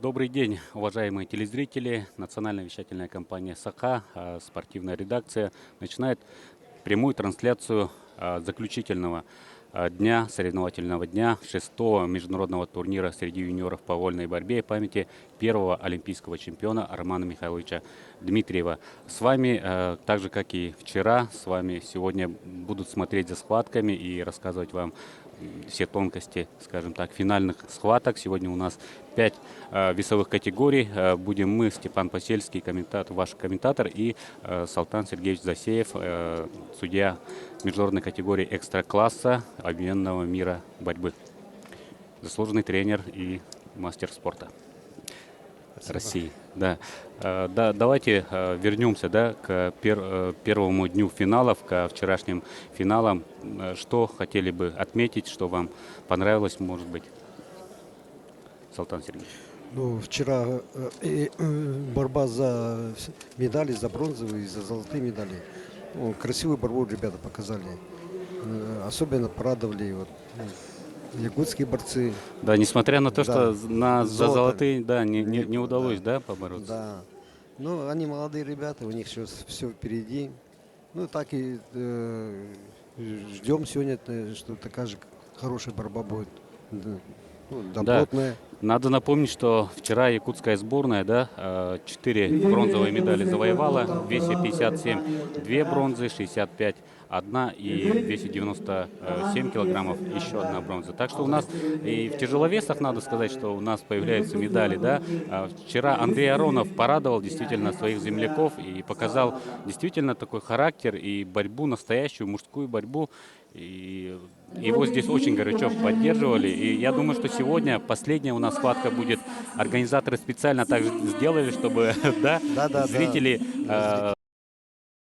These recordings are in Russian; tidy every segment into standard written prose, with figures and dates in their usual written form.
Добрый день, уважаемые телезрители. Национальная вещательная компания «Саха», спортивная редакция, начинает прямую трансляцию заключительного дня, соревновательного дня 6-го международного турнира среди юниоров по вольной борьбе и памяти первого олимпийского чемпиона Романа Михайловича Дмитриева. С вами, так же как и вчера, с вами сегодня будут смотреть за схватками и рассказывать вам все тонкости, скажем так, финальных схваток. Сегодня у нас 5 весовых категорий. Будем мы, Степан Посельский, ваш комментатор, и Салтан Сергеевич Засеев, судья международной категории экстра-класса объединенного мира борьбы. Заслуженный тренер и мастер спорта. Спасибо. России. Да. Давайте вернемся, к первому дню финалов, к вчерашним финалам. Что хотели бы отметить, что вам понравилось, может быть, Салтан Сергеевич? Ну, вчера борьба за медали, за бронзовые и за золотые медали. Ну, красивую борьбу ребята показали. Особенно порадовали якутские борцы. Да, несмотря на то, что за золотые не удалось побороться. Да. Ну, они молодые ребята, у них все впереди. Ну, так и ждем сегодня, что такая же хорошая борьба будет. Добротная. Да. Надо напомнить, что вчера якутская сборная 4 бронзовые медали завоевала. В весе 57 2 бронзы, 65 1 и в весе 97 килограммов еще одна бронза. Так что у нас и в тяжеловесах, надо сказать, что у нас появляются медали. Вчера Андрей Аронов порадовал действительно своих земляков и показал действительно такой характер и борьбу, настоящую мужскую борьбу. И его здесь очень горячо поддерживали. И я думаю, что сегодня последняя у нас схватка будет. Организаторы специально так сделали, чтобы зрители...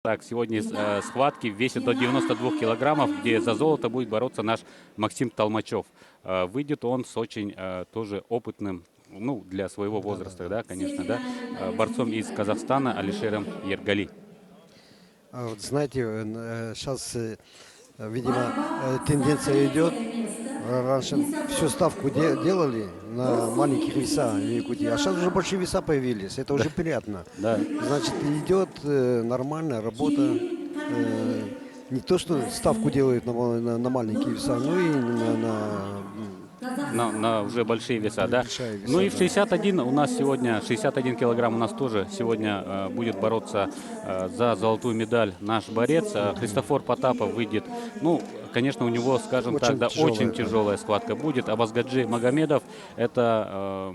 Так, сегодня схватки в весе до 92 килограммов, где за золото будет бороться наш Максим Толмачев. Выйдет он с очень тоже опытным, для своего возраста, конечно, борцом из Казахстана Алишером Ергали. Вот знаете, сейчас, видимо, тенденция идет. Раньше всю ставку делали на маленьких весах в Якутии, а сейчас уже большие веса появились. Это уже приятно. Да. Значит, идет нормальная работа. Не то, что ставку делают на маленькие веса, но и на уже большие веса, веса, Ну и в 61 у нас сегодня, 61 килограмм у нас тоже сегодня будет бороться за золотую медаль наш борец. Христофор Потапов выйдет. Ну, конечно, у него, скажем очень так, очень тяжелая схватка будет. Абазгаджи Магомедов — это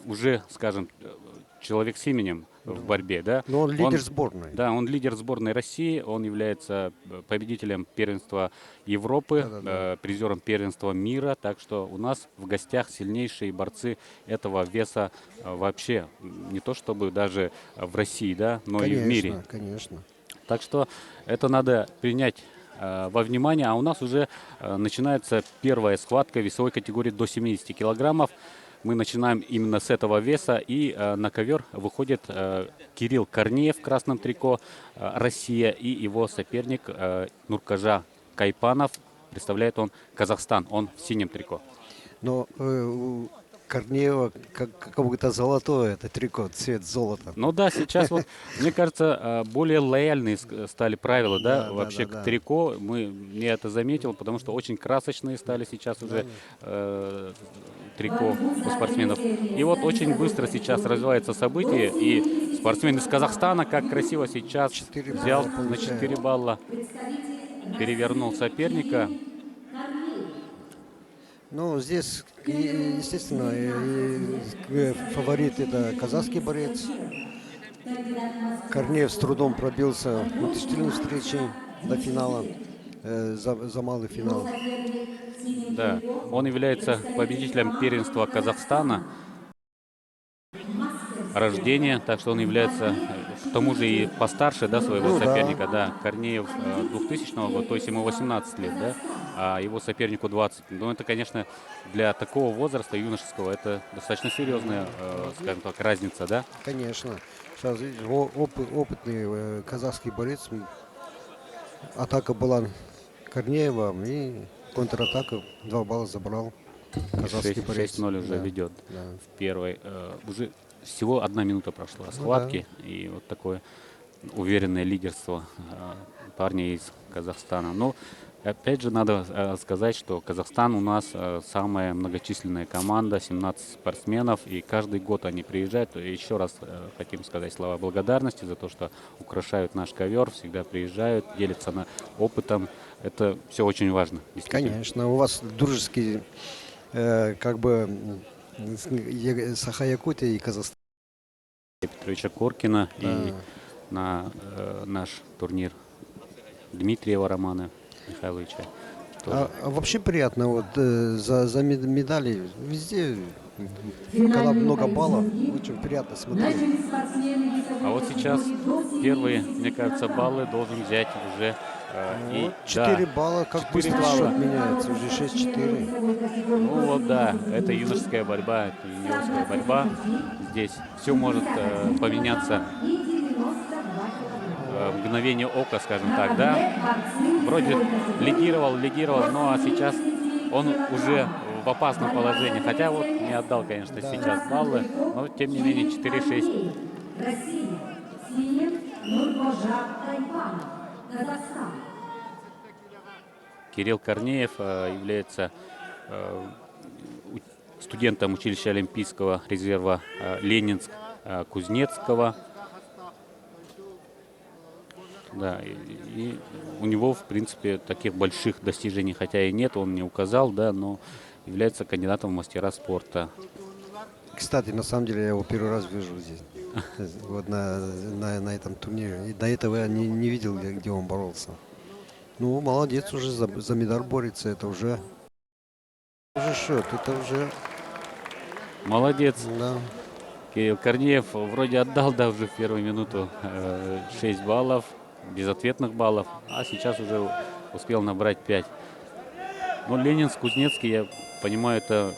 уже, скажем, человек с именем в борьбе, Но он лидер сборной. Да, он лидер сборной России, он является победителем первенства Европы, призером первенства мира, так что у нас в гостях сильнейшие борцы этого веса вообще, не то чтобы даже в России, но конечно, и в мире. Конечно. Так что это надо принять во внимание, а у нас уже начинается первая схватка весовой категории до 70 килограммов. Мы начинаем именно с этого веса, и на ковер выходит Кирилл Корнеев в красном трико, Россия, и его соперник Нуркажа Кайпанов, представляет он Казахстан, он в синем трико. Но у Корнеева как будто золотое, это трико, цвет золота. Ну да, сейчас вот, мне кажется, более лояльные стали правила, вообще к трико. Я это заметил, потому что очень красочные стали сейчас уже трико у спортсменов. И вот очень быстро сейчас развивается событие, и спортсмен из Казахстана, как красиво сейчас взял на 4 балла, перевернул соперника. Ну, здесь, естественно, фаворит — это казахский борец. Корнеев с трудом пробился в утешительной встрече до финала, за малый финал. Да, он является победителем первенства Казахстана рождения, так что он является, к тому же, и постарше своего соперника. Да, Корнеев 2000 года, то есть ему 18 лет, а его сопернику 20. Но это, конечно, для такого возраста юношеского это достаточно серьезная, скажем так, разница, да? Конечно. Сейчас опытный казахский борец. Атака была Корнеева, и контратака 2 балла забрал. казахский борец. 6-0 уже Да, ведет да. в первой. Уже всего 1 минута прошла схватки. И вот такое уверенное лидерство парня из Казахстана. Но опять же надо сказать, что Казахстан у нас самая многочисленная команда, 17 спортсменов, и каждый год они приезжают. И еще раз хотим сказать слова благодарности за то, что украшают наш ковер, всегда приезжают, делятся опытом. Это все очень важно. Действительно. Конечно, у вас дружеские, как бы, Саха-Якутия и Казахстан. Петровича Коркина Да. и на наш турнир Дмитриева Романа Михайловича. Тоже. А вообще приятно, вот за медали везде, когда много баллов, очень приятно смотреть. А вот сейчас первые, мне кажется, баллы должен взять уже и Вот 4 да, балла, как 4 быстро балла. счет меняется, уже 6-4. Ну вот да, это юношеская борьба, это юниорская борьба. Здесь все может поменяться в мгновение ока, скажем так, да. Вроде лидировал, ну а сейчас он уже в опасном положении. Хотя вот не отдал, конечно, Да. сейчас баллы, но тем не менее 4-6. Россия. Свинин Нурбожа Тайвана. Казахстан. Кирилл Корнеев является студентом училища Олимпийского резерва Ленинск-Кузнецкого. Да, и у него, в принципе, таких больших достижений, хотя и нет, он не указал, да, но является кандидатом в мастера спорта. Кстати, на самом деле я его первый раз вижу здесь, вот на этом турнире. И до этого я не видел, где он боролся. Ну, молодец, уже за медаль борется, это уже счет, это уже, Молодец. да. Кирилл Корнеев вроде отдал, да, уже в первую минуту 6 баллов, безответных баллов, а сейчас уже успел набрать 5. Но Ленинск, Кузнецкий, я понимаю, это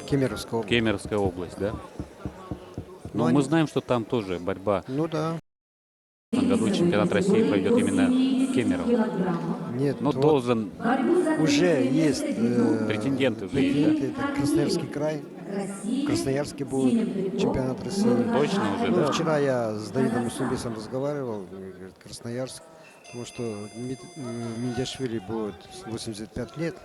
Кемеровская область. Кемеровская область, да? Ну, Но мы они- знаем, что там тоже борьба. Ну да. В этом году чемпионат России пройдет именно в Кемерово. Нет, Но вот должен уже есть претенденты уже есть, да? претенденты, это Красноярский край. В Красноярске будет чемпионат России. Точно уже, Ну, да? вчера я с Давидом Усумбесом разговаривал, говорит, Красноярск, потому что Миндяшвили будет 85 лет,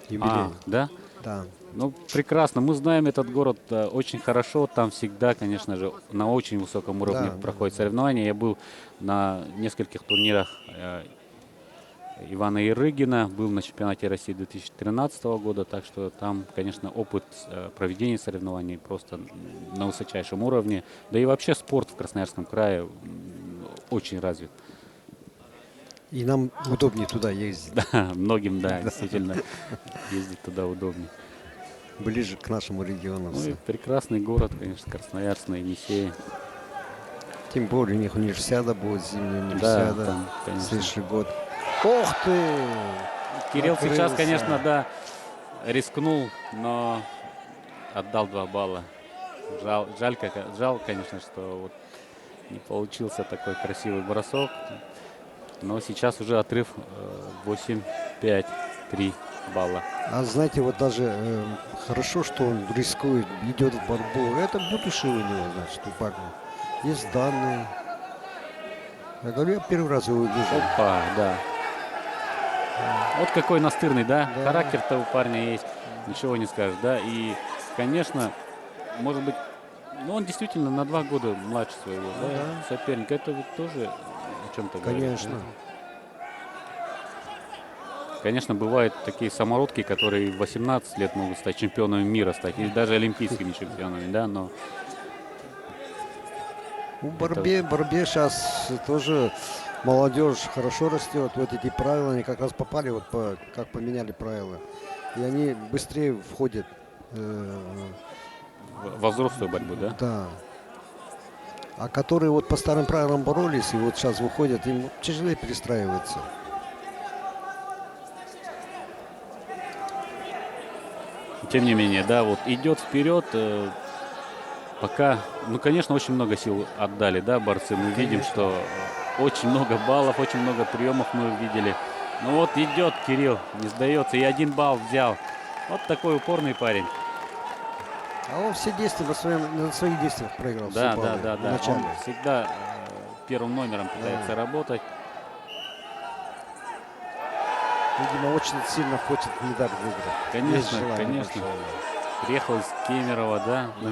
юбилей. Да? Да. Ну, прекрасно. Мы знаем этот город очень хорошо. Там всегда, конечно же, на очень высоком уровне Да, проходят соревнования. Я был на нескольких турнирах Ивана Ярыгина, был на чемпионате России 2013 года, так что там, конечно, опыт проведения соревнований просто на высочайшем уровне. Да и вообще спорт в Красноярском крае очень развит. И нам удобнее туда ездить, Да, многим, да, действительно, ездить туда удобнее. ближе к нашему региону. Ну и прекрасный город, конечно, Красноярск на Енисее. Тем более у них универсиада будет, зимняя Да, универсиада, там, конечно. следующий год. Ох ты! Кирилл сейчас, Накрылся. конечно, да, рискнул, но отдал 2 балла. Жаль, конечно, что вот не получился такой красивый бросок. Но сейчас уже отрыв 8-5, 3 балла. А знаете, вот даже хорошо, что он рискует, идет в борьбу. Это будущее у него, значит, у парня. Есть данные. Я говорю, я первый раз его вижу. Опа, да. Вот какой настырный, да? Да. Характер-то у парня есть, ничего не скажешь, да? И, конечно, может быть, ну он действительно на 2 года младше своего соперника. Это ведь тоже о чем-то говорит. Конечно. Да? Конечно, бывают такие самородки, которые в 18 лет могут стать чемпионами мира, стать, и даже олимпийскими чемпионами, да, но В борьбе сейчас тоже молодежь хорошо растет. Вот эти правила, они как раз попали, вот как поменяли правила. И они быстрее входят. во взрослую борьбу, да? Да. А которые вот по старым правилам боролись, и вот сейчас выходят, им тяжелее перестраиваться. Тем не менее, да, вот идет вперед. Пока, ну, конечно, очень много сил отдали, да, борцы. Мы видим, что очень много баллов, очень много приемов мы видели. Ну вот идет Кирилл, не сдается, и 1 балл взял. Вот такой упорный парень. А он все действия на своих действиях проиграл. все Да, да, баллы да, в да. начале. Он всегда первым номером пытается работать. Видимо, очень сильно хочет медаль выиграть. Конечно, Есть желание конечно. большое. Приехал из Кемерово, да, на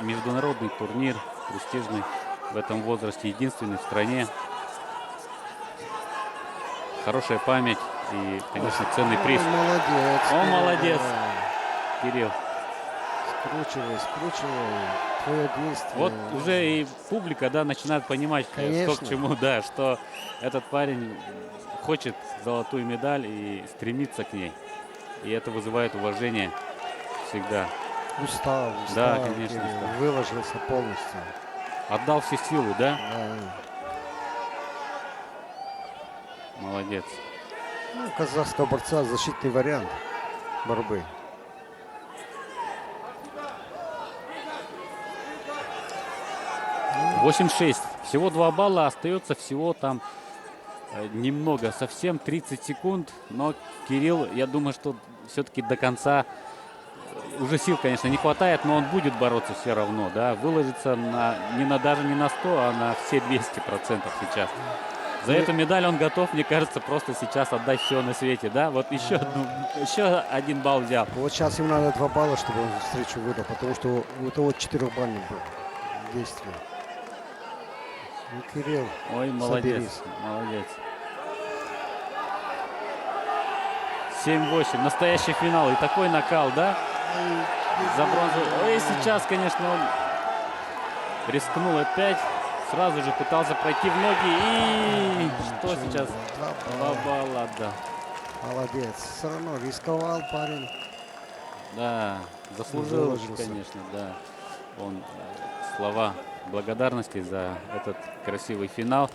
международный турнир, престижный в этом возрасте, единственный в стране. Хорошая память и, конечно, ценный приз. Ой, молодец. Он Кирилл, молодец. да. Кирилл. Скручивай. Твое действие. Вот уже и публика, да, начинает понимать, что Конечно. к чему, да, что этот парень хочет золотую медаль и стремится к ней. И это вызывает уважение всегда. Устал, Да, конечно, Кирилл, устал. выложился полностью. Отдал все силы, да? Да. Молодец. Ну, у казахского борца защитный вариант борьбы. — 8-6. Всего 2 балла. Остается всего там немного. Совсем 30 секунд. Но Кирилл, я думаю, что все-таки до конца уже сил, конечно, не хватает, но он будет бороться все равно. Да? Выложится даже не на 100, а на все 200% сейчас. За эту медаль он готов, мне кажется, просто сейчас отдать все на свете. Да? Вот еще один балл взял. Вот сейчас ему надо 2 балла, чтобы он встречу выиграл, потому что у того 4-бальный был действие. Ну, Кирилл, Ой, молодец, соберись. молодец. 7-8, настоящий финал. И такой накал, да? За бронзу. Ой, сейчас, конечно, он рискнул опять. Сразу же пытался пройти в ноги. И что сейчас? 2 балла отдал. Молодец. Все равно рисковал парень. Да, заслужил, Выложился. конечно, да. Он слова благодарности за этот красивый финал.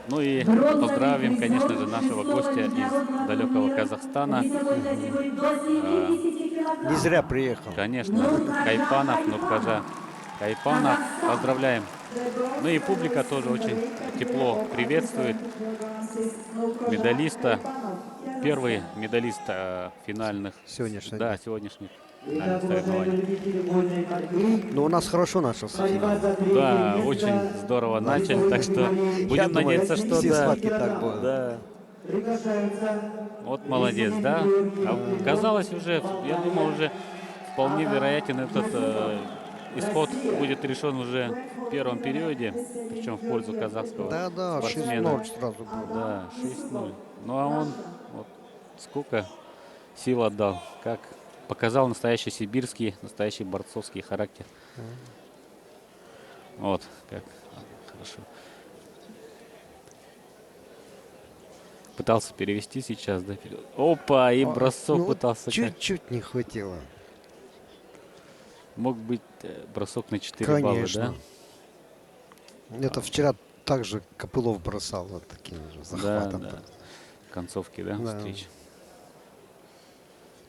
Ну и поздравим, конечно же, нашего гостя из далекого Казахстана. Не зря приехал. Конечно, Кайпанов, Нуркажа Кайпанов. Поздравляем. Ну и публика тоже очень тепло приветствует медалиста. Первый медалист финальных. Сегодняшний Да, день. сегодняшних финальных соревнований. Но у нас хорошо начался финал. Да, очень здорово начали, так что Я будем думаю, надеяться, что все да. схватки так будут. Да. Вот молодец, да? А казалось уже, я думал, уже вполне вероятен этот исход будет решен уже в первом периоде, причем в пользу казахского Да, спортсмена. 6-0 сразу было. Да, 6-0. Ну а он вот сколько сил отдал, как показал настоящий сибирский, настоящий борцовский характер. Вот, как хорошо. Пытался перевести сейчас, да? Опа, и бросок Ну, пытался. Чуть-чуть не хватило. Мог быть бросок на 4 балла, Конечно. да? Это вчера также Копылов бросал вот таким же Да, захватом. да. Концовки, да, Да. встречи.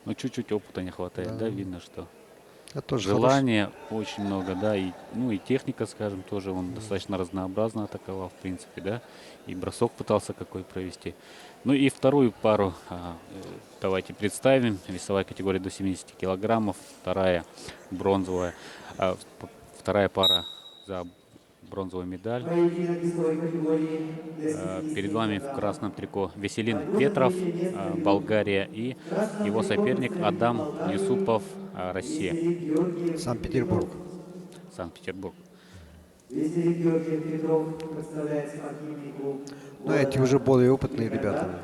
Но чуть-чуть опыта не хватает, да, видно, что Это тоже желания очень много, да, и, ну и техника, скажем, тоже он достаточно разнообразно атаковал, в принципе, да, и бросок пытался какой провести. Ну и вторую пару давайте представим. Весовая категория до 70 килограммов, вторая бронзовая, вторая пара за бронзовую медаль. Перед вами в красном трико Веселин Петров, Болгария, и его соперник Адам Юсупов, Россия, хорошо. Санкт-Петербург. Санкт-Петербург. Веселин Георгий Петров представляет спортивный клуб. Но эти уже более опытные ребята.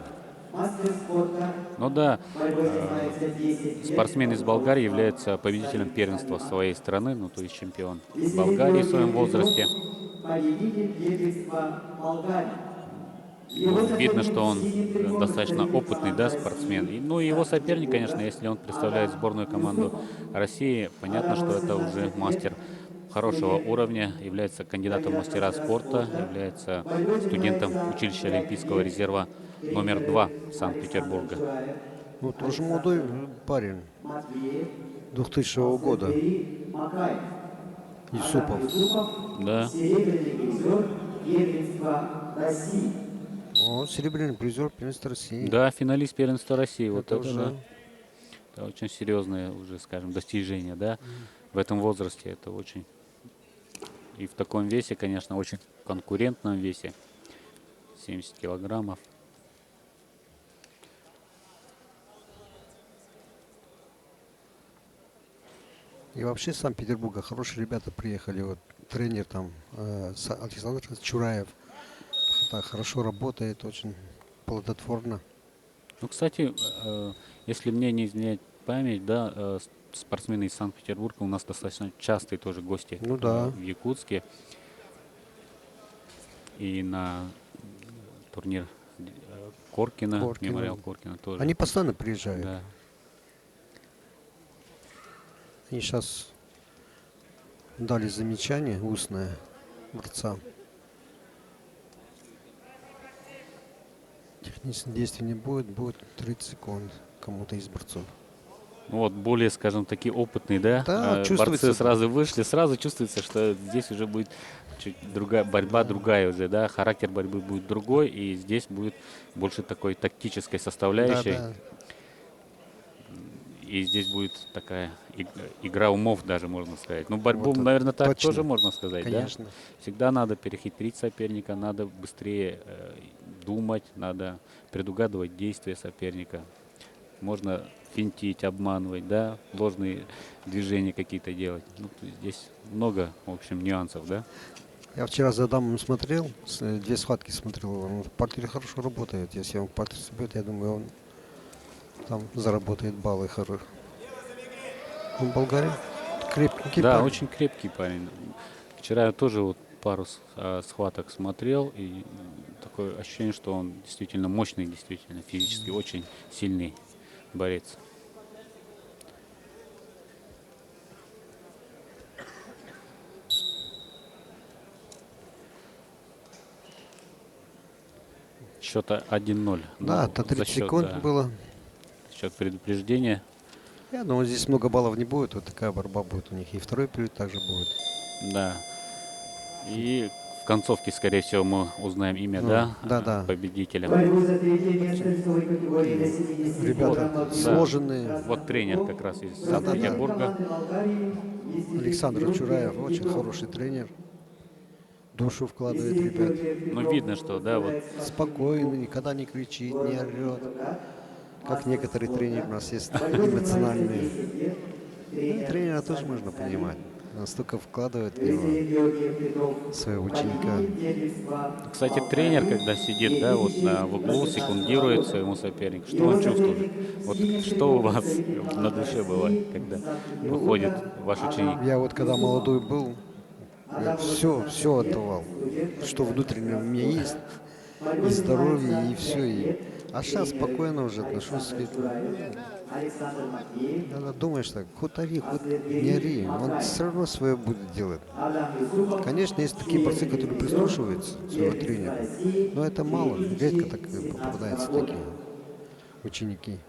Мастер спорта. Ну да, Борьбой занимается 10 лет. спортсмен из Болгарии является победителем первенства своей страны, ну то есть чемпион Болгарии в своем возрасте. Победитель первенства Болгарии. Видно, что он достаточно опытный, да, спортсмен. Ну и его соперник, конечно, если он представляет сборную команду России, понятно, что это уже мастер хорошего уровня, является кандидатом в мастера спорта, является студентом училища Олимпийского резерва номер 2 Санкт-Петербурга. Ну, тоже молодой парень. 2000 года. Макаев. Юсупов. Да, Серебряный призер первенства России. О, серебряный призер первенства России. да, финалист первенства России. Вот Это это уже да. Это очень серьезное уже, скажем, достижение, да, в этом возрасте. Это очень... И в таком весе, конечно, очень конкурентном весе. 70 килограммов. И вообще с Санкт-Петербурга хорошие ребята приехали. Вот тренер там Александр Чураев. Так, хорошо работает, очень плодотворно. Ну, кстати, если мне не изменяет память, да, спортсмены из Санкт-Петербурга у нас достаточно частые тоже гости Ну да. в Якутске. И на турнир Коркина, Коркина. мемориал Коркина тоже. Они постоянно приезжают. Да. Они сейчас дали замечание устное борцам. Технических действий не будет, будет 30 секунд кому-то из борцов. Вот более, скажем, такие опытные, да, Да, чувствуется. борцы сразу вышли, сразу чувствуется, что здесь уже будет чуть другая борьба, другая уже, да, характер борьбы будет другой, и здесь будет больше такой тактической составляющей, Да, да. и здесь будет такая игра умов даже, можно сказать. Ну, борьбу, Вот это наверное, так точно. тоже можно сказать, Конечно. да. Всегда надо перехитрить соперника, надо быстрее думать, надо предугадывать действия соперника. Можно финтить, обманывать, да, ложные движения какие-то делать. Ну, здесь много, в общем, нюансов, да. Я вчера за Адамом смотрел, две схватки смотрел. Он в партере хорошо работает. Если он в партер собьет, я думаю, он там заработает баллы хорошие. Он болгарин, крепкий Да, парень. очень крепкий парень. Вчера я тоже вот пару схваток смотрел, и такое ощущение, что он действительно мощный, действительно физически очень сильный борец. Счета 1-0. Да, Ну, до 30 за счет, секунд да, было. счет предупреждения. Я думаю, здесь много баллов не будет. Вот такая борьба будет у них. И второй период также будет. Да. И в концовке, скорее всего, мы узнаем имя, Ну, да, да. победителя. Борьбу за третье место весовой категории до 70 Ребята килограммов веса. сложенные. Вот тренер как раз из Да-да-да. Санкт-Петербурга. Александр Чураев очень хороший тренер. Душу вкладывает, ребят. Ну, видно, что, да, вот Спокойный, никогда не кричит, не орет. Как некоторые тренеры у нас есть эмоциональные. Ну, тренера тоже можно понимать. Он столько вкладывает в него, своего ученика. кстати, тренер, когда сидит, да, вот в углу, секундирует своему сопернику, что он чувствует? Вот что у вас на душе бывает, когда выходит ваш ученик? Я вот когда молодой был, все отдавал, что внутренне у меня есть, и здоровье, и все. А сейчас спокойно уже отношусь к этому. Надо думаешь так, хоть ори, хоть не ори, он все равно свое будет делать. Конечно, есть такие борцы, которые прислушиваются к своему тренеру, но это мало, редко так попадаются такие ученики.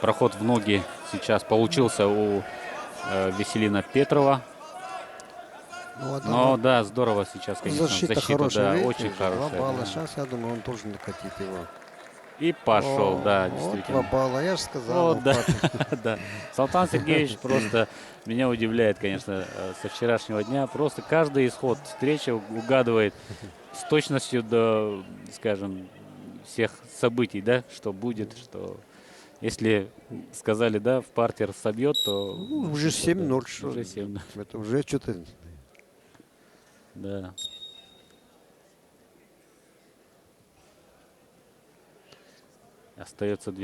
Проход в ноги сейчас получился у Веселина Петрова. Ну, а Но да, здорово сейчас, конечно, защита защита, хорошая, да, видите, очень уже 2 хорошая. балла. Да. Сейчас, я думаю, он должен накатить его. И пошел, О, да, вот 2 действительно. балла, я же сказал. Вот, он да, папе. да. Салтан Сергеевич просто меня удивляет, конечно, со вчерашнего дня. Просто каждый исход встречи угадывает с точностью до, скажем, всех событий, да, что будет, что... Если сказали, да, в партер собьет, то... Ну, уже 7-0, что Уже ли. 7-0, Это уже что-то. да. Остается 2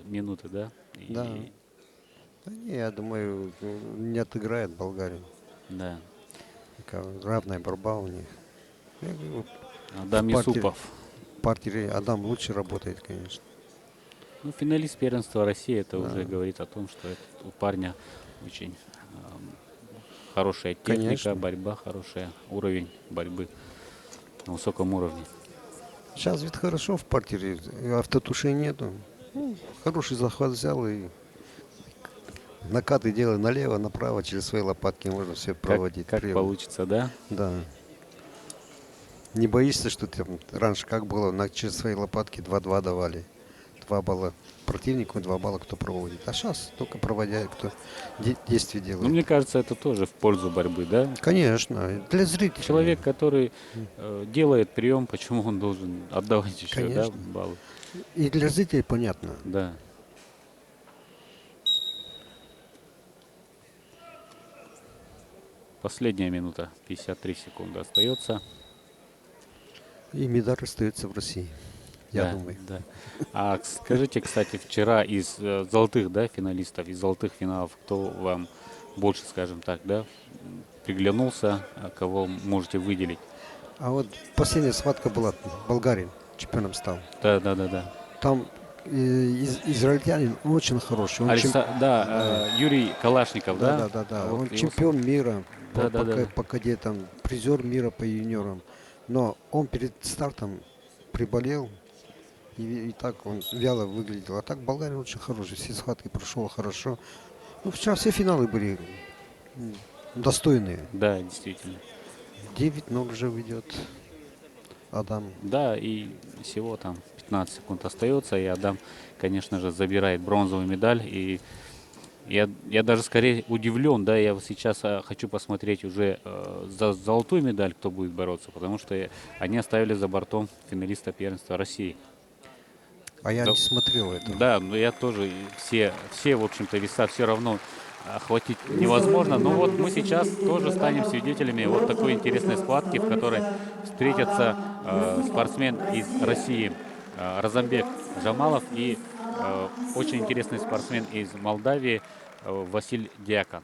минуты, да? И- Да. Да не, я думаю, не отыграет Болгария. Да. Такая равная борьба у них. Я говорю, Адам в партии- Юсупов. в партии Адам лучше работает, конечно. Ну, финалист первенства России, это Да. уже говорит о том, что у парня очень хорошая техника, Конечно. борьба хорошая, уровень борьбы на высоком уровне. Сейчас ведь хорошо в партере, автотушей нету. Ну, хороший захват взял и накаты делай налево, направо, через свои лопатки можно все проводить. Как Прямо. получится, да? Да. Не боишься, что ты там раньше как было, через свои лопатки 2-2 давали. 2 балла противнику, 2 балла кто проводит. А сейчас только проводя, кто действия Ну, делает. мне кажется, это тоже в пользу борьбы, да? Конечно, для зрителей. Человек, который делает прием, почему он должен отдавать еще, да, Конечно. баллы? И для зрителей понятно. Да. Последняя минута, 53 секунды остается. И медаль остается в России, я Да, думаю. да. А скажите, кстати, вчера из золотых, да, финалистов, из золотых финалов, кто вам больше, скажем так, да, приглянулся, кого можете выделить? А вот последняя схватка была, болгарин чемпионом стал. Да, да, да, да. Там израильтянин очень хороший. Он Да, Юрий Калашников, да, да? да, да, да. Вот Он его чемпион мира Да, да, да. по кадетам, призер мира по юниорам. Но он перед стартом приболел, и так он вяло выглядел. А так болгарин очень хороший, все схватки прошел хорошо. Ну, вчера все финалы были достойные. Да, действительно. 9-0 уже ведет Адам. Да, и всего там 15 секунд остается, и Адам, конечно же, забирает бронзовую медаль. И я даже скорее удивлен, да, я вот сейчас хочу посмотреть уже за золотую медаль, кто будет бороться, потому что они оставили за бортом финалиста первенства России. А я Да, не смотрел это. да, но я тоже, и все, в общем-то, веса все равно охватить невозможно. Но вот мы сейчас тоже станем свидетелями вот такой интересной схватки, в которой встретятся спортсмен из России Разамбек Жамалов и очень интересный спортсмен из Молдавии Василь Дьякон.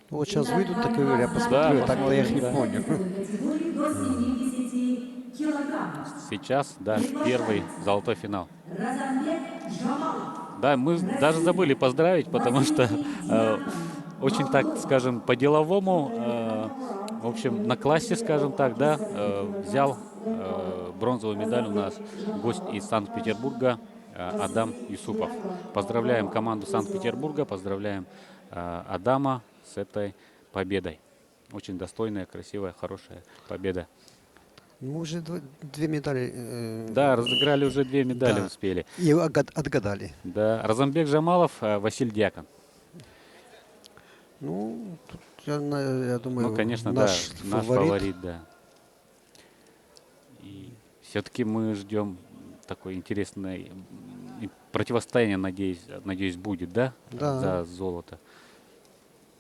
Ну, вот сейчас выйдут, так и я Да, посмотрю, так-то я их не посмотрим, да. понял. категории до 70 килограммов. Сейчас, да, первый золотой финал. Разамбек Джамалов. Да, мы даже забыли поздравить, потому что очень так, скажем, по-деловому, в общем, на классе, скажем так, да, взял бронзовую медаль у нас гость из Санкт-Петербурга Адам Юсупов. Поздравляем команду Санкт-Петербурга, поздравляем Адама с этой победой. Очень достойная, красивая, хорошая победа. Мы уже 2 медали Да, разыграли уже 2 медали, да, успели. и отгадали. Да, Разамбек Жамалов, Василь Дьякон. Ну, тут я думаю, Ну, конечно, да, наш наш фаворит, да. И все-таки мы ждем такой интересной противостояние, надеюсь, будет, да, Да. за золото.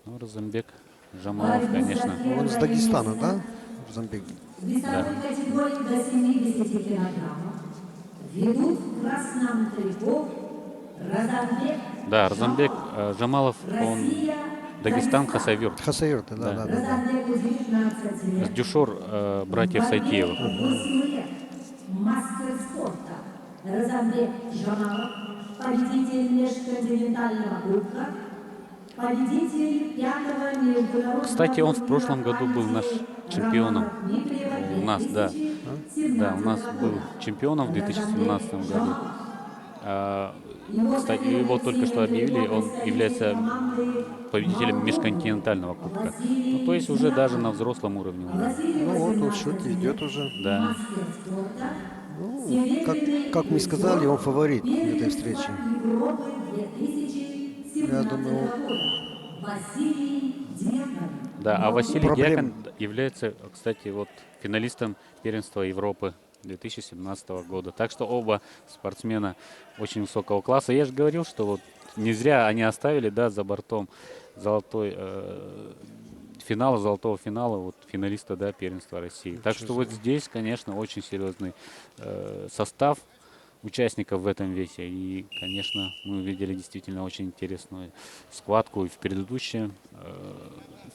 Ну, Разамбек Жамалов, конечно, Он из Дагестана, да? Замбек. В весовой категории до 70 килограммов ведут в красном трико Разамбек да, Разамбек Жамалов, он Россия, Дагестан, Хасавюрт, Хасавюрт, да, Да. да, да, да. Разамбеку 19 с лет. Дюшор братьев Сайтиевых. 8 лет. Мастер спорта Разамбек Жамалов, победитель межконтинентального кубка, победитель 5-го международного Кстати, он в прошлом турнира году был наш памяти чемпионом. Романа Дмитриева У нас, да. 2017 Да, у нас был года. чемпионом в 2017 Разамбек году. Жамалов. Кстати, его только что объявили, он является победителем межконтинентального кубка. Ну, то есть уже даже на взрослом уровне. Ну вот он в счете идет уже. Да. Ну, как мы сказали, он фаворит в этой встрече. Я думаю, Василий Дьякон. Да, а Василий Проблем. Дьякон является, кстати, вот финалистом первенства Европы 2017 года. Так что оба спортсмена очень высокого класса. Я же говорил, что вот не зря они оставили, да, за бортом золотой финала, золотого финала, вот финалиста, да, первенства России. Так что вот здесь, конечно, очень серьезный состав участников в этом весе. И, конечно, мы увидели действительно очень интересную схватку и в предыдущем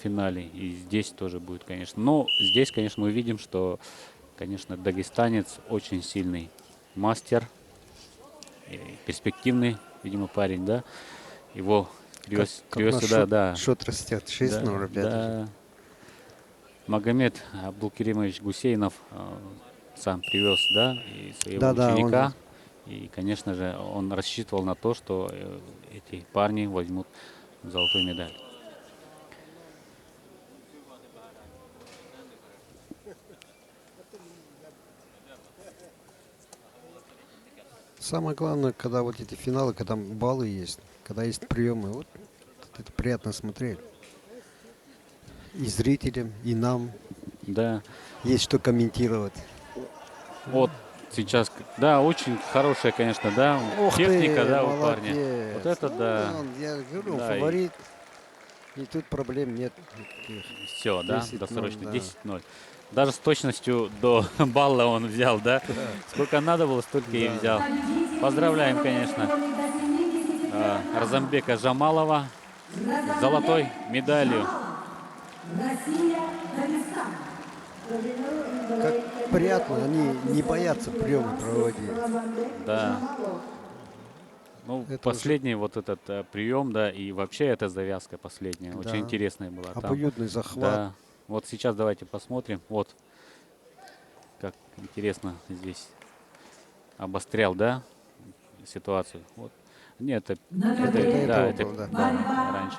финале, и здесь тоже будет, конечно. Но здесь, конечно, мы видим, что, конечно, дагестанец очень сильный мастер, и перспективный, видимо, парень, да. Его привез наш сюда, да. счет растет. 6-0 Да, опять. да. Магомед Абдулкеримович Гусейнов сам привез, да, и своего Да, он ученика. И, конечно же, он рассчитывал на то, что эти парни возьмут золотую медаль. Самое главное, когда вот эти финалы, когда баллы есть, когда есть приемы, вот это приятно смотреть. И зрителям, и нам Да. есть что комментировать. Вот сейчас, да, очень хорошая, конечно, да, Ух техника, ты, да, у молодец. парня. Вот это да. Я говорю, он Да, фаворит. И тут проблем нет никаких. Все, да, 10-0, досрочно, да. 10-0. Даже с точностью до балла он взял, да? Сколько надо было, столько и Да. взял. Поздравляем, конечно, Разамбека Жамалова с золотой медалью. Россия, Дагестан. Как приятно, они не боятся приемы проводить. Да. Ну, Это последний вот этот прием, да, и вообще эта завязка последняя, очень Да. интересная была. Там, Обоюдный захват. да. Вот сейчас давайте посмотрим. Вот, как интересно здесь обострял, да, ситуацию. Вот. Нет, это, На это, ковре да, этого это, был, да. да, раньше.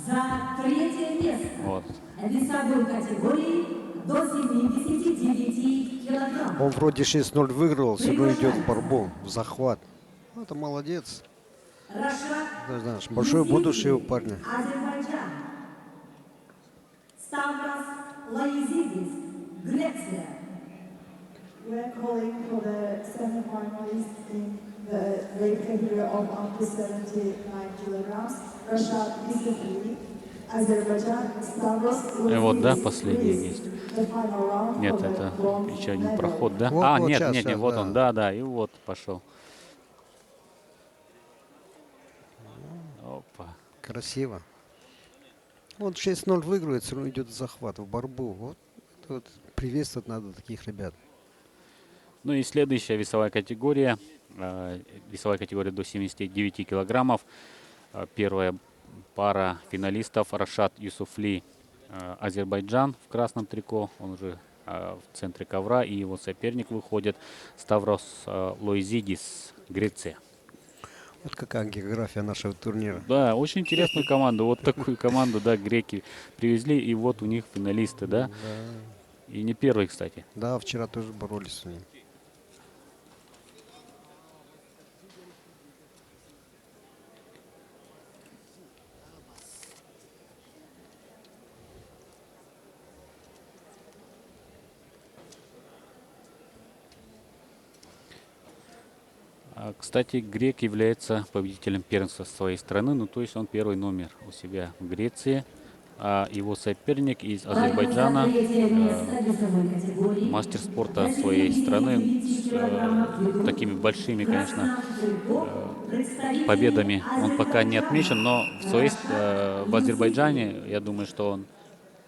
за третье место. Вот. Весовой категории до 79 килограмм. Он вроде 6-0 выиграл, все равно идет в борьбу, в захват. Ну, это молодец. Рашад Да, знаешь, большое будущее у парня. Азербайджан. Stavros Laizidis, Греция. We're calling for the semi-finalists in the weight category of up to 79 kilograms. Rashad Isefli, Azerbaijan, Stavros И вот, да, Laizidis, последний Greece. есть. The final round Нет, for the это bronze еще один medal. проход, да? Вот, А, вот, нет, щас, нет, нет, щас, вот да. он, да, да, и вот пошел. Опа. Красиво. Он 6-0 выигрывает, все равно идет в захват, в борьбу. Вот, это вот приветствовать надо таких ребят. Ну и следующая весовая категория до 79 килограммов. Первая пара финалистов Рашад Юсуфли, Азербайджан в красном трико, он уже в центре ковра, и его соперник выходит Ставрос Лоизидис, Греция. Вот какая география нашего турнира. Да, очень интересную команду, вот такую команду, да, греки привезли, и вот у них финалисты, да, и не первый, кстати. Да, вчера тоже боролись с ним. Кстати, грек является победителем первенства своей страны, ну то есть он первый номер у себя в Греции, а его соперник из Азербайджана, мастер спорта своей страны, с такими большими, конечно, победами он пока не отмечен, но в Азербайджане, я думаю, что он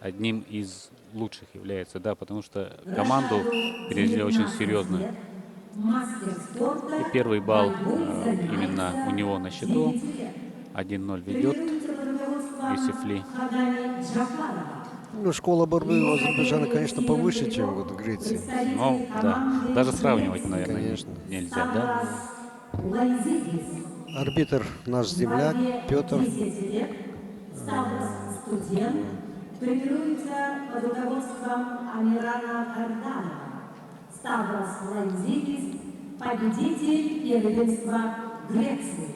одним из лучших является, да, потому что команду привезли очень серьезную. И первый балл именно у него на счету. 1-0 ведет Юсифли. Ну, школа борьбы у Азербайджана, конечно, повыше, чем вот в Греции. Ну, да, даже сравнивать, наверное, Конечно. нельзя, да? Арбитр наш земляк Петр. Студент тренируется под руководством Амирана Кардана. Ставрос Лайзидис, победитель первенства Греции.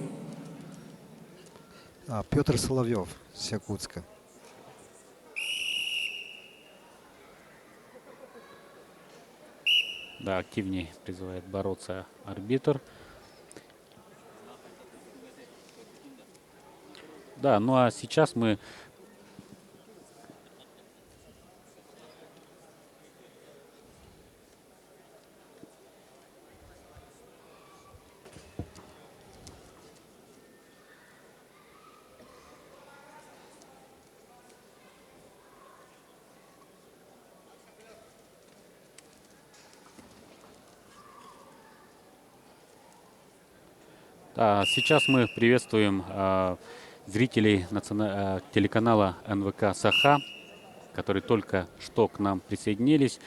Петр Соловьев с Якутска. Да, активнее призывает бороться арбитр. Да, ну а сейчас мы сейчас мы приветствуем зрителей телеканала НВК Саха, которые только что к нам присоединились.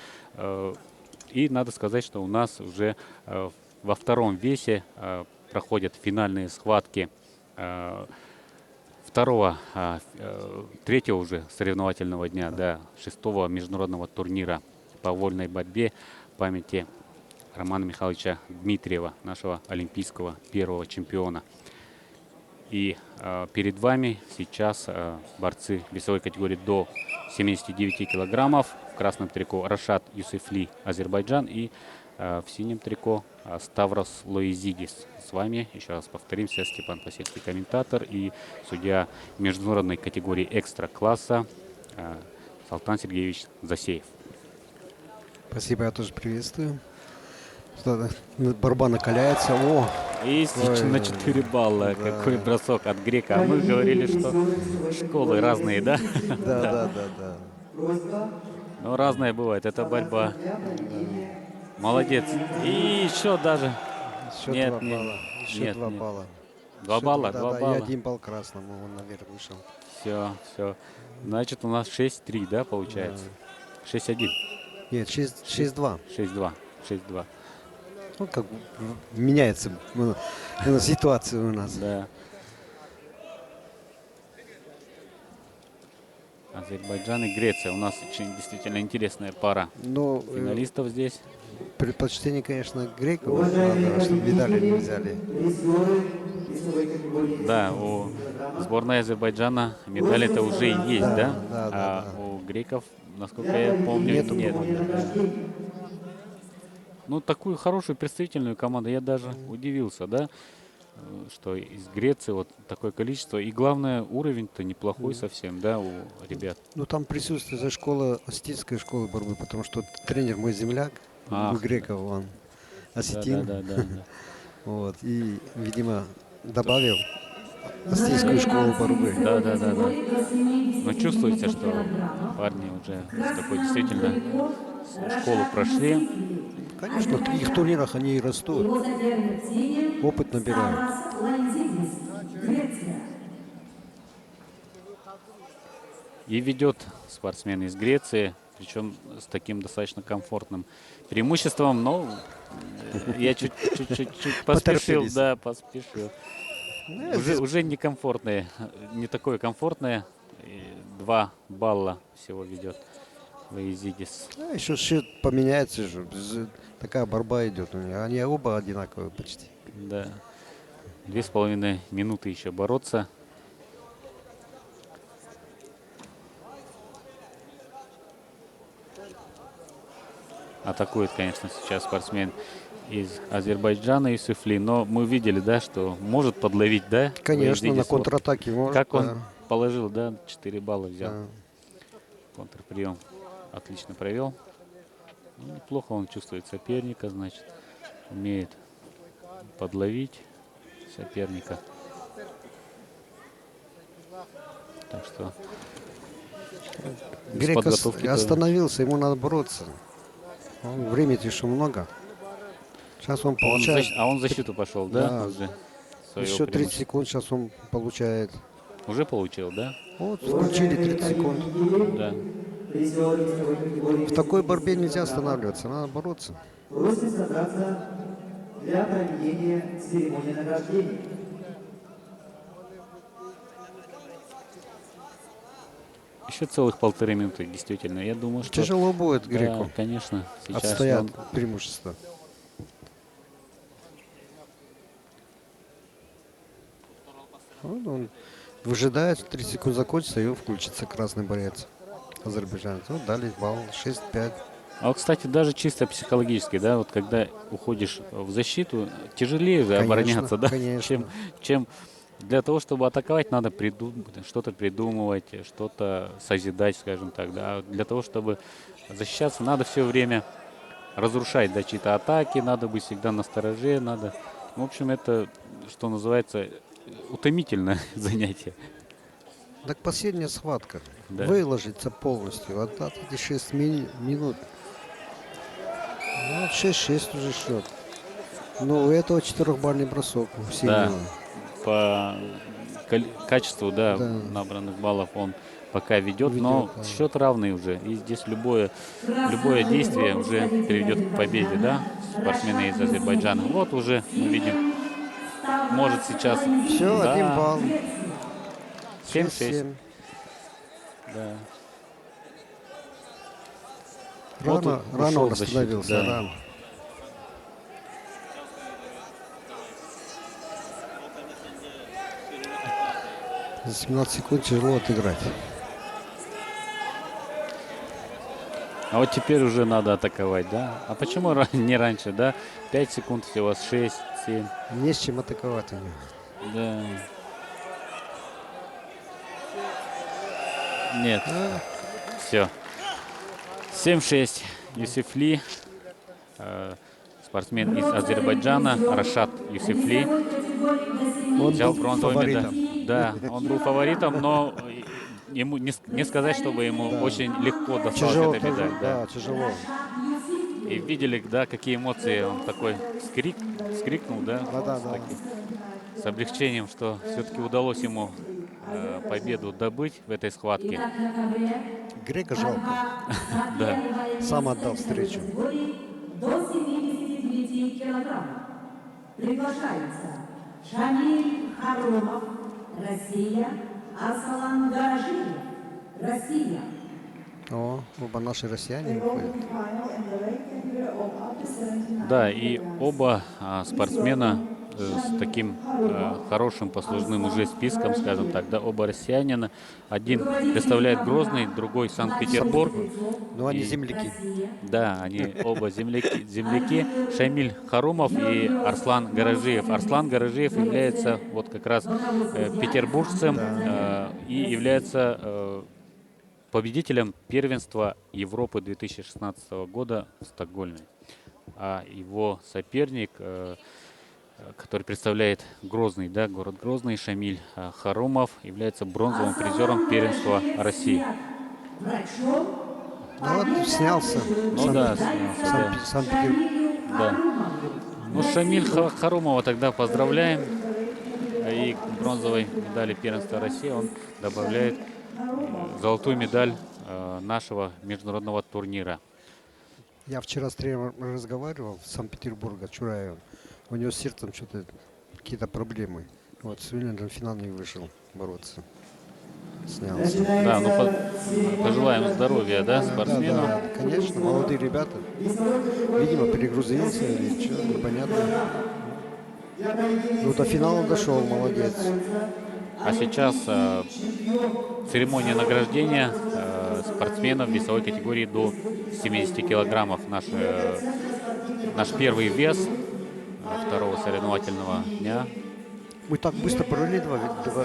И надо сказать, что у нас уже во втором весе проходят финальные схватки третьего уже соревновательного дня, да, 6-го международного турнира по вольной борьбе памяти Романа Михайловича Дмитриева, нашего олимпийского первого чемпиона. И перед вами сейчас борцы весовой категории до 79 килограммов. В красном трико Рашат Юсефли, Азербайджан, и в синем трико Ставрос Лоизидис. С вами, еще раз повторимся, Степан Пасецкий, комментатор, и судья международной категории экстра-класса Салтан Сергеевич Засеев. Спасибо, я тоже приветствую. Борьба накаляется. О, И на 4 балла. Да. Какой бросок от грека. А мы говорили, что школы разные, да? да. Просьба Ну, разная бывает. Это борьба. Молодец. И еще даже. Еще Нет, 2 нет, балла. Еще нет, 2 нет. балла. 2 Еще балла, да, 2 да, балла. И 1 балл красному, он наверх вышел. Все. Значит, у нас 6-3, да, получается? 6-1. Нет, 6-2. 6-2. Ну, как бы меняется ситуация у нас. Да. Азербайджан и Греция. У нас очень действительно интересная пара Но финалистов здесь. предпочтение, конечно, греков, надо, чтобы медали не взяли. призеры весовой категории Да, у сборной Азербайджана медали-то уже есть, да? да, А да. у греков, насколько я помню, Нету нет. пока. Да. Ну, такую хорошую представительную команду, я даже удивился, да, что из Греции вот такое количество. И главное, уровень-то неплохой совсем, да, у ребят. Ну, там присутствует за школа, осетинская школа борьбы, потому что тренер мой земляк, Ах, у греков он осетин. Да. Вот, и, видимо, добавил осетинскую школу борьбы. Да. Но чувствуется, что парни уже с такой действительно школу прошли. Конечно, в их турнирах они и растут, Его соперник синим опыт набирают. Ставрос Лоизидис, Греция. И ведет спортсмен из Греции, причем с таким достаточно комфортным преимуществом, но я чуть-чуть поспешил, Поторопились. да, поспешил. Уже некомфортное, не такое комфортное. 2 балла всего ведет Лоизидис. Да, еще счет поменяется же, такая борьба идет у них. Они оба одинаковые почти. Да. 2,5 минуты еще бороться. Атакует, конечно, сейчас спортсмен из Азербайджана Юсефли. Но мы видели, да, что может подловить, да? Конечно, на Лоизидис. Вот контратаке может. как он да. положил, да, 4 балла взял. Да. Контрприем отлично провел. Ну, неплохо он чувствует соперника, значит, умеет подловить соперника. Так что без Грек подготовки остановился, ему надо бороться. Времени еще много. Сейчас он получает он в защиту пошел, да? Да. Уже своего еще 30 преимущества. секунд, сейчас он получает. Уже получил, да? Вот, включили 30 секунд. Да. призер весовой категории В такой борьбе нельзя останавливаться, надо бороться. просим собраться для проведения церемонии награждения. Еще целых 1,5 минуты, действительно. Я думаю, что... Тяжело будет Да, греку конечно. Сейчас отстоять он- преимущество. Вот он выжидает, 30 секунд закончится, и он включится, красный борец. Азербайджанец. Вот дали балл 6-5. А вот, кстати, даже чисто психологически, да, вот когда уходишь в защиту, тяжелее же Конечно, обороняться, да, конечно. чем для того, чтобы атаковать, надо что-то придумывать, что-то созидать, скажем так, да. А для того, чтобы защищаться, надо все время разрушать, да, чьи-то атаки, надо быть всегда настороже, надо... В общем, это, что называется, утомительное занятие. Так последняя схватка. Да. Выложиться полностью. Вот эти 6 минут. Ну, 6-6 уже счет. Ну, у этого 4-бальный бросок. У синего. По качеству, да, Да. набранных баллов он пока ведет, но Ведет, да. счет равный уже. И здесь любое действие уже приведет к победе, да, спортсмены из Азербайджана. Вот уже мы видим, может сейчас... Все, да, 1 балл. 7-6. 6-7. Да. Рано, Вот рано ушел он в защиту, остановился, да. рано. За 17 секунд тяжело отыграть. А вот теперь уже надо атаковать, да? А почему не раньше, да? 5 секунд всего, 6, 7. Не с чем атаковать у него. Да. Нет. Все. 7-6. Юсифли, спортсмен из Азербайджана, Рашад Юсифли, Он взял был бронзовый медаль. фаворитом. Да, он был фаворитом, но ему не сказать, чтобы ему очень легко досталась Тяжело эта тоже, медаль. Да. да, тяжело. И видели, да, какие эмоции он такой вскрикнул, да, Да. с облегчением, что все-таки удалось ему победу добыть в этой схватке. Итак, на ковре Грека жалко. Да. Сам отдал встречу. категории до 79 килограммов. Приглашается Шамиль Харумов, Россия, Арслан Гаражиев, Россия. О, оба наши россияне The выходят. golden final in the weight category of up to 79 Да, и kilograms. оба спортсмена с таким хорошим послужным уже списком, скажем так, да, оба россиянина. Один представляет Грозный, другой Санкт-Петербург. Но они И- земляки. Да, они оба земляки. Шамиль Харумов и Арслан Гаражиев. Арслан Гаражиев является вот как раз петербуржцем и является победителем первенства Европы 2016 года в Стокгольме. А его соперник, который представляет Грозный, да, город Грозный, Шамиль Харумов, является бронзовым призером первенства России. Врачом Ну вот снялся. Ну да, снялся, да. Санкт-Петербург. Да. Ну, Шамиль Харумова тогда поздравляем. И к бронзовой медали первенства России он добавляет золотую медаль нашего международного турнира. Я вчера с тренером разговаривал с Санкт-Петербурга, Чураевым. У него с сердцем что-то какие-то проблемы. Вот сегодня на финал не вышел бороться. Снялся. Да, ну пожелаем здоровья, да, спортсмену. Да, конечно, молодые ребята. Видимо, перегрузился или что, непонятно. Ну, до финала дошел, молодец. А сейчас церемония награждения спортсменов весовой категории до 70 килограммов. Наш первый вес второго соревновательного дня. Мы так быстро провели два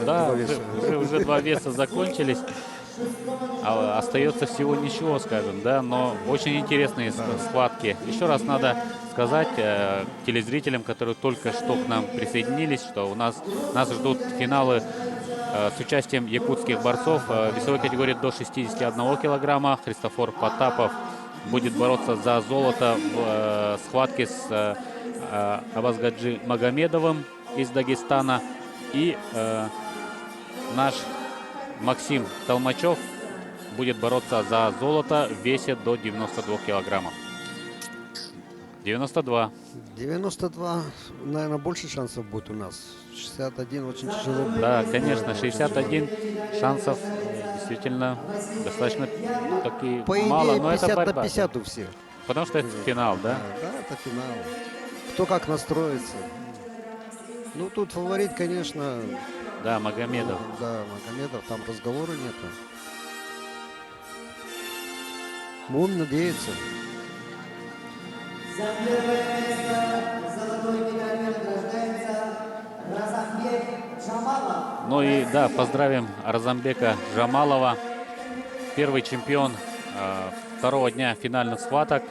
Да, веса. уже два веса закончились. А остается всего ничего, скажем, да, но очень интересные схватки. Еще раз надо сказать телезрителям, которые только что к нам присоединились, что нас ждут финалы с участием якутских борцов весовой категории до 61 килограмма. Христофор Потапов будет бороться за золото в схватке с Абазгаджи Магомедовым из Дагестана. И наш Максим Толмачев будет бороться за золото в весе до 92 килограммов. 92. 92, наверное, больше шансов будет у нас. 61 очень тяжело будет. Да, конечно, 61 шансов действительно достаточно такие По идее, мало, но 50 это борьба. на 50 у всех. Потому что это финал, да? Да, это финал. Кто как настроится. Ну, тут фаворит, конечно, Да, Магомедов. да, Магомедов, там разговора нету. Будем надеяться. За первое место золотой медалью награждается Разамбек Джамалов. Ну и да, поздравим Разамбека Жамалова, первый чемпион второго дня финальных схваток,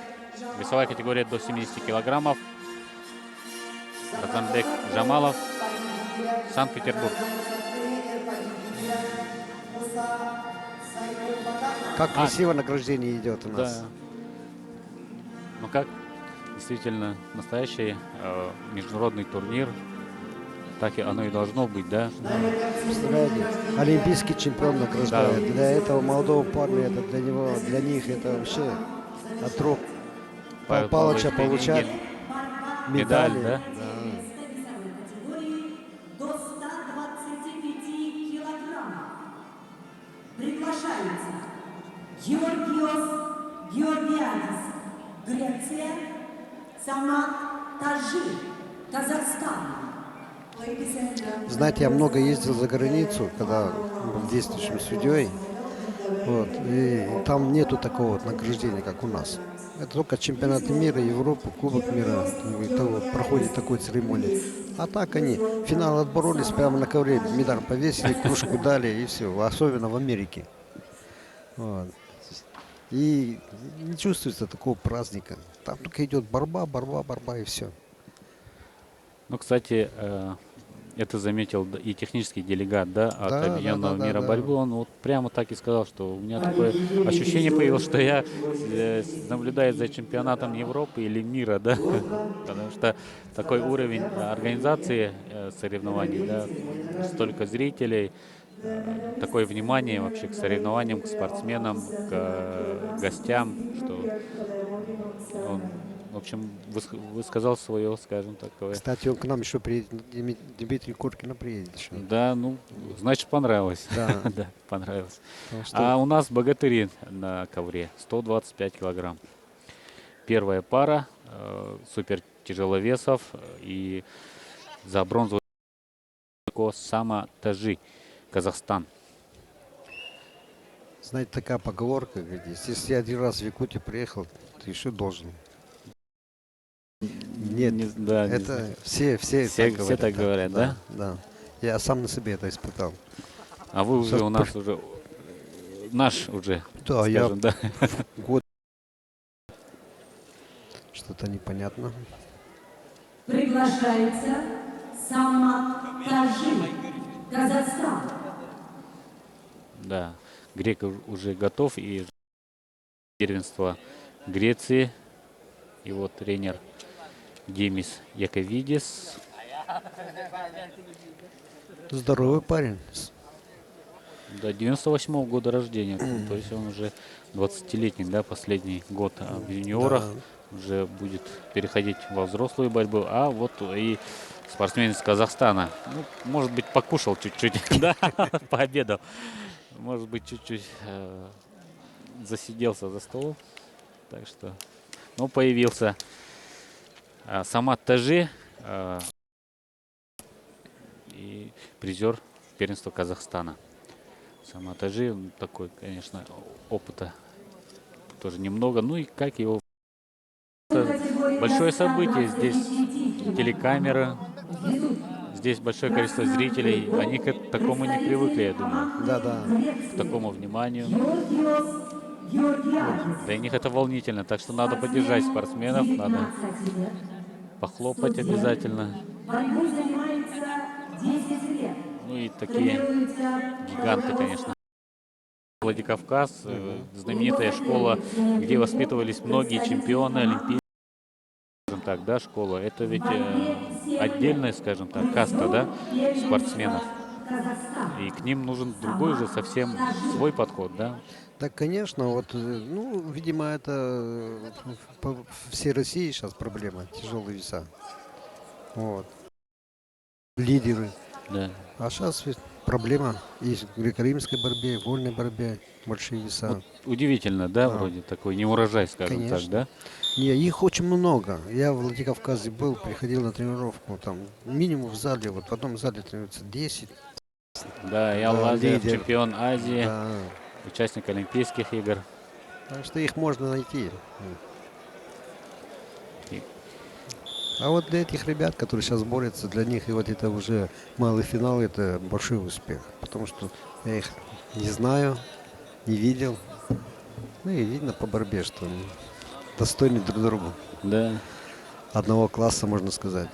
весовая категория до 70 килограммов. Разамбек Жамалов, Санкт-Петербург. Как красиво награждение идет у нас. Да. Ну как, действительно, настоящий международный турнир. Так и оно и должно быть, да? Представляете, олимпийский чемпион награждает. Да. Для этого молодого парня, это для него, для них это вообще от рук Павел Павловича Павлович получать Пенигин. медали. Медаль, да? весовой категории до 125 килограммов. Приглашается Георгиос Георгиадис, Греция, Самат Тажи, Казахстан. Знаете, я много ездил за границу, когда был действующим судьей. Вот, и там нету такого вот награждения, как у нас. Это только чемпионаты мира, Европы, Кубок мира, и того, проходит такой церемонии. А так они финал отборолись, прямо на ковре медаль повесили, кружку дали и все. Особенно в Америке. Вот. И не чувствуется такого праздника. Там только идет борьба, борьба, борьба и все. Ну, кстати, это заметил и технический делегат, да, от Да, Объединенного мира да. борьбы. Он вот прямо так и сказал, что у меня такое ощущение появилось, что я наблюдаю за чемпионатом Европы или мира, да, потому что такой уровень организации соревнований, да, столько зрителей, такое внимание вообще к соревнованиям, к спортсменам, к гостям, что он, в общем, высказал свое, скажем, такое. Кстати, он к нам еще приедет, Дмитрий Куркина приедет еще. Да, ну, значит, понравилось. Да. Да, понравилось. Потому что А у нас богатыри на ковре 125 килограмм. Первая пара супер тяжеловесов и за бронзовую Сама Тажи, Казахстан. знаете, такая поговорка, говорит, если я один раз в Якутию приехал, ты еще должен. Нет, Да, это все все так говорят, да? Да. Я сам на себе это испытал. А вы уже Сейчас у нас уже наш уже, Да, скажем, да. год что-то непонятно. Приглашается Самат Тажи, Казахстан. Да, грек уже готов, и первенство Греции. И вот тренер Демис Яковидис. Здоровый парень. Да, 98-го года рождения. То есть он уже 20-летний, да, последний год в юниорах. Да. Уже будет переходить во взрослую борьбу. А вот и спортсмен из Казахстана. Ну, может быть, покушал чуть-чуть, да, пообедал. Может быть, чуть-чуть засиделся за столом. Так что, ну, появился Самат Тажи и призер первенства Казахстана. Самат Тажи, такой, конечно, опыта тоже немного. Ну и как его... Это большое событие. Здесь телекамера, здесь большое количество зрителей. Они к такому не привыкли, я думаю, Да. к такому вниманию. Георгиос Георгиадис. Для них это волнительно, так что надо поддержать спортсменов, надо 15 лет. похлопать обязательно. Борьбой занимается 10 лет. Ну и такие Тренируется гиганты, конечно. Владикавказ, знаменитая школа, где воспитывались многие чемпионы Олимпийские, скажем так, да, школа. Это ведь отдельная, скажем так, каста, да, спортсменов. Казахстан. И к ним нужен другой же совсем свой подход, да. Так, конечно, вот, ну, видимо, это по всей России сейчас проблема, тяжелые веса. Вот. Лидеры. Да. А сейчас проблема и в греко-римской борьбе, и в вольной борьбе, большие веса. Вот удивительно, да, вроде такой неурожай, скажем так, Конечно. да. Не, их очень много. Я в Владикавказе был, приходил на тренировку, там минимум в зале, вот в одном зале тренируется 10. Да, я Да, Лазарев, лидер. чемпион Азии, Да. участник Олимпийских игр. Так что их можно найти. И- А вот для этих ребят, которые сейчас борются, для них и вот это уже малый финал, это большой успех. Потому что я их не знаю, не видел. Ну и видно по борьбе, что они достойны друг другу. Да. Одного класса, можно сказать.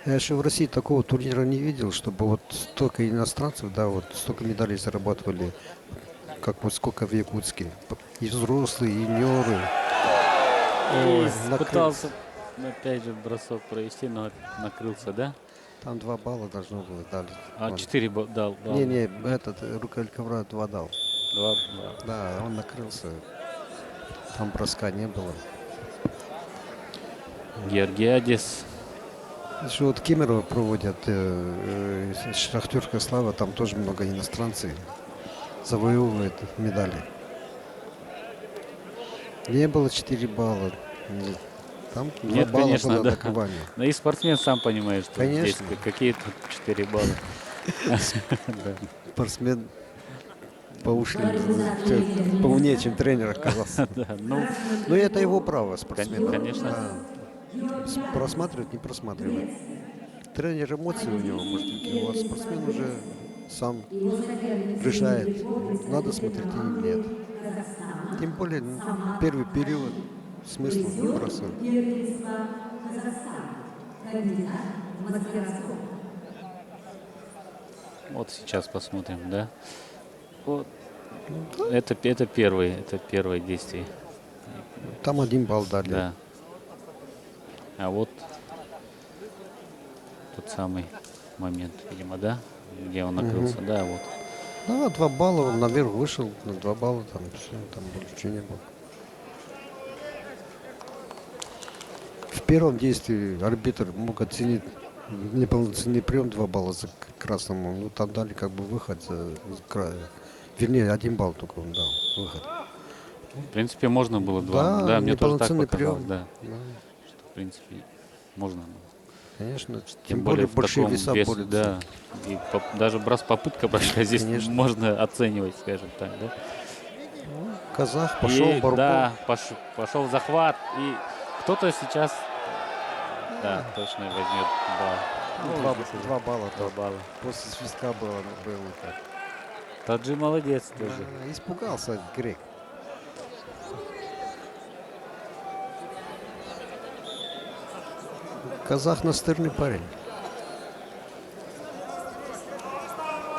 Я еще в России такого турнира не видел, чтобы вот столько иностранцев, да, вот столько медалей зарабатывали, как вот сколько в Якутске. И взрослые, и юниоры. Ой, Пытался опять же бросок провести, но накрылся, да? Там 2 балла должно было дали. А Он- 4 дал. Не, этот Рукаль Ковра 2 дал. 2. Да, он накрылся. Там броска не было. Георгиадис. Еще вот Кемерово проводят, Шахтерская слава, там тоже много иностранцев завоевывает медали. Не было 4 балла. Нет. Там 2 Нет, балла конечно, было да. атакование. Ну и спортсмен сам понимает, что здесь Конечно. какие тут 4 балла. Да. Спортсмен поумнее, чем тренер оказался. Да, ну, Но это его право, спортсмена. конечно. Да. Просматривать, не просматривать. Тренер эмоции у него может быть, а спортсмен уже сам решает, надо смотреть или нет. Тем более, первый период смысла бросать. вот сейчас посмотрим, да. Вот. Это первое действие. Там 1 балл дали. Да. А вот тот самый момент, видимо, да, где он накрылся. Да, вот. Да, 2 балла, он наверх вышел, на 2 балла там все, там больше ничего не было. В первом действии арбитр мог оценить неполноценный прием 2 балла за красному. Ну, там дали как бы выход вернее, 1 балл только он дал выход. В принципе, можно было два. Да, Да, мне тоже так неполноценный показалось, прием. да. Да, Что, в принципе, можно было. конечно. Тем более в большие таком веса весе, борются. да. И даже попытка прошла, здесь Конечно. можно оценивать, скажем так, да. Казах пошел И, в борьбу. да, пошел захват. И кто-то сейчас, да, точно возьмет балл. Ну, Ну, 2 балла. 2 балла. После свистка было так. Таджи молодец тоже. Испугался грек. Казах настырный парень.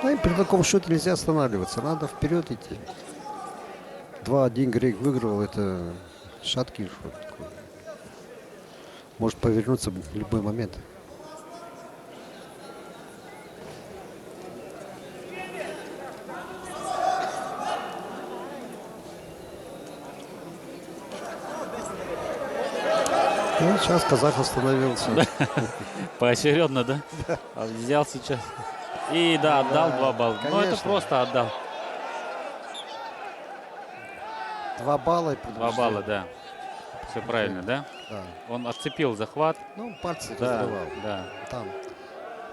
Ну и при таком счете нельзя останавливаться. Надо вперед идти. 2-1 грек выиграл. Это шаткий ход такой. Может повернуться в любой момент. Ну, сейчас казах остановился. Поочередно, да? А взял сейчас. И да, отдал 2 балла. Ну, это конечно. просто отдал. 2 балла и 2 предупреждение. балла, да. Все правильно, да? Да. Он отцепил захват. Ну, пальцы Да, разрывал. да.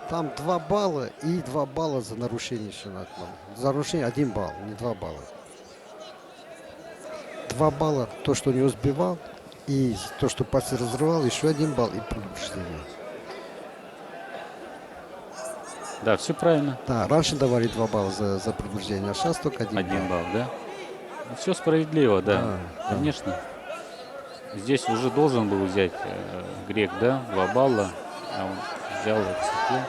Там 2 балла и 2 балла за нарушение шанатного. За нарушение 1 балл, не 2 балла. 2 балла то, что не сбивал, и то, что пальцы разрывал, еще 1 балл и предупреждение. Да, все правильно. Да, раньше давали 2 балла за предупреждение, а сейчас только 1 1 балл. балл, да? Все справедливо, да. Да, да. Конечно. Здесь уже должен был взять грек, да, 2 балла. А он взял, отцепил.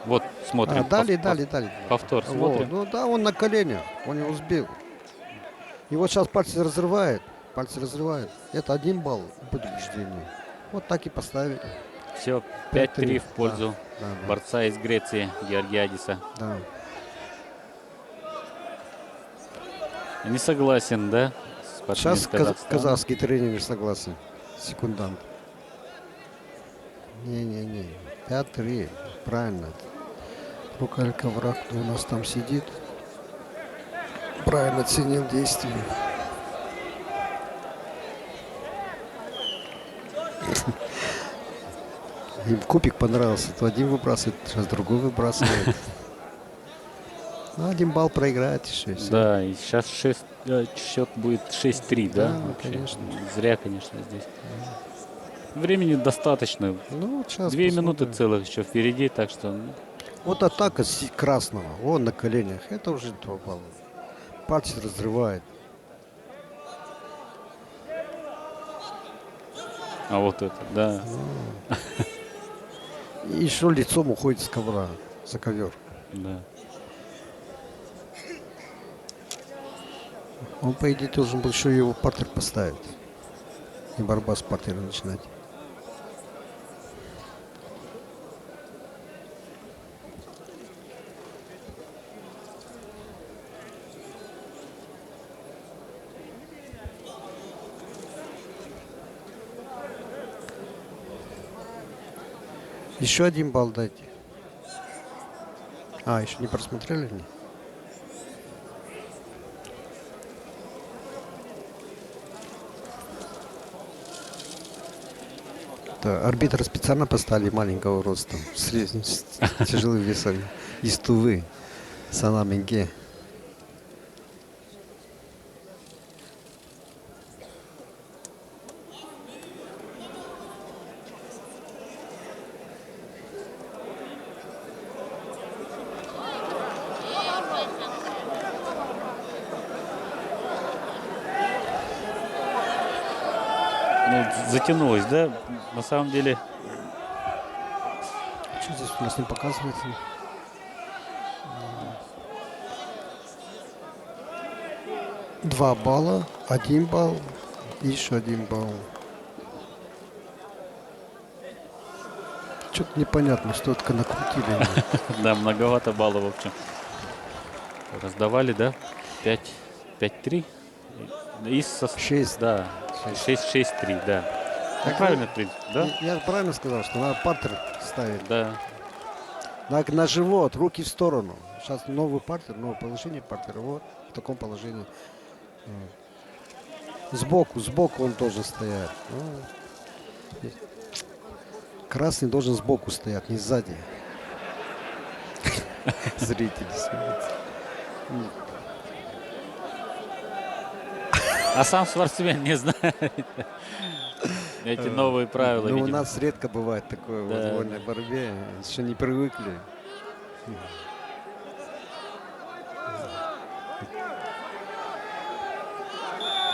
Вот, смотрим. Дали. Повтор Вот, смотрим. ну да, он на коленях, он его сбил. И вот сейчас пальцы разрывает. Это 1 балл предупреждение. Вот так и поставили. Все, 5-3 5-3 в пользу Да. борца из Греции Георгиадиса. Да. Не согласен, да? Спортсмен Сейчас из Казахстана. казахский тренер согласен. Секундант. Не. 5-3. Правильно. Рука враг, кто у нас там сидит. Правильно оценил действия. Им кубик понравился. То один выбрасывает, сейчас другой выбрасывает. Ну, 1 балл проиграет еще. и всё. Да, и сейчас счет будет 6-3, да? Да, вообще? конечно. Зря, конечно, здесь. Времени достаточно. Ну, вот сейчас 2 минуты посмотрим. целых еще впереди, так что ну, Вот атака красного. Он на коленях. Это уже 2 балла. Пальцы разрывает. а вот это, да. И еще лицом уходит с ковра. За ковер. Да. Он, по идее, должен был еще его партер поставить. И борьба с партером начинать. Еще 1 балл дайте. Еще не просмотрели? Не? это арбитра специально поставили маленького роста, с тяжелым весом, из Тувы, Санаменге. Ну, затянулось, да? На самом деле, Что здесь у нас не показывается? 2 балла, 1 балл, и еще 1 балл. Что-то непонятно, что только накрутили. да, многовато баллов, в общем. Раздавали, да? 5-3. И 6. Да, 6-6-3, да. Ну, Так, правильно, в принципе, да? Я правильно сказал, что надо партер ставить. Да. На живот, руки в сторону. Сейчас новый партер, новое положение партера. Вот в таком положении. Сбоку он должен стоять. Ну, красный должен сбоку стоять, не сзади. Зрители смеются. А сам спортсмен не знает эти новые правила, Ну, у видимо. нас редко бывает такое в Да, вольной борьбе. Еще не привыкли.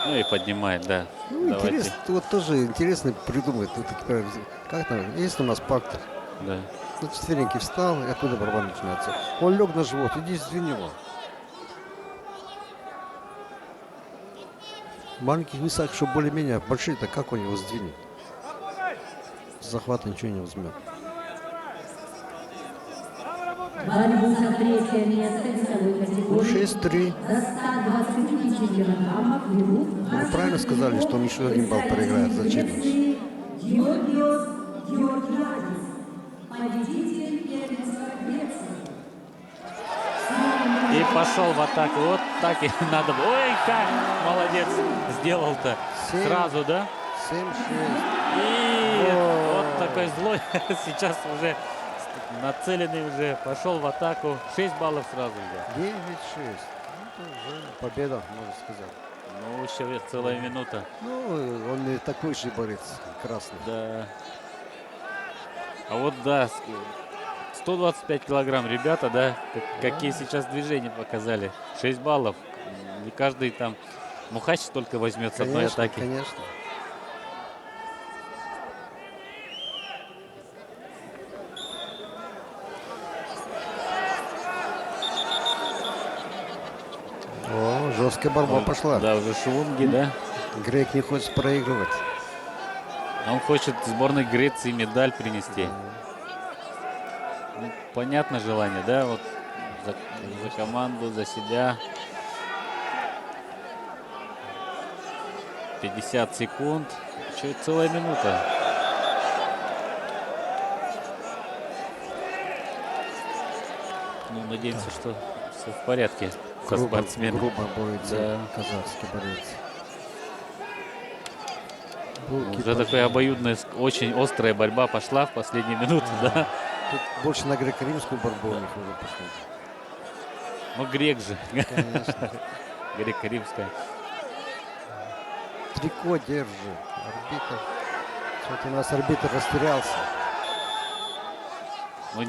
Ну и поднимает, да. Ну, Давайте. интересно, вот тоже интересно придумать. Вот такие правила. Как там, есть у нас партер. Да. На четвереньки встал, и оттуда борьба начинается. Он лег на живот, иди сдвинь его. В маленьких весах, чтобы более-менее, большие-то как он его сдвинет? С захвата ничего не возьмет. Борьбу за третье место весовой Ну, категории 6-3. до 125 килограммов берут Вы правильно сказали, что он еще 1 балл проиграет за челлендж. Георгиос Георгиадис, победитель первенства Греции. И пошел в атаку. Вот так и надо было. Ой, как молодец сделал-то. Семь. Сразу, да? 7-6. И О. вот такой злой. Сейчас уже нацеленный уже. Пошел в атаку. 6 баллов сразу взял. 9-6. Ну, это уже победа, можно сказать. Ну, еще целая минута. Ну, он и такой же борец, красный. Да. А вот да, 125 килограмм ребята, да, какие сейчас движения показали. 6 баллов. Не каждый там Мухач только возьмет с одной Конечно, атаки. конечно. О, жесткая борьба пошла. Да, уже Швунги, да. Грек не хочет проигрывать. Он хочет сборной Греции медаль принести. Ну, понятно желание, да, вот за команду, за себя. 50 секунд. Еще целая минута. Ну, надеемся, что все в порядке со спортсменом. Грубо борется Да. казахский борец. Уже такая обоюдная, очень острая борьба пошла в последние минуты, да. Тут больше на греко-римскую борьбу у них уже пошло. Ну, грек же. Конечно. Греко-римская. Трико держит. Арбитр. Что-то у нас арбитр растерялся. Ну,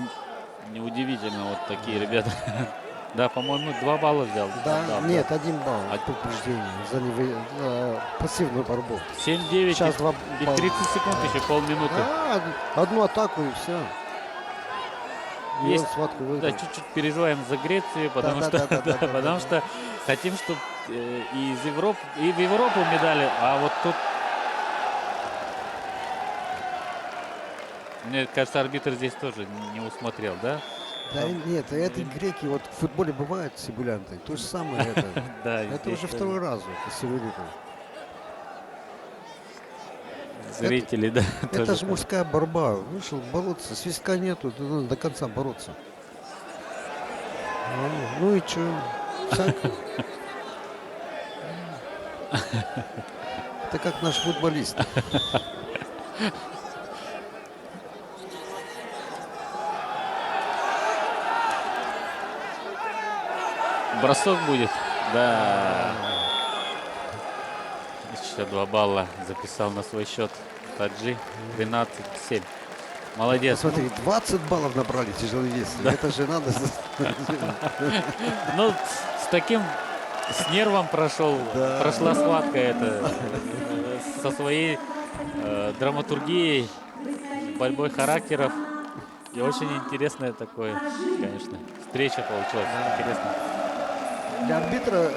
неудивительно, вот такие ребята. Да, по-моему, 2 балла взял. Да, Отдал, нет, 1 балл. А- Предупреждение за пассивную борьбу. 7-9 Сейчас 2 и балла. 30 секунд еще, полминуты. Да, одну атаку и все. Есть, И он схватку Да, выиграл. чуть-чуть переживаем за Грецию, потому что, да, потому да. что хотим, чтобы и из Европы, и в Европу медали, а вот тут, мне кажется, арбитр здесь тоже не усмотрел, да? Да, нет, это греки, вот в футболе бывают симулянты. То же самое это. Да, Это здесь уже тоже второй раз это симулируют. зрители, да. Это тоже же мужская борьба. Вышел бороться, свистка нету, ты надо до конца бороться. Ну и что? Это как наш футболист. бросок будет. Да. Еще 2 балла записал на свой счет Таджи. 13-7. Молодец. Смотри, 20 баллов набрали тяжелый вес. Это же надо. Ну, с таким, с нервом прошла схватка это. Со своей драматургией, борьбой характеров. И очень интересная такое, конечно, встреча получилась. Интересно. Для арбитра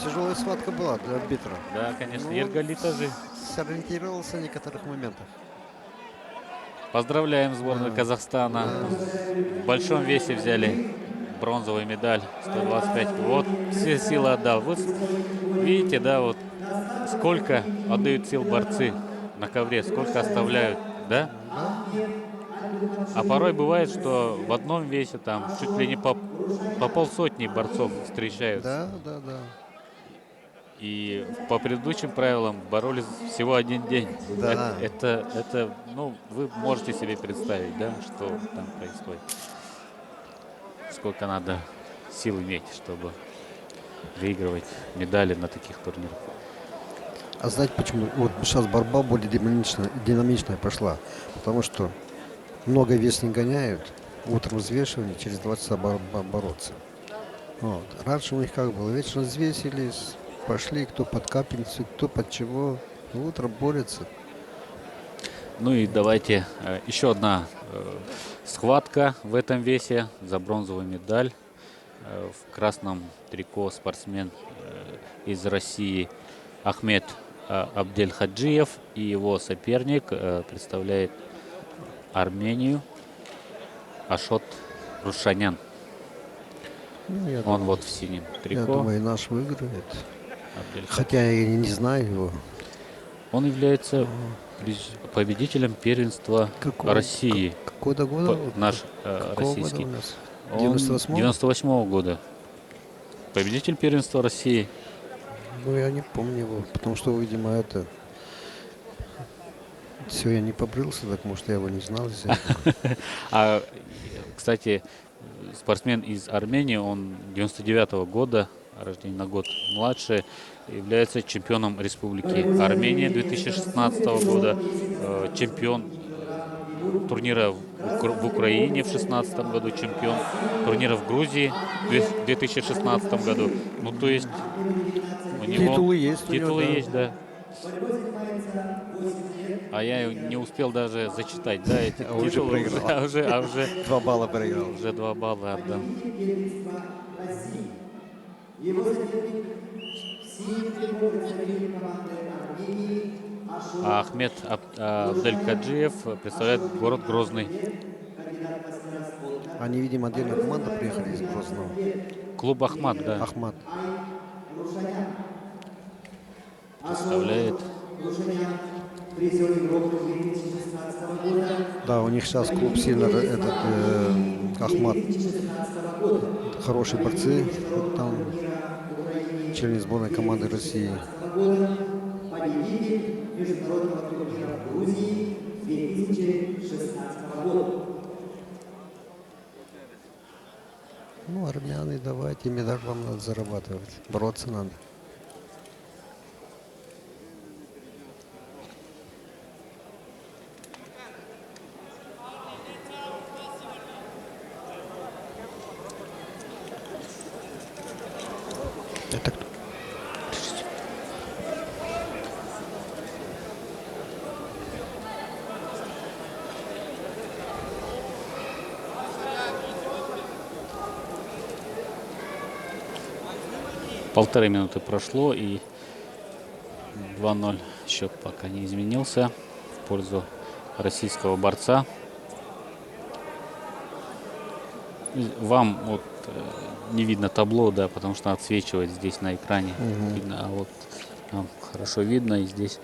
тяжелая схватка была для арбитра. Да, конечно. Ну, Иргали тоже. Сориентировался в некоторых моментах. Поздравляем сборную Казахстана. В большом весе взяли бронзовую медаль 125. Вот все силы отдал. Вы видите, да, вот сколько отдают сил борцы на ковре, сколько оставляют, да? А порой бывает, что в одном весе там чуть ли не по полсотни борцов встречаются. Да. И по предыдущим правилам боролись всего 1 день. Да. Это, ну, вы можете себе представить, да, что там происходит. Сколько надо сил иметь, чтобы выигрывать медали на таких турнирах. А знаете почему? Вот сейчас борьба более динамичная пошла. Потому что много вес не гоняют. Утром взвешивание, через 2 часа бороться. Вот. Раньше у них как было? Вечером взвесились, пошли, кто под капельницу, кто под чего. Утром борются. Ну и давайте еще одна схватка в этом весе за бронзовую медаль. В красном трико спортсмен из России Ахмед Абдельхаджиев и его соперник представляет Армению Ашот Рушанян. Ну, Он вот в синем Я трико. думаю, наш выиграет. Абдельхаджиев. Хотя я не знаю его. Он является победителем первенства России. Какого года? Наш Какого российский. года у нас? Он 98-го? 98-го года. Победитель первенства России. Ну, я не помню его, потому что, видимо, все, я не побрился, так может, я его не знал. А, кстати, спортсмен из Армении, он 99-го года, рождения на год младше, является чемпионом Республики Армения 2016 года, чемпион турнира в Украине в 2016 году, чемпион турнира в Грузии в 2016 году. Ну, то есть у него Титулы есть у него, титулы да. есть, да. А я не успел даже зачитать, да, эти уже титулы. проиграл. А уже 2 балла проиграл. уже 2 балла отдал. А Ахмед Абдельхаджиев представляет город Грозный. Они, видимо, отдельная команда приехали из Грозного. Клуб Ахмат, да, Ахмат. представляет. Да, у них сейчас клуб сильно, Ахмат. Хорошие борцы. Там члены сборной команды России. Ну, армяне, давайте, медаль вам надо зарабатывать. Бороться надо. Это кто? Полторы минуты прошло, и 2-0 счет пока не изменился в пользу российского борца. Вам вот не видно табло, да, потому что отсвечивает здесь на экране. Видно, а вот нам хорошо видно, и здесь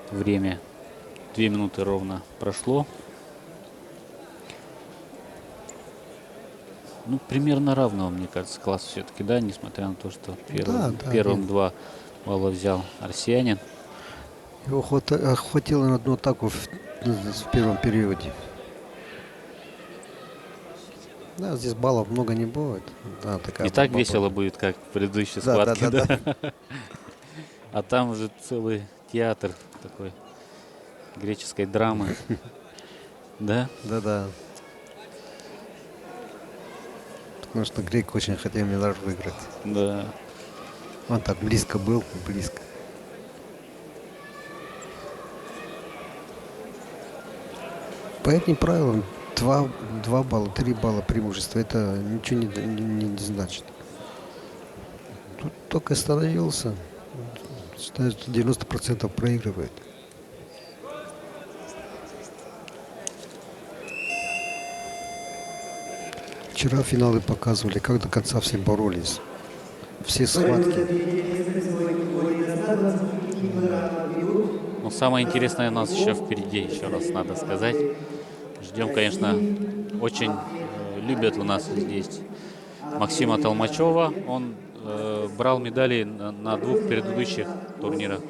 время 2 минуты ровно прошло. Ну, примерно равного, мне кажется, класс все-таки, да, несмотря на то, что первым нет. 2 балла взял россиянин. Его хватило на одну атаку в первом периоде. Да, здесь баллов много не будет. Да, такая Не так борьба весело будет. будет, как в предыдущей Да, да, схватке, да, да? да. А там уже целый театр такой греческой драмы, да? Да, да. Потому что грек очень хотел медаль выиграть. Да. Он так близко был, близко. По этим правилам 2 балла, 3 балла преимущества, это ничего не значит. Тут только остановился, считаю, что 90% проигрывает. Вчера финалы показывали, как до конца все боролись. Все схватки. Но самое интересное у нас еще впереди, еще раз надо сказать. Ждем, конечно, очень любят у нас здесь Максима Толмачева. Он брал медали на 2 предыдущих турнирах.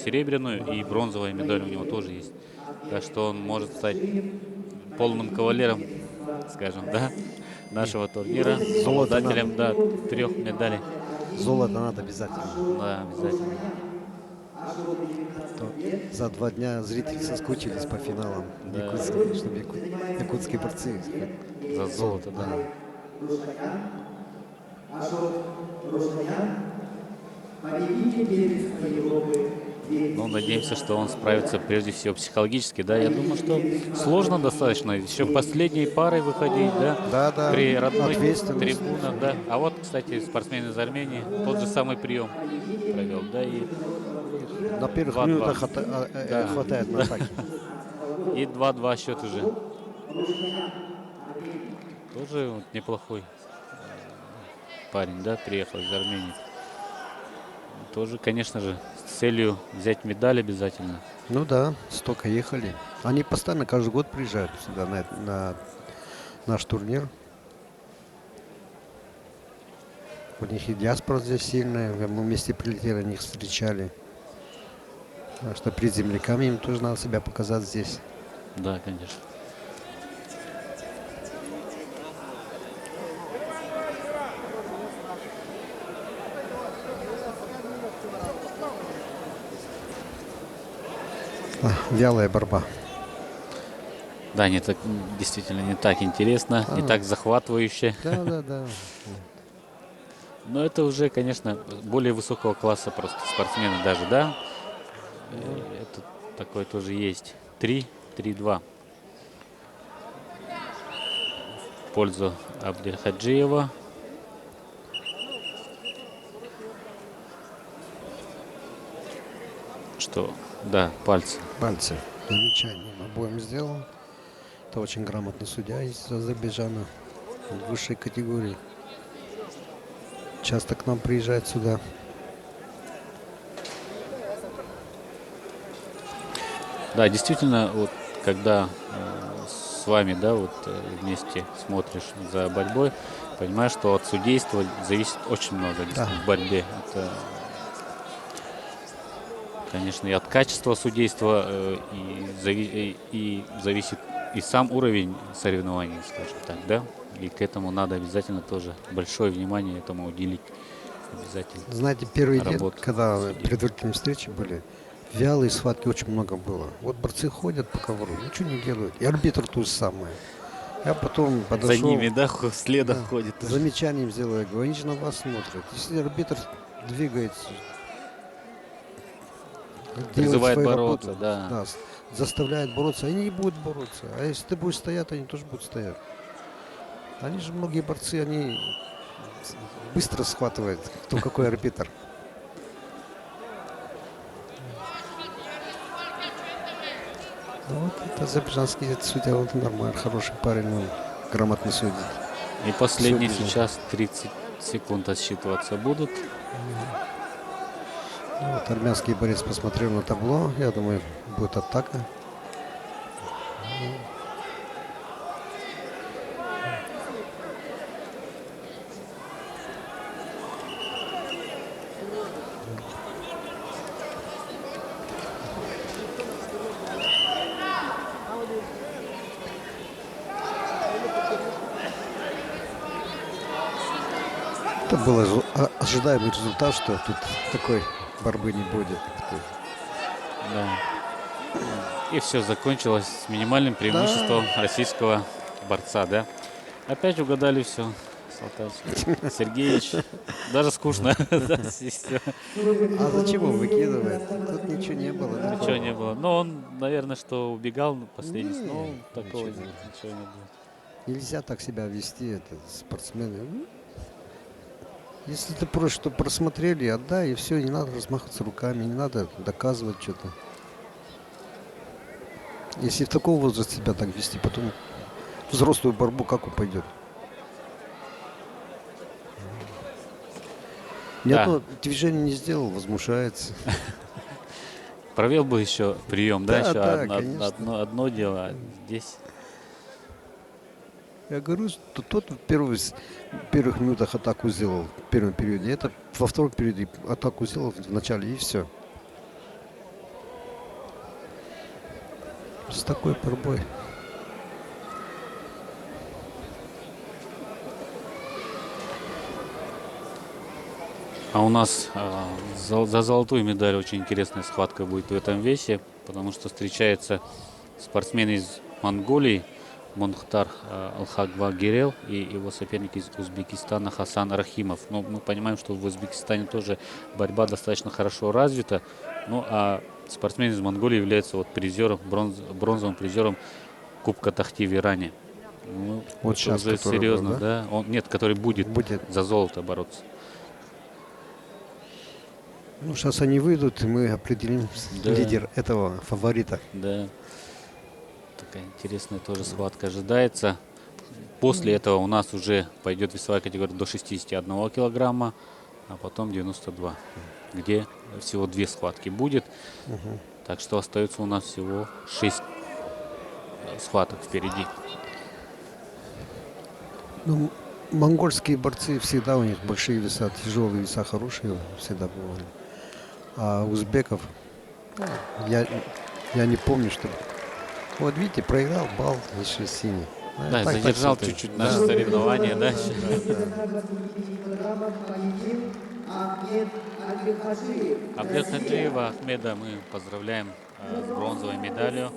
Серебряную и бронзовая медаль у него тоже есть. Так что он может стать полным кавалером, скажем, да, нашего турнира. Золото Обладателем, да, 3 медалей. Золото надо обязательно. Да, обязательно. То за 2 дня зрители соскучились по финалам. Да. Якутские, чтобы якутские борцы. За золото, да. Ну, надеемся, что он справится прежде всего психологически, да. Я думаю, что сложно достаточно. Еще последней парой выходить, да. Да, да. При родных Ответственность. трибунах, да. А вот, кстати, спортсмен из Армении тот же самый прием провел, да, и На первых 2-2. минутах Да. хватает на атаке. И 2-2 счет уже. Тоже вот неплохой парень, да, приехал из Армении. Тоже, конечно же, с целью взять медаль обязательно. Ну да, столько ехали. Они постоянно каждый год приезжают сюда на наш турнир. У них и диаспора здесь сильная. Мы вместе прилетели, они их встречали. Так что перед земляками им тоже надо себя показать здесь. Да, конечно. Вялая борьба. Да, не так, действительно не так интересно, не так захватывающе. Да, да, да. Но это уже, конечно, более высокого класса просто спортсмены даже, да? Это такое тоже есть. 3-2 в пользу Абдельхаджиева. Что? Да, пальцы. Пальцы. Замечание обоим сделал. Это очень грамотный судья из Азербайджана. Высшей категории. Часто к нам приезжает сюда. Да, действительно, вот когда с вами, да, вот вместе смотришь за борьбой, понимаешь, что от судейства зависит очень много в борьбе. Это, конечно, и от качества судейства, и зависит и сам уровень соревнований, скажем так, да. И к этому надо обязательно тоже большое внимание этому уделить. Обязательно. Знаете, первый день, Работа когда судей. предварительные встречи были, вялые схватки очень много было. Вот борцы ходят по ковру, ничего не делают. И арбитр то же самое. Я потом подошел. За ними, да, следом да, ходит. замечанием сделаю, я говорю, они же на вас смотрят. Если арбитр двигается, делает Призывает свою бороться, работу, да. заставляет бороться, они не будут бороться. А если ты будешь стоять, они тоже будут стоять. Они же, многие борцы, они быстро схватывают, кто какой арбитр. Ну, вот это азербайджанский судья, вот нормально, хороший парень, он грамотно судит. И последний Всё сейчас 30 секунд отсчитываться будут. Ну, вот армянский борец посмотрел на табло, я думаю, будет атака. Это был ожидаемый результат, что тут такой борьбы не будет. Да. И все закончилось с минимальным преимуществом российского борца, да? Опять угадали все, Салташ Сергеевич. Даже скучно. Да, всё. А зачем он выкидывает? Тут ничего не было. Да? Ничего не было. Но он, наверное, что убегал на последний. Не, Ну, такого ничего ничего не было. Нельзя так себя вести, это спортсмены. Если ты просто что просмотрели, отдай, и все, не надо размахиваться руками, не надо доказывать что-то. Если в таком возрасте себя так вести, потом взрослую борьбу как он пойдет? Ни Да. одно движение не сделал, возмущается. Провел бы еще прием, да? Да, Еще да, одно, конечно. одно дело. А здесь Я говорю, что тот в первых минутах атаку сделал, в первом периоде. Это во втором периоде атаку сделал в начале, и все. С такой борьбой. А у нас за золотую медаль очень интересная схватка будет в этом весе, потому что встречается спортсмен из Монголии Монхтар Алхагвагирел и его соперник из Узбекистана Хасан Рахимов. Ну, мы понимаем, что в Узбекистане тоже борьба достаточно хорошо развита. Ну, а спортсмен из Монголии является вот призером, бронзовым призером Кубка Тахти в Иране. Ну, Вот это сейчас, уже который был, серьезно, да? да? Нет, который будет Будет. за золото бороться. Ну, сейчас они выйдут, и мы определим Да. лидер этого фаворита. Да, такая интересная тоже схватка ожидается. После этого у нас уже пойдет весовая категория до 61 килограмма, а потом 92, где всего 2 схватки будет. Так что остается у нас всего 6 схваток впереди. Ну, монгольские борцы всегда у них большие веса, тяжелые веса хорошие всегда бывали. А узбеков, я не помню, что... Вот видите, проиграл балл еще синий. А Да, так задержал всё-таки. чуть-чуть наше соревнование, да? 85 килограммов победил Ахмед Альбихаджиев. Абдел Хаджиева Ахмеда мы поздравляем с бронзовой медалью.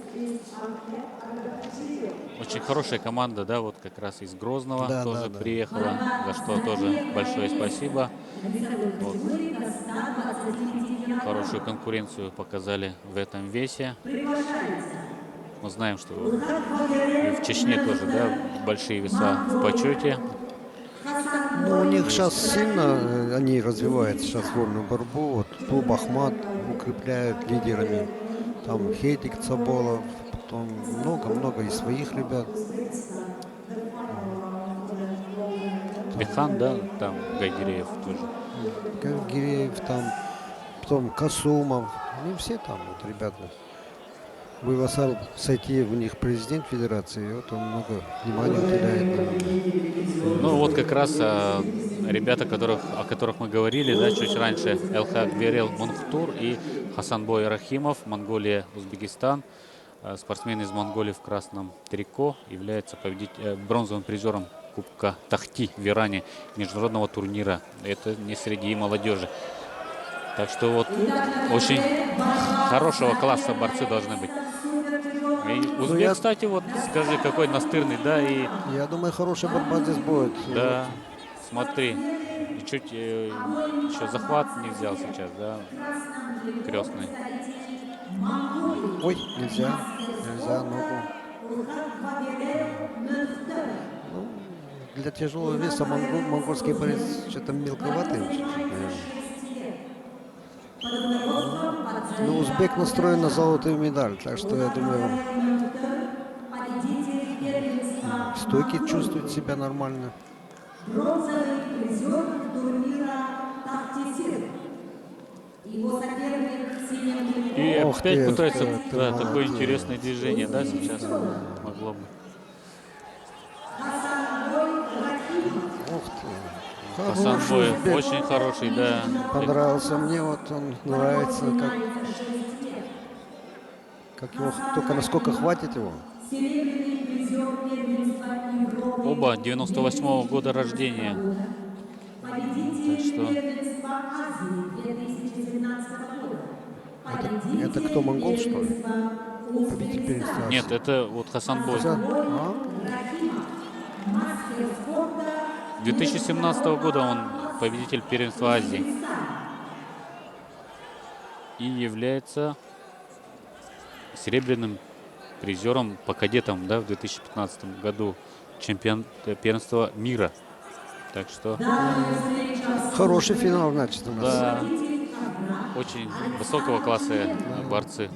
Очень хорошая команда, да, вот как раз из Грозного Да, тоже да. приехала, за что тоже большое спасибо. Вот. Хорошую конкуренцию показали в этом весе. Мы знаем, что и в Чечне тоже, да, большие веса в почете. Ну, у них сейчас сильно они развивают сейчас вольную борьбу. Вот клуб Ахмат укрепляют лидерами. Там Хедик Цаболов, потом много-много и своих ребят. Бихан, да, там Гайдереев тоже. Гиреев там, потом Касумов. Ну, все там вот ребята. Вывасал Сайтиев, у них президент федерации, и вот он много внимания уделяет. Ну вот как раз ребята, о которых мы говорили, да, чуть раньше, Элхак Верел Мунхтур и Хасанбой Рахимов, Монголия, Узбекистан. Спортсмен из Монголии в красном трико является бронзовым призером Кубка Тахти в Иране, международного турнира. Это не среди молодежи. Так что вот очень хорошего класса борцы должны быть. И узбек, кстати, вот скажи, какой настырный, да, и Я думаю, хорошая борьба здесь будет. да, смотри, и чуть еще захват не взял сейчас, да, крестный. Ой, нельзя ногу. Ну, для тяжелого веса монгольский борец что-то мелковатый. Наверное. Ну, узбек настроен на золотую медаль, так что я думаю, стойки чувствует себя нормально. Бронзовый призер турнира «Тахтисир». Его соперник в синем трико. И Ох опять ты, пытается, ты да, молодец. такое интересное движение, да, сейчас могло бы. Ух ты. Хасан Хороший Боев узбек. очень хороший, да. Понравился мне, вот он нравится, как его, только насколько хватит его. Серебряный призер первенства Европы. Оба 98-го года рождения. Победитель что первенства Азии 2017 года. Это кто, монгол, что ли? Победитель первенства Азии. нет, это вот Хасанбой. А? 2017 года он победитель первенства Азии и является серебряным призером по кадетам, да, в 2015 году чемпион первенства мира. Так что Хороший финал, значит, у нас. да, очень высокого класса борцы.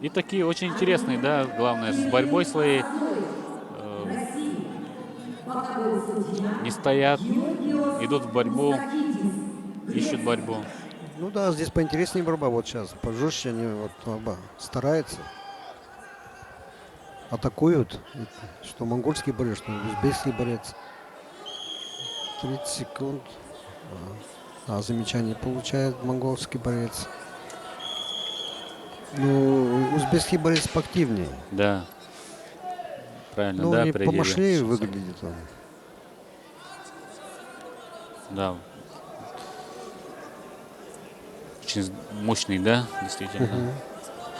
И такие очень интересные, да, главное, с борьбой своей. Не стоят, идут в борьбу, ищут борьбу. Ну да, здесь поинтереснее борьба вот сейчас. Пожестче они вот оба стараются. Атакуют. Что монгольский борец, что узбекский борец. 30 секунд. Замечание получает монгольский борец. Ну, узбекский борец поактивнее. Да, правильно, Ну, да, и определил. помощнее выглядит он. Да. Очень мощный, да, действительно,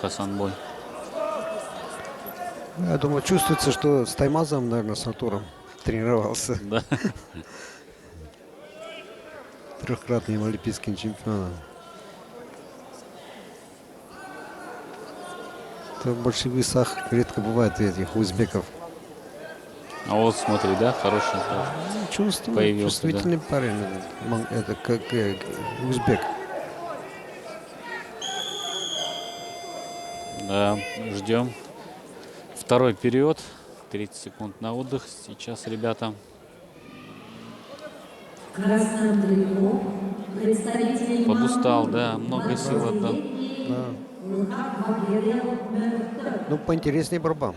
Хасанбой. Я думаю, чувствуется, что с Таймазом, наверное, с Артуром тренировался. Да. Трехкратным олимпийским чемпионом. Это в больших весах редко бывает у этих узбеков. А вот смотри, да, хороший. Да. Чувствую, Появился, чувствительный парень. Это как узбек. Да, ждем. Второй период. 30 секунд на отдых. Сейчас ребята. В красном трико представитель Подустал, да, много сил отдал. Ну, поинтереснее борьба.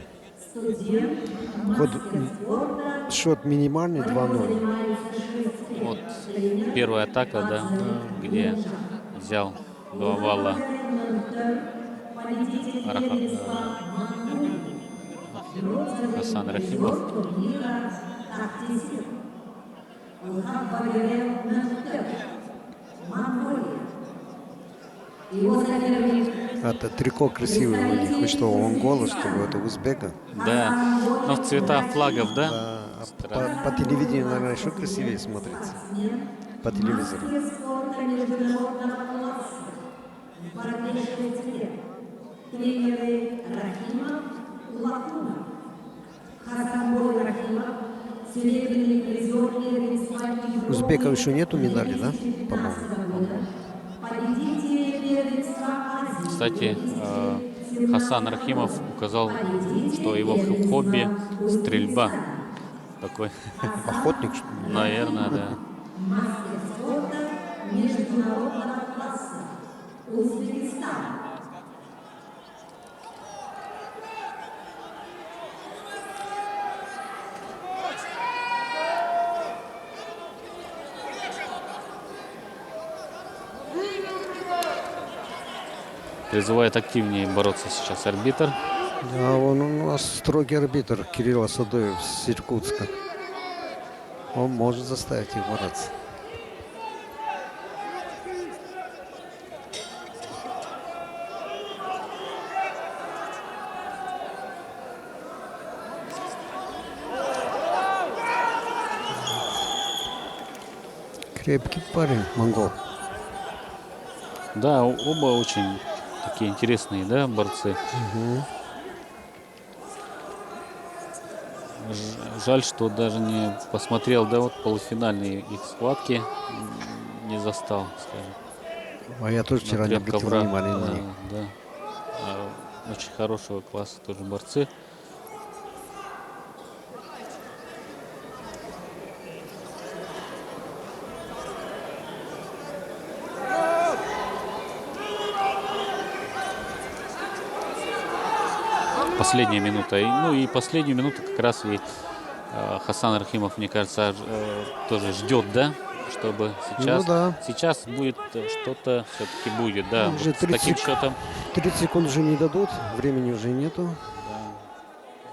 Ход, счет минимальный 2-0. Вот первая атака, да, где взял два балла Хасан Рахимов. Это трико красивое у них. Хоть что у монгола, что это узбека. Да, но в цвета флагов, да? А по телевидению, наверное, еще красивее смотрится. По телевизору. Тренеры Рахимов, Лакунов. Хасанбой Рахимов, серебряный призер первенства. Узбеков еще нету медали, да? По-моему. Победитель первенства Азии. Кстати, Хасан Рахимов указал, что его хобби стрельба. Такой, Охотник, что ли? наверное, да. Мастер спорта международного класса. Узбекистан. Призывает активнее бороться сейчас арбитр. Да, он у нас строгий арбитр Кирилл Асадоев с Иркутска. Он может заставить их бороться. Крепкий парень, монгол. Да, оба очень такие интересные, да, борцы. Жаль, что даже не посмотрел, да, вот полуфинальные их схватки не застал, скажем. А я тоже вчера не Крепко обратил враг, внимания на них. да. Очень хорошего класса тоже борцы. Последняя минута. Ну и последнюю минуту как раз и Хасан Рахимов, мне кажется, тоже ждет, да, чтобы сейчас, Ну да. сейчас будет что-то все-таки будет, да, Уже вот с таким 30 счетом 30 секунд уже не дадут, времени уже нету.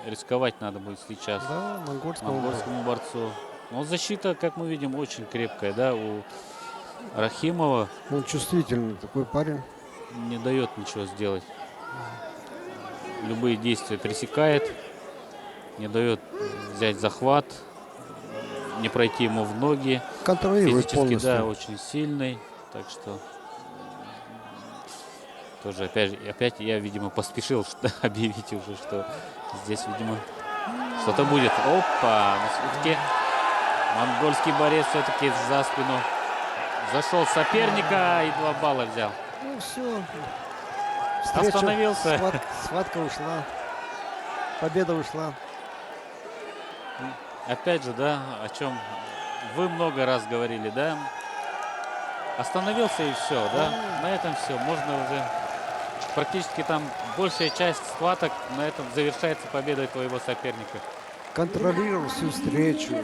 рисковать надо будет сейчас Да, монгольскому. монгольскому борцу. Но защита, как мы видим, очень крепкая, да, у Рахимова Он чувствительный такой парень. не дает ничего сделать. Любые действия пресекает, не дает взять захват, не пройти ему в ноги. Контролирует Физически, полностью. да, очень сильный. Так что тоже опять я, видимо, поспешил объявить уже, что здесь, видимо, что-то будет. Опа! Но все-таки монгольский борец все-таки за спину зашел соперника и 2 балла взял. Ну все. Остановился. Схватка ушла. Победа ушла. Опять же, да, о чем вы много раз говорили, да. Остановился и все, да. На этом все. Можно уже практически там большая часть схваток на этом завершается победой твоего соперника. Контролировал всю встречу.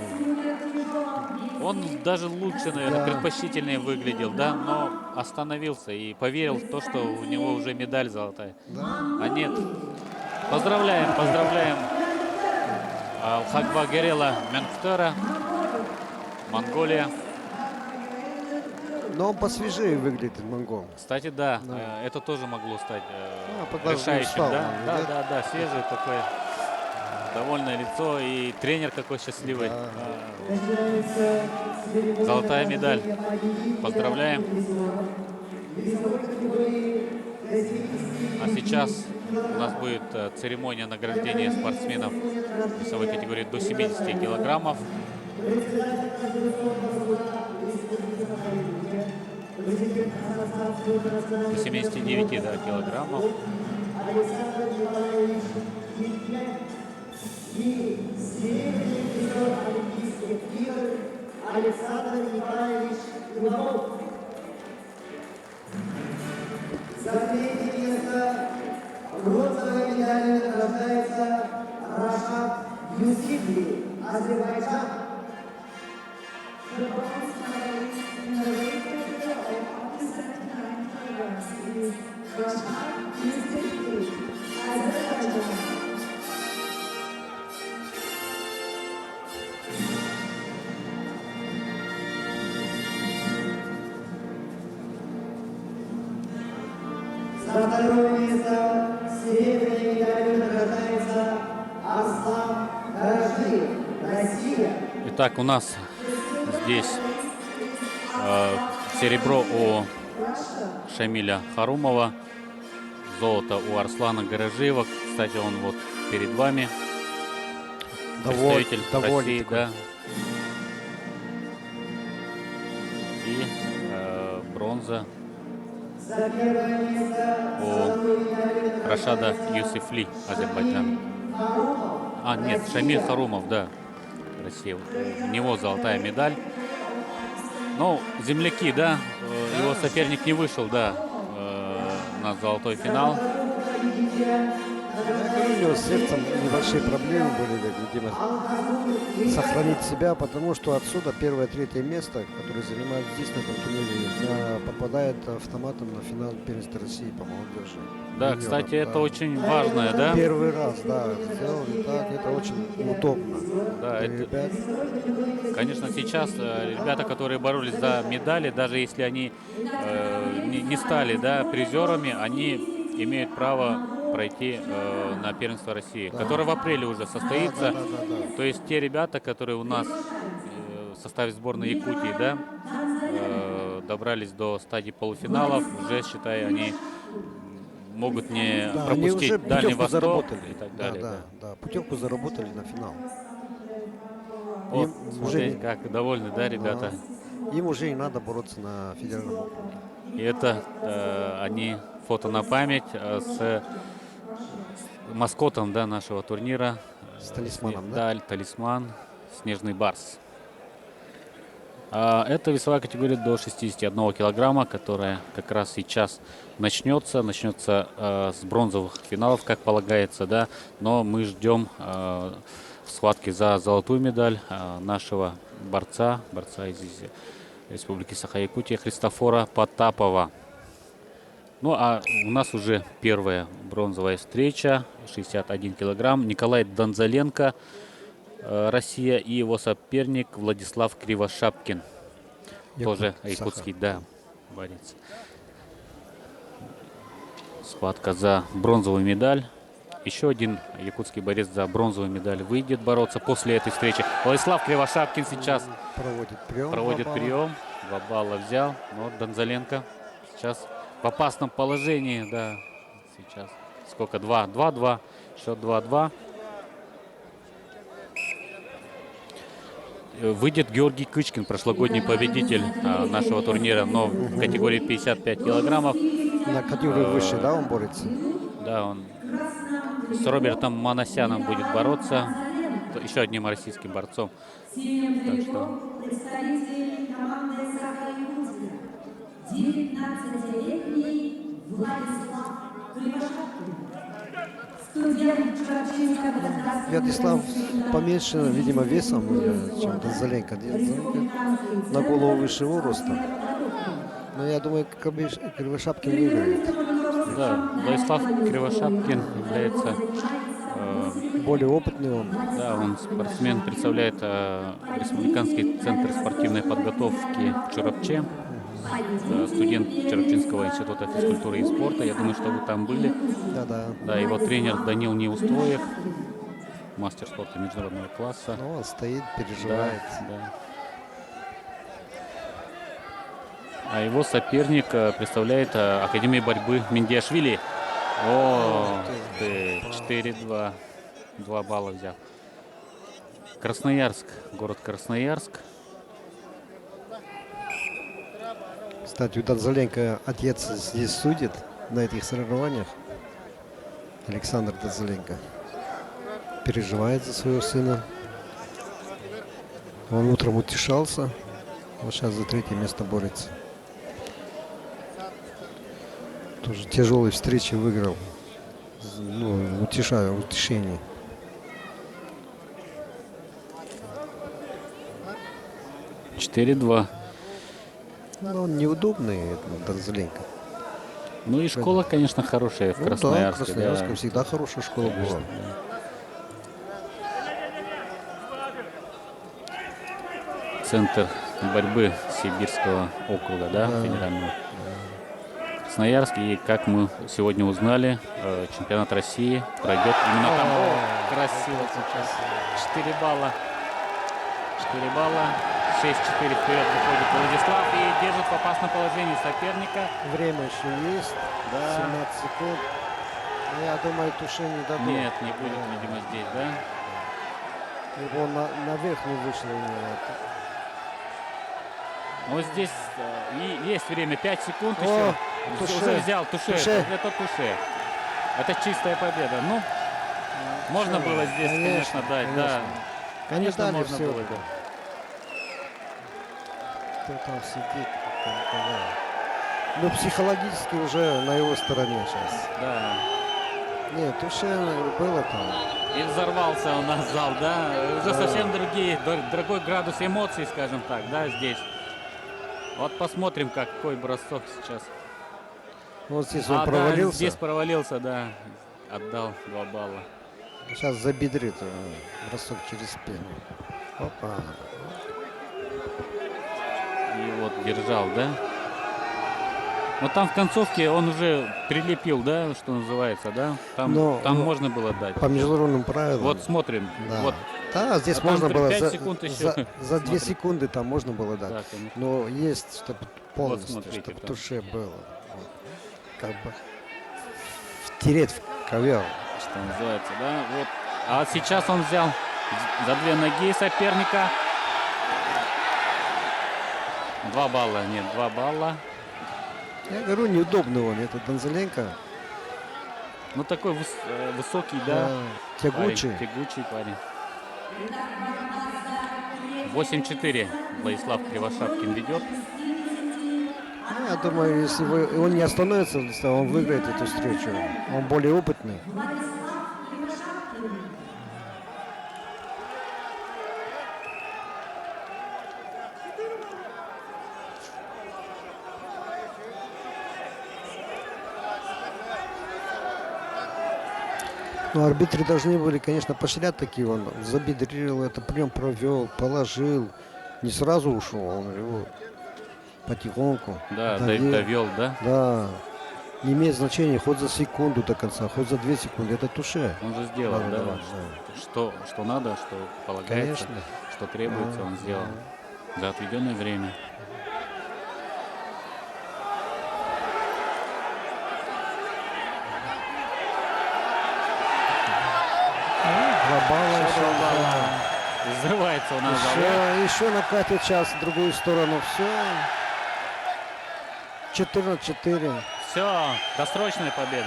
Он даже лучше, наверное, Да. предпочтительнее выглядел, да, но остановился и поверил в то, что у него уже медаль золотая. А нет. Поздравляем, поздравляем Алхагба Герела Менхтера, Монголия. Но он посвежее выглядит, монгол. Кстати, да, Да. это тоже могло стать потому что решающим, устал, да? он, Да, да? да, свежее такое довольное лицо и тренер какой счастливый. Да. Начинается церемония Золотая медаль. награждения победителей Поздравляем. дивизионов. Весовой категории до 70 А сейчас у нас будет церемония награждения спортсменов весовой категории до 70 килограммов. председатель Конституционного суда Республики Саха-Якутия, президент Казахстанского национального До 79, да, килограммов. Александр Николаевич Ильин и серебряный призер Олимпийских игр Александр Николаевич Иванов. За 3-е место бронзовой медалью награждается Рашад Юсифли, Азербайджан. The bronze medalist in the weight category of up to 79 kilograms is Rashad Yusufli, Azerbaijan. За 2-е место серебряной медалью награждается Арслан Гаражиев, Россия. Итак, у нас здесь серебро у Шамиля Харумова, золото у Арслана Гаражиева. Кстати, он вот перед вами. Представитель довольный России, такой. да. И бронза За 1-е место у Рашада Юсифли, Азербайджан. А, нет, Шамиль Харумов, да, Россия. У него золотая медаль. Ну, земляки, да, его соперник не вышел, да, на золотой финал. У него с сердцем небольшие проблемы были, так, видимо, сохранить себя, потому что отсюда 1-3 место, которое занимает здесь на этом турнире, попадает автоматом на финал первенства России по молодежи. Да, Юниорам, кстати, это да. очень важное, да? Первый раз, да, сделали так, это очень удобно. Да, Для это, ребят. конечно, сейчас ребята, которые боролись за медали, даже если они не стали, да, призерами, они имеют право пройти на первенство России, которое в апреле уже состоится. Да. То есть те ребята, которые у нас в составе сборной Якутии, да, добрались до стадии полуфиналов, уже, считай, они могут не Да, они пропустить уже Дальний путевку Восток заработали. и так Да, далее. да, путевку заработали на финал. Вот, Им уже смотрите, не- как довольны, да, ребята. Им уже не надо бороться на федеральном округе. И это они фото на память с маскотом, да, нашего турнира. С талисманом, да? Да, талисман, снежный барс. Это весовая категория до 61 килограмма, которая как раз сейчас начнется. Начнется с бронзовых финалов, как полагается, да. Но мы ждем схватки за золотую медаль нашего борца из Республики Саха-Якутия Христофора Потапова. Ну, а у нас уже первая бронзовая встреча, 61 килограмм. Николай Донзаленко, Россия, и его соперник Владислав Кривошапкин. тоже Саха. якутский, да, борец. Схватка за бронзовую медаль. Еще один якутский борец за бронзовую медаль выйдет бороться после этой встречи. Владислав Кривошапкин сейчас проводит прием. 2 балла взял. Но Донзаленко сейчас в опасном положении. Да, сейчас. Сколько? 2-2. Счет 2-2. Выйдет Георгий Кычкин, прошлогодний победитель нашего турнира, но в категории 55 килограммов. На категории выше, да, он борется? Да, он с Робертом Манасяном будет бороться, еще одним российским борцом. Так что Представитель команды «Саха» Якутия, 19-летний Владислав Кривошапкин. Студент Чурачинска Казахстанского Владислав университета. поменьше, видимо, весом, чем Донзаленко. На голову выше его роста. Но я думаю, Кривошапкин выиграет. да, Владислав Кривошапкин является, Более опытный он. да, он спортсмен, представляет Республиканский центр спортивной подготовки в Чурапче, студент Чурапчинского института физкультуры и спорта. Я думаю, что вы там были. Да. Да, его тренер Данил Неустоев, мастер спорта международного класса. Ну, он стоит, Да, переживает. да. А его соперник представляет Академию борьбы Миндиашвили. О, ты, 4-2. 2 балла взял. Красноярск, город Красноярск. Кстати, у Донзаленко отец здесь судит на этих соревнованиях. Александр Донзаленко переживает за своего сына. Он утром утешался, вот сейчас за 3-е место борется. Тоже тяжелые встречи выиграл. Ну, утешение. $4-2. Но он неудобный, этот Донзаленко. Ну и школа, конечно, хорошая в Ну да, Красноярске. Красноярске да. всегда хорошая школа была. Центр борьбы Сибирского округа, да, федерального. Красноярск. И как мы сегодня узнали, чемпионат России пройдет именно там. О, красиво сейчас. 4 балла. 4 балла. 6-4 вперед выходит Владислав и держит в опасном положении соперника. Время еще есть. Да. 17 секунд. Но я думаю, туше не дадут. Нет, не будет, видимо, здесь, да? Его наверх не вышло у него. Вот здесь и есть время, 5 секунд О, еще. Туше. Уже взял Туше. Туше. Это Туше. Это чистая победа. Ну, можно было здесь, конечно, дать, да. Конечно, дали можно всё. было, да. Кто там сидит? Ну, психологически уже на его стороне сейчас. Да. Нет, туше было там. И взорвался у нас зал, да. Уже совсем другой градус эмоций, скажем так, да, здесь. Вот посмотрим, какой бросок сейчас. Вот здесь он Да, провалился. здесь провалился, да. Отдал 2 балла. Сейчас забедрит бросок через пену. Опа. И вот держал, да. Вот там в концовке он уже прилепил, да, что называется, да. Там, Но, там ну, можно было дать. По международным правилам. Вот смотрим. Да. Вот. Да, здесь А там можно было 5 за, секунд еще. за 2 Смотри. секунды там можно было дать. Да, конечно. Но есть, чтобы полностью, смотрите, чтобы там. туше было. Вот. Как бы втереть в ковер. Что называется, да. Вот. А сейчас он взял за 2 ноги соперника. 2 балла, нет, 2 балла. Я говорю, неудобный он, это Донзаленко. Ну такой высокий, да. Тягучий. Парень, тягучий парень. 8-4 Владислав Кривошапкин ведет. Ну, я думаю, если он не остановится, он выиграет эту встречу. Он более опытный. Ну, арбитры должны были, конечно, поощрять такие. Он забедрил, это прием провел, положил. Не сразу ушел, он его потихоньку. Да, довел. довел, да? Да. Не имеет значения, хоть за секунду до конца, хоть за 2 секунды. Это туше. Он же сделал, Надо да, давать, что надо, что полагается, Конечно. что требуется, Да, он сделал за отведенное время. Два балла. Еще еще, два балла. да. Взрывается у нас завод. Еще накатит сейчас в другую сторону. Все. 14-4. Все, досрочная победа.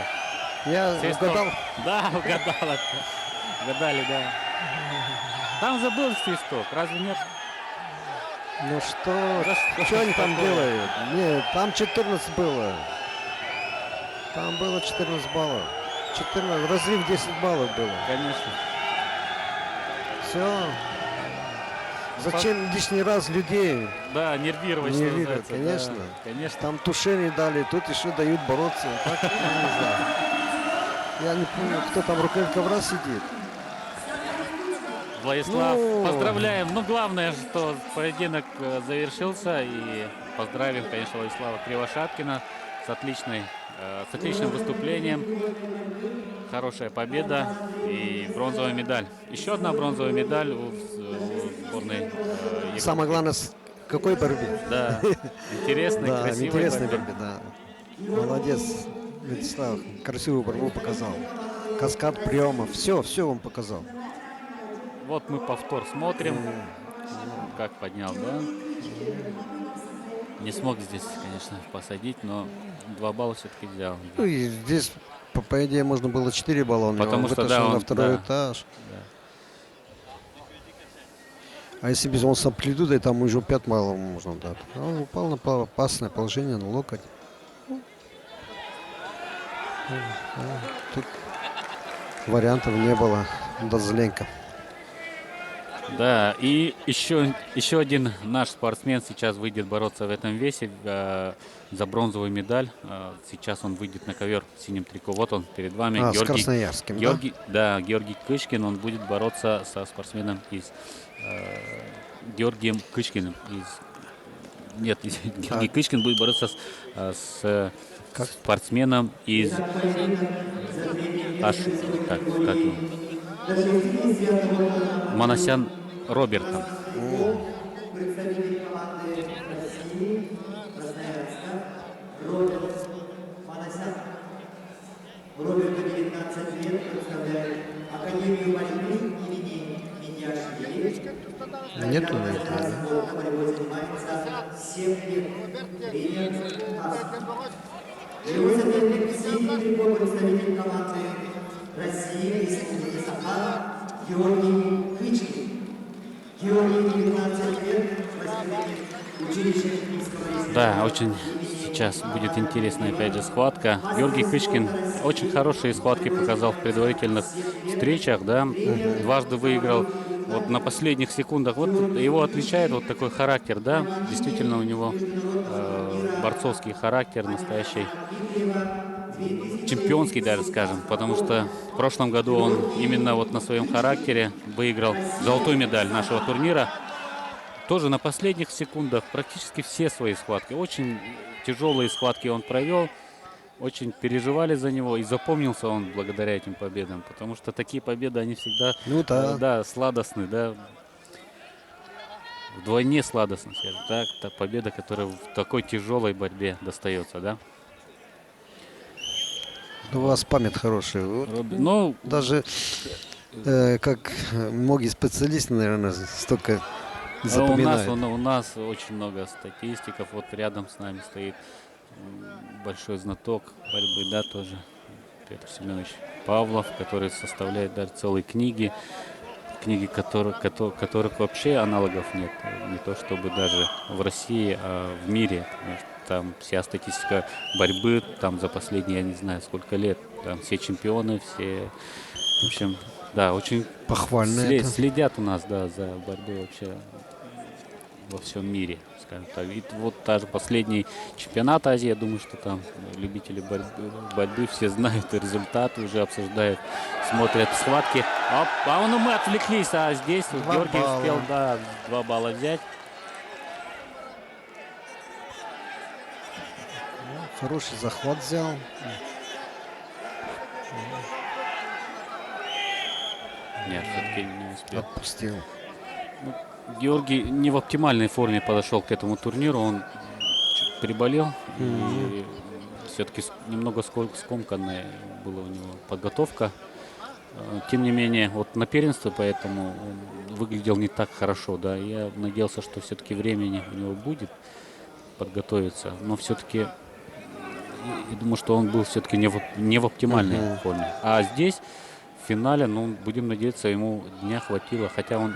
Я Свисток. угадал. Да, угадал это. Угадали, да. Там забыл свисток, разве нет? Ну что, Да что они там такое? делают? Нет, там 14 было. Там было 14 баллов. 14, разрыв 10 баллов было. Конечно. Все. Зачем лишний раз людей? Да, нервировать, что Нервировать, называется, конечно. да, конечно. Там тушение дали, тут еще дают бороться. Так, я не знаю. Я не помню, кто там рукой ковра сидит. Владислав, Ну. поздравляем. Ну, главное, что поединок завершился. И поздравим, конечно, Владислава Кривошапкина с отличным выступлением. Хорошая победа и бронзовая медаль. Еще одна бронзовая медаль у сборной. Самое главное, с какой борьбе? Да, интересной, Да, в красивой интересной борьбе. борьбе, да. Молодец, Вячеслав, красивую борьбу показал. Каскад приемов, все он показал. Вот мы повтор смотрим, как поднял, да. Не смог здесь, конечно, посадить, но 2 балла все-таки взял. Ну и здесь, по идее, можно было 4 балла. Он Потому что, вытащил да, на он- второй да. этаж. Да. А если бы он с амплитудой, там уже 5 баллов можно дать. А он упал на опасное положение, на локоть. Тут вариантов не было. Дозленько. Да, и еще один наш спортсмен сейчас выйдет бороться в этом весе за бронзовую медаль. Сейчас он выйдет на ковер в синем трико. Вот он перед вами. С Красноярским, Георгий Кычкин. Он будет бороться со спортсменом из Георгием Кычкиным. Нет, Георгий Кычкин будет бороться с спортсменом из как его? Манасян Робертом. Представитель команды России, Красноярска, Роберт Манасян. Роберту 19 лет, представляет Академию борьбы имени Миньяшвили. Нету на это. Борьбой занимается 7 лет. Тренер Каспер. Его соперник синий трико, представитель команды России, Республики Саха, Георгий Кычкин. Георгий 19 лет, воспитанник училища Киевского рейса. Да, очень сейчас будет интересная опять же схватка. Георгий Кычкин очень хорошие схватки показал в предварительных встречах, да, дважды выиграл. Вот на последних секундах, вот его отличает вот такой характер, да, действительно у него борцовский характер, настоящий чемпионский даже, скажем, потому что в прошлом году он именно вот на своем характере выиграл золотую медаль нашего турнира. Тоже на последних секундах практически все свои схватки. Очень тяжелые схватки он провел. Очень переживали за него. И запомнился он благодаря этим победам. Потому что такие победы, они всегда да, сладостны. Да, вдвойне сладостны, скажем так. Та победа, которая в такой тяжелой борьбе достается. Да? У вас память хорошая. Ну, Даже как многие специалисты, наверное, столько запоминают. у нас очень много статистиков. Вот рядом с нами стоит большой знаток борьбы, да, тоже Петр Семенович Павлов, который составляет даже целые книги, которых вообще аналогов нет. Не то чтобы даже в России, а в мире. Потому что там вся статистика борьбы, там за последние, я не знаю, сколько лет. Там все чемпионы, все, в общем, да, очень Похвально это. следят у нас, да, за борьбой вообще во всем мире, скажем так. И вот даже последний чемпионат Азии, я думаю, что там любители борьбы все знают результаты, уже обсуждают, смотрят схватки. Мы отвлеклись, а здесь Георгий успел, да, 2 балла взять. Хороший захват взял. Нет, все-таки не успел. Отпустил. Георгий не в оптимальной форме подошел к этому турниру. Он чуть приболел. И все-таки немного скомканная была у него подготовка. Тем не менее, вот на первенство, поэтому он выглядел не так хорошо. Да. Я надеялся, что все-таки времени у него будет подготовиться. Но все-таки я думаю, что он был все-таки не в оптимальной форме. А здесь в финале, ну, будем надеяться, ему дня хватило. Хотя он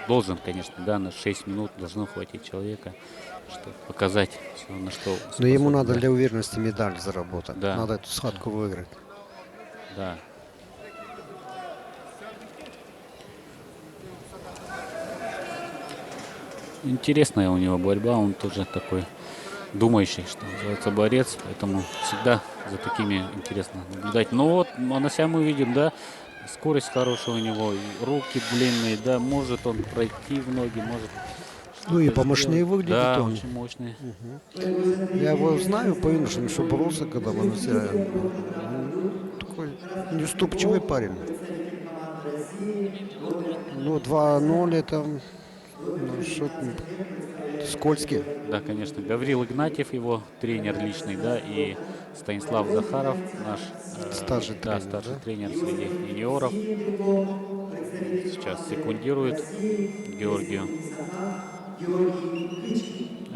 должен, конечно, да, на 6 минут должно хватить человека, чтобы показать, всё, на что Но ему способен, надо да. для уверенности медаль заработать. Да. Надо эту схватку выиграть. Да. Интересная у него борьба, он тоже такой думающий, что называется, борец, поэтому всегда за такими интересно наблюдать. Но вот Манасян мы видим, да, скорость хорошая у него, и руки длинные, да, может он пройти в ноги, может. Ну и что-то помощнее сделать. выглядит Да, он. очень мощный. Я его знаю по юношам, что боролся, когда Манасян. Он такой неуступчивый парень. Ну, 2-0 это ну, что-то скользкий. Да, конечно. Гаврил Игнатьев, его тренер личный, да, и Станислав Захаров, наш Старший да, тренер, старший да? тренер среди юниоров. Сейчас секундирует Георгию.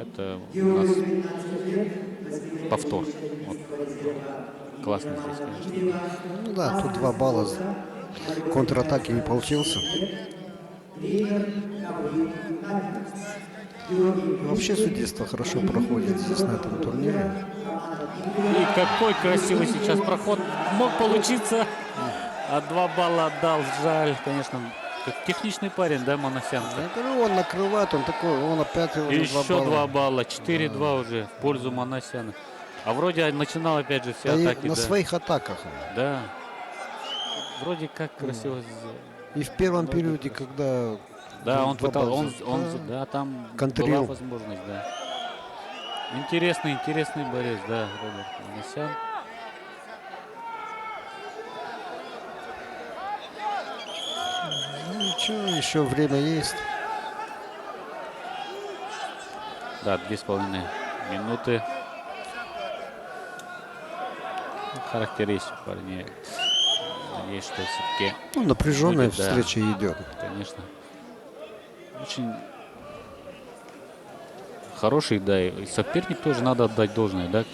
Это у нас повтор. Вот. Классно здесь, конечно. Ну да, тут 2 балла. Контратаки не получился. Вообще судейство хорошо проходит здесь на этом турнире. И какой красивый сейчас проход мог получиться. А 2 балла отдал. Жаль, конечно. Как техничный парень, да, Манасян? Я говорю, он накрывает, он такой, он опять его на 2 Еще 2 балла. балла. 4-2 уже в пользу Манасяна. А вроде начинал опять же все А и атаки. на Да. своих атаках. Да. Вроде как красиво. И в первом периоде, когда... Да, он два пытался. балла, Да, там контрил. была возможность, да. Интересный борец, да, Роберт Манасян. Ну ничего, еще время есть. Да, 2,5 минуты. Характер есть у парней. Надеюсь, что все-таки, Ну, напряженная будет, да. встреча идет. конечно, очень хороший, да, и соперник тоже надо отдать должное, да,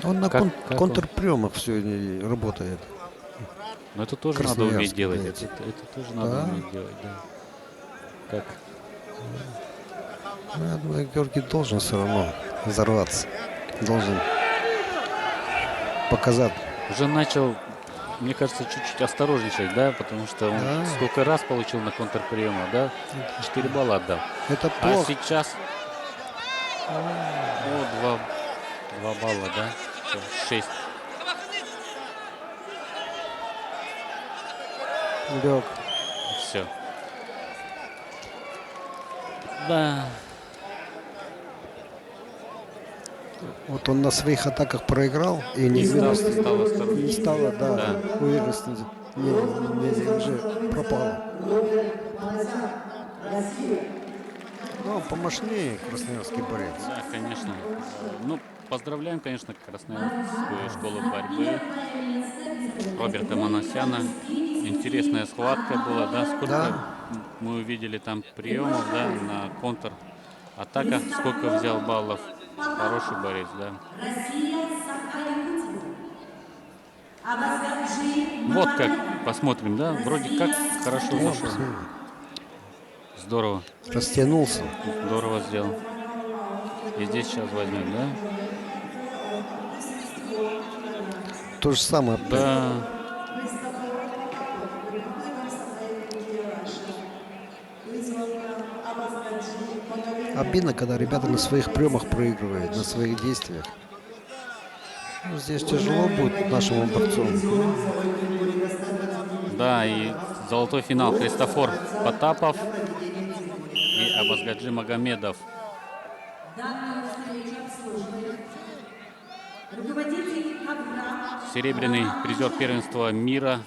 Он на как он? контрприемах сегодня работает. Но это тоже надо уметь Красноярск, делать, да. это тоже надо Да. уметь делать, да. Как? Ну, я думаю, Георгий должен все равно взорваться. Должен показать. Уже начал, мне кажется, чуть-чуть осторожничать, да, потому что он Да. сколько раз получил на контрприемах, да, 4 балла отдал. Это А плохо. сейчас, 2 балла, да, 6. Лег. Все. Да. Вот он на своих атаках проиграл и не Стало осторожнее. не стало, да, Да. уверенность уже пропала. Ну, помощнее красноярский борец. Да, конечно. Ну, поздравляем, конечно, Красноярскую школу борьбы Роберта Манасяна. Интересная схватка была, да? Сколько Да. мы увидели там приемов, да, на контр-атаках. Сколько взял баллов. Хороший борец, да. Вот как, посмотрим, да? Вроде как хорошо зашел. Здорово. Растянулся. Здорово сделал. И здесь сейчас возьмем, да? То же самое. Да. Обидно, когда ребята на своих приемах проигрывают, на своих действиях. Ну, здесь тяжело будет нашему борцу. Да, и золотой финал. Христофор Потапов и Абазгаджи Магомедов. Данную встречу обслуживает Серебряный призер первенства мира,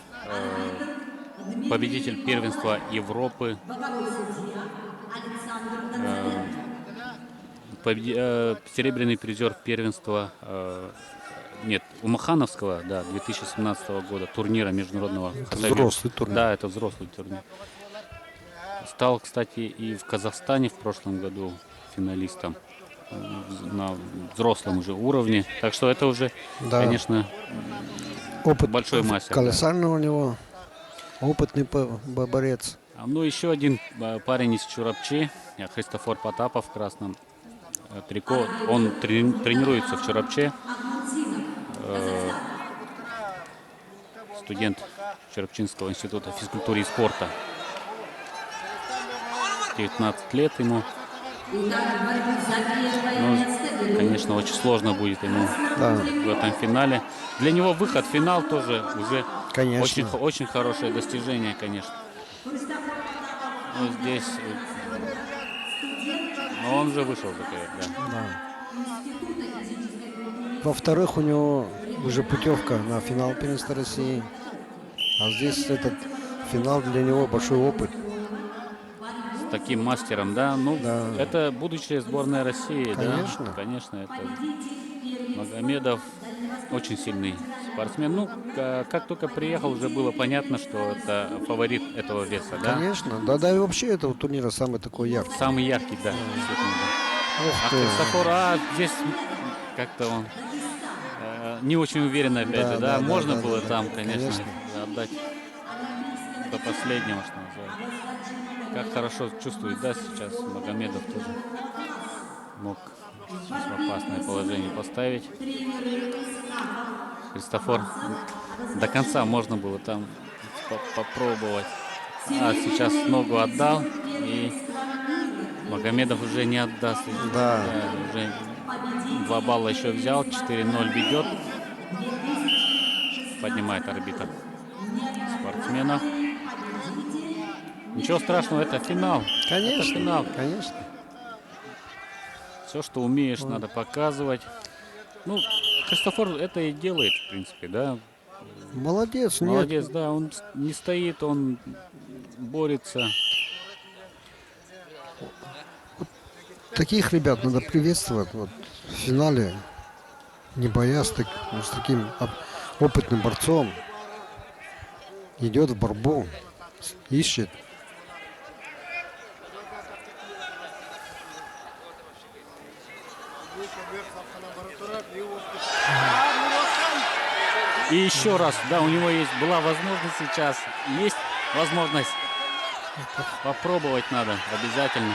победитель первенства Европы, серебряный призер первенства, нет, Умахановского, да, 2017 года, турнира международного. взрослый турнир. Да, это взрослый турнир. Стал, кстати, и в Казахстане в прошлом году финалистом на взрослом уже уровне. Так что это уже, Да. конечно, Опыт большой мастер. колоссальный у него. Опытный борец. Ну, еще один парень из Чурапчи, Христофор Потапов в красном трико. Он тренируется в Чурапче. Студент Чурапчинского института физкультуры и спорта. 19 лет ему. Ну, конечно, очень сложно будет ему в этом финале. Для него выход в финал тоже уже Конечно. очень хорошее достижение, конечно. Ну, здесь... Но он уже вышел, да. Во-вторых, у него уже путевка на финал первенства России. А здесь этот финал для него большой опыт. С таким мастером, да. Ну, Да. это будущее сборная России, Конечно. да. Конечно, это Магомедов очень сильный спортсмен. Ну, как только приехал, уже было понятно, что это фаворит этого веса, да. Конечно. Да и вообще этого турнира самый такой яркий. Самый яркий, да. Действительно, да. Ух А ты. Христофор, здесь как-то он не очень уверен, опять же, да. Можно было там, конечно, отдать до последнего, что называется. Как хорошо чувствует, да, сейчас Магомедов тоже мог в опасное положение поставить. Христофор до конца можно было там попробовать. А сейчас ногу отдал, и Магомедов уже не отдаст. Да. Уже 2 балла еще взял, 4-0 ведет. Поднимает арбитр спортсмена. Ничего страшного, это финал. Конечно. Это финал. Конечно. Все, что умеешь, надо показывать. Ну, Христофор это и делает, в принципе, да. Молодец. Молодец, Нет. да, он не стоит, он борется. Таких ребят надо приветствовать. Вот, в финале, не боясь, с таким опытным борцом. Идет в борьбу, ищет. И еще раз, да, у него была возможность сейчас, есть возможность попробовать надо обязательно.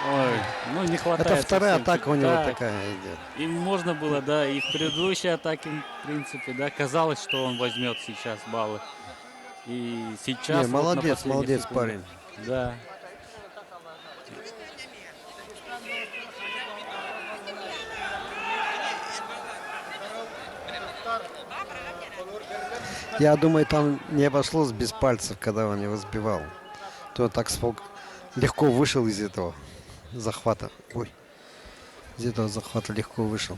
Ой, ну не хватает. Это вторая совсем. атака у него Да, такая идет. и можно было, да, и в предыдущей атаке, в принципе, да, казалось, что он возьмет сейчас баллы. И сейчас... Не, вот на молодец, последних молодец секундах. парень. Да. Я думаю, там не обошлось без пальцев, когда он его сбивал. То так легко вышел из этого захвата. Ой. Из этого захвата легко вышел.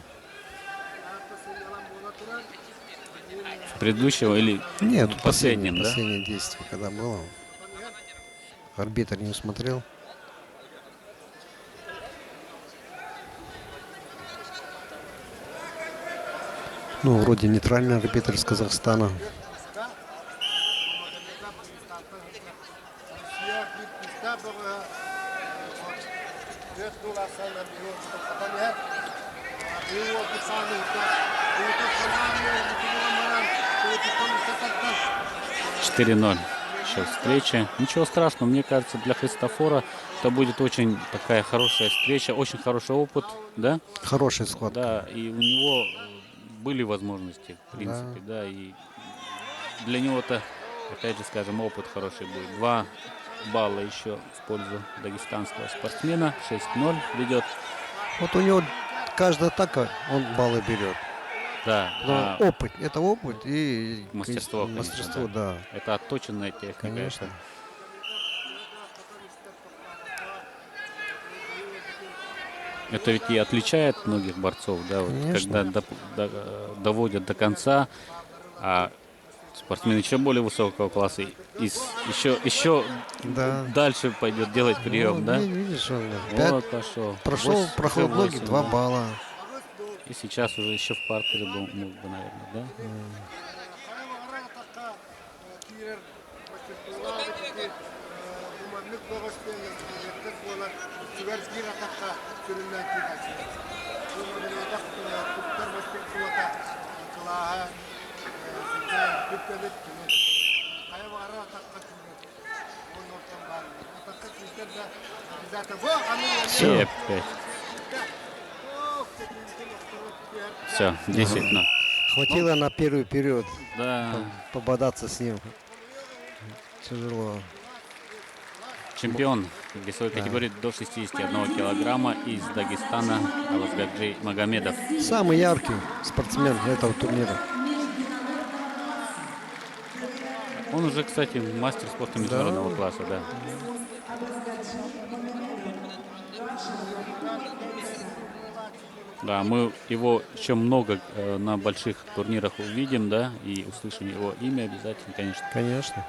Предыдущего или Нет, последним, да? последнее действие, когда было. Арбитр не усмотрел. Ну, вроде нейтральный арбитр из Казахстана. «4-0». Сейчас встреча. Ничего страшного, мне кажется, для Христофора это будет очень такая хорошая встреча, очень хороший опыт, да? Хороший сход. Да, и у него были возможности, в принципе, да, и для него-то, опять же, скажем, опыт хороший будет. 2 балла еще в пользу дагестанского спортсмена, 6-0 ведет. Вот у него каждая атака, он баллы берет. Да, Но опыт, это опыт и мастерство, конечно, мастерство, да. это отточенная техника. Конечно. Это Это ведь и отличает многих борцов, да, вот, Конечно. когда доводят до конца, а спортсмен еще более высокого класса еще Да. дальше пойдет делать прием, Ну, да? видишь, он опять Вот пошел. прошел проход ноги, 2 балла. И сейчас уже еще в партере был, мог бы, наверное, да? Всё. И опять. Все, 10-0. Хватило на первый период Да, пободаться с ним. Тяжело. чемпион весовой категории до 61 килограмма из Дагестана Авазгаджи Магомедов. Самый яркий спортсмен этого турнира. Он уже, кстати, мастер спорта международного класса, да. Да, мы его еще много на больших турнирах увидим, да, и услышим его имя обязательно, конечно. Конечно.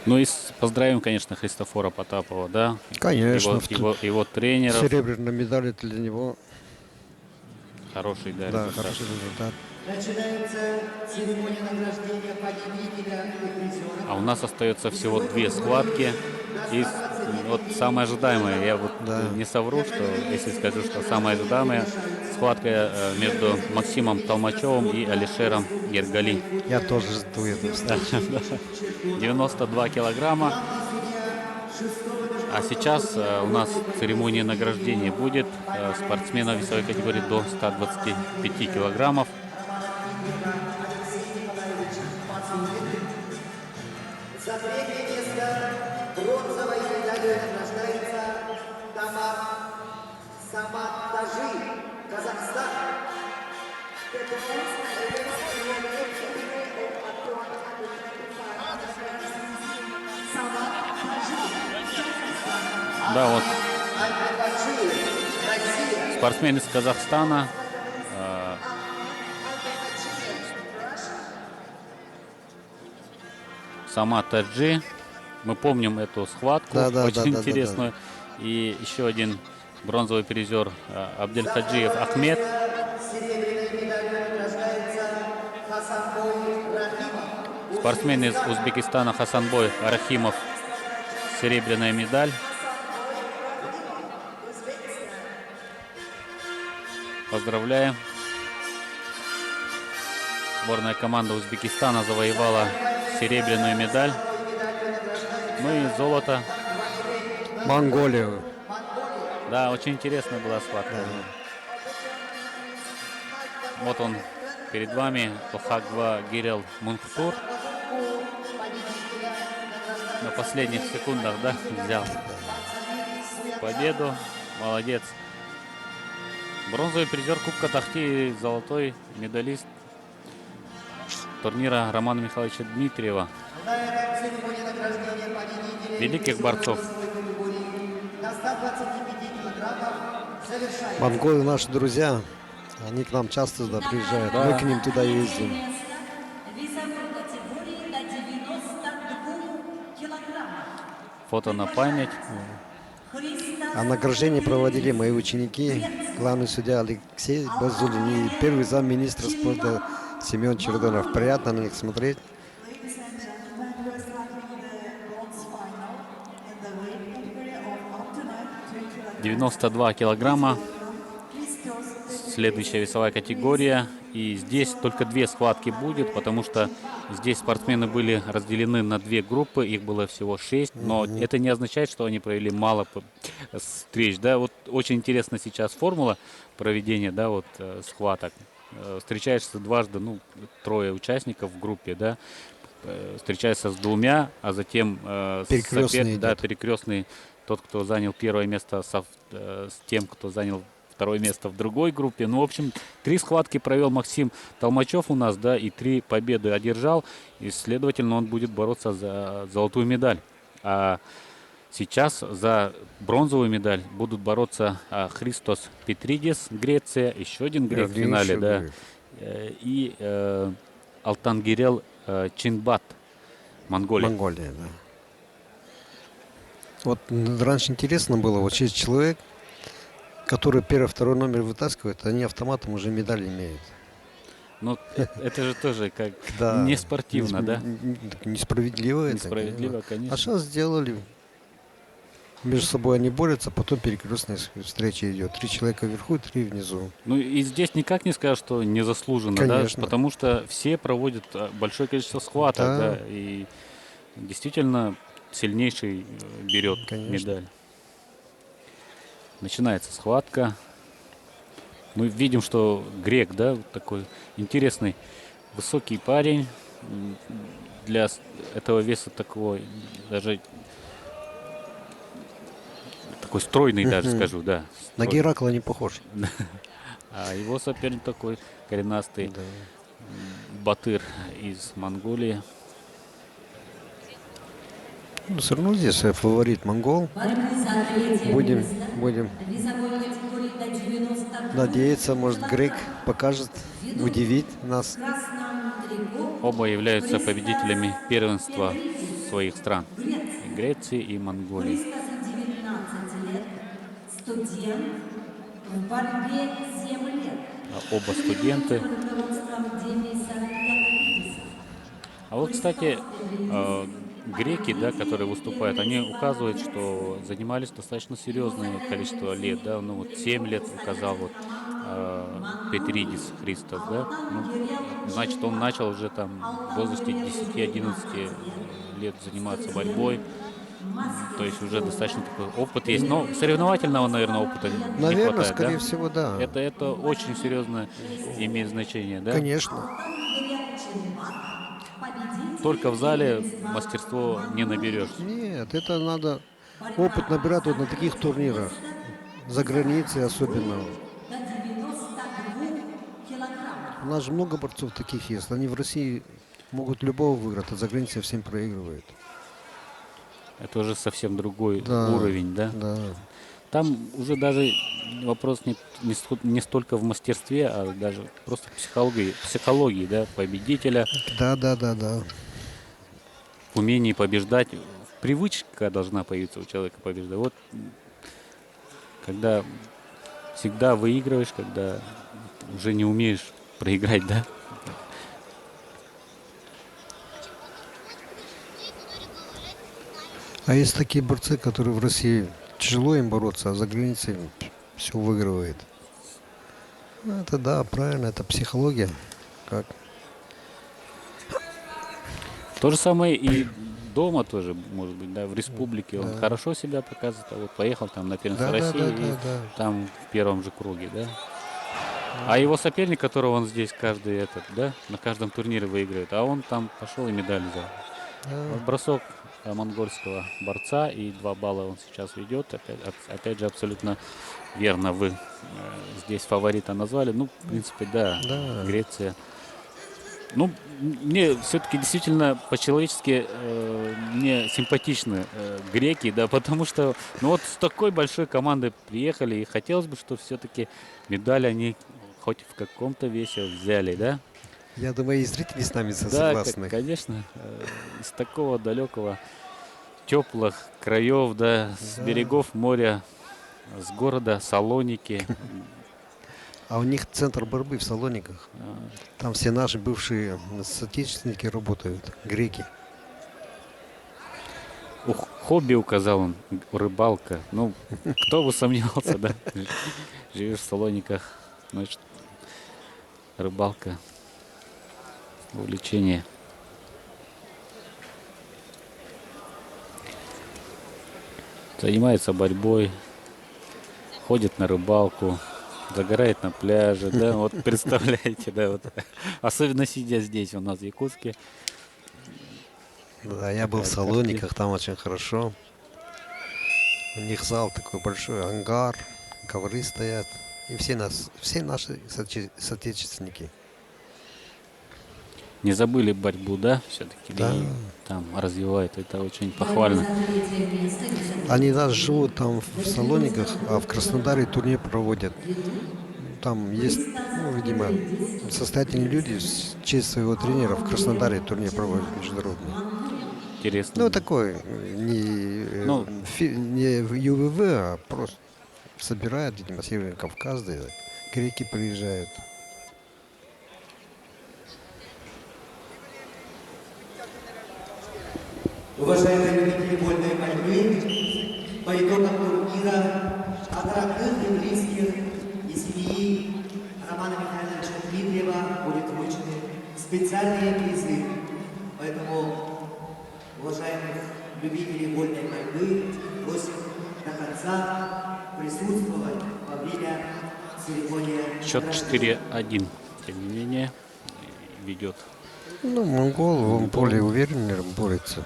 Ну и поздравим, конечно, Христофора Потапова, да. Конечно. Его тренеров. Серебряная медаль это для него. Хороший, да, Да, результат. хороший результат. Начинается церемония награждения победителя и призера. А у нас остается всего 2 схватки. И вот самое ожидаемое, я вот не совру, что если скажу, что самая ожидаемая схватка между Максимом Толмачевым и Алишером Гергали. Я тоже жду эту встречу. 92 килограмма. А сейчас у нас церемония награждения будет спортсмена весовой категории до 125 килограммов. За третье место бронзовой медалью награждается Самат Тажи, Казахстан. Да, вот спортсмен из Казахстана. Самат Таджи. Мы помним эту схватку, Да, очень да, интересную. И еще один бронзовый призер Абдельхаджиев Ахмед. Спортсмен из Узбекистана Хасанбой Рахимов. Серебряная медаль. Поздравляем. Сборная команда Узбекистана завоевала серебряную медаль. Ну и золото. Монголию. Да, очень интересная была схватка. Вот он перед вами, Охагва Гирел Мунхтур. На последних секундах, да, взял победу. Молодец. Бронзовый призер Кубка Тахти, золотой медалист турнира Романа Михайловича Дмитриева. Великих борцов. Монголы наши друзья. Они к нам часто сюда приезжают. Мы к ним туда ездим. Весовой категории до 92 килограммов. Фото на память. А награждение проводили мои ученики. Главный судья Алексей Базулин и первый замминистра спорта Семен Чердонов. Приятно на них смотреть. Ladies and gentlemen, we are starting the bronze final in the weight category of up to 93 kilograms. 92 килограмма. Please toast Следующая весовая категория. И здесь только 2 схватки будет, потому что здесь спортсмены были разделены на 2 группы. Их было всего 6. Но это не означает, что они провели мало встреч. Да, вот очень интересна сейчас формула проведения, да, вот, схваток. Встречаешься дважды, ну, 3 участников в группе, да. Встречается с 2, а затем Перекрестный да, идет. перекрестный. Тот, кто занял 1 место с тем, кто занял 2 место в другой группе. Ну, в общем, 3 схватки провел Максим Толмачев у нас, да, и 3 победы одержал. И, следовательно, он будет бороться за золотую медаль А сейчас за бронзовую медаль будут бороться Христос Петридис, Греция, еще один грек в Один финале, еще да, грек. и Алтангирел Чинбат, Монголия. Монголия, да. Вот раньше интересно было, вот есть человек, который первый, второй номер вытаскивает, они автоматом уже медаль имеют. Ну, это же тоже как Да. не спортивно, да? Несправедливо это. Несправедливо, конечно. А сейчас сделали. Между собой они борются, потом перекрестная встреча идет. 3 человека вверху, 3 внизу. Ну и здесь никак не скажешь, что незаслуженно, да, Конечно. потому что все проводят большое количество схваток, Да. да, и действительно сильнейший берет Конечно. медаль. Начинается схватка. Мы видим, что грек, да, вот такой интересный, высокий парень, для этого веса такого, даже такой стройный даже, скажу, да. На стройный. Геракла не похож. А его соперник такой коренастый, Да. Батыр из Монголии. Ну, все равно здесь фаворит монгол. Борьбу за третье Будем место в весовой категории до 92 надеяться, может, грек покажет, удивит нас. в красном трико Оба являются победителями первенства своих стран. Греция. И Греции и Монголии. Христосу 19 лет, студент, в борьбе 7 лет. А оба студенты. Под руководством Дениса Янакидиса. А вот, кстати, греки, да, которые выступают, они указывают, что занимались достаточно серьезное количество лет, да, ну вот 7 лет указал вот Петридис Христос, да, ну, значит, он начал уже там в возрасте 10-11 лет заниматься борьбой, то есть уже достаточно такой опыт есть, но соревновательного, наверное, опыта не Наверное, хватает, скорее да? всего, да. Это очень серьезно имеет значение, да? Конечно. Только в зале мастерство не наберешь. Нет, это надо опыт набирать вот на таких турнирах. За границей особенно. До 92 килограммов. У нас же много борцов таких есть. Они в России могут любого выиграть, а за границей всем проигрывают. Это уже совсем другой Да, уровень, да? Да. Там уже даже вопрос не столько в мастерстве, а даже просто в психологии, да, победителя, Да. в умении побеждать. Привычка должна появиться у человека побеждать. Вот когда всегда выигрываешь, когда уже не умеешь проиграть, да? А есть такие борцы, которые в России тяжело им бороться, а за границей все выигрывает. Ну, это да, правильно, это психология. Как? То же самое и дома тоже, может быть, да, в республике. Он хорошо себя показывает, а вот поехал там на первенство России и там в первом же круге, да. А его соперник, которого он здесь каждый этот, да, на каждом турнире выигрывает, а он там пошел и медаль взял. Вот бросок монгольского борца, и 2 балла он сейчас ведет. Опять же, абсолютно верно вы здесь фаворита назвали. Ну, в принципе, да. Греция. Ну, мне все-таки действительно по-человечески мне симпатичны греки, да, потому что, ну вот с такой большой командой приехали, и хотелось бы, что все-таки медаль они хоть в каком-то весе взяли, да? Я думаю, и зрители с нами Да, согласны. конечно, из такого далекого, теплых краев, да, с берегов моря, с города Салоники. А у них центр борьбы в Салониках. Там все наши бывшие соотечественники работают, греки. Хобби указал он, рыбалка. Ну, кто бы сомневался, да? Живешь в Салониках, значит, рыбалка, увлечение. Занимается борьбой, ходит на рыбалку, загорает на пляже, да, вот представляете, да, вот, особенно сидя здесь у нас в Якутске. Да, я был в Салониках, там очень хорошо. У них зал такой большой, ангар, ковры стоят. И все наши соотечественники. Не забыли борьбу, да, все-таки? Да. И там развивают, это очень похвально. Они даже живут там в Салониках, а в Краснодаре турнир проводят. Там есть, ну, видимо, состоятельные люди в честь своего тренера в Краснодаре турнир проводят международный. Интересно. Ну, такой, не, Ну, не в ЮВВ, а просто собирают, видимо, Северный Кавказ, да, греки приезжают. Уважаемые любители вольной борьбы, по итогам турнира от родных и близких и семьи Романа Михайловича Дмитриева будут вручены специальные призы. Поэтому, уважаемых любителей вольной борьбы, просим до конца присутствовать во время церемонии. счет награждения. 4-1. Тем не менее, ведет. Ну, монгол, он более уверенно борется.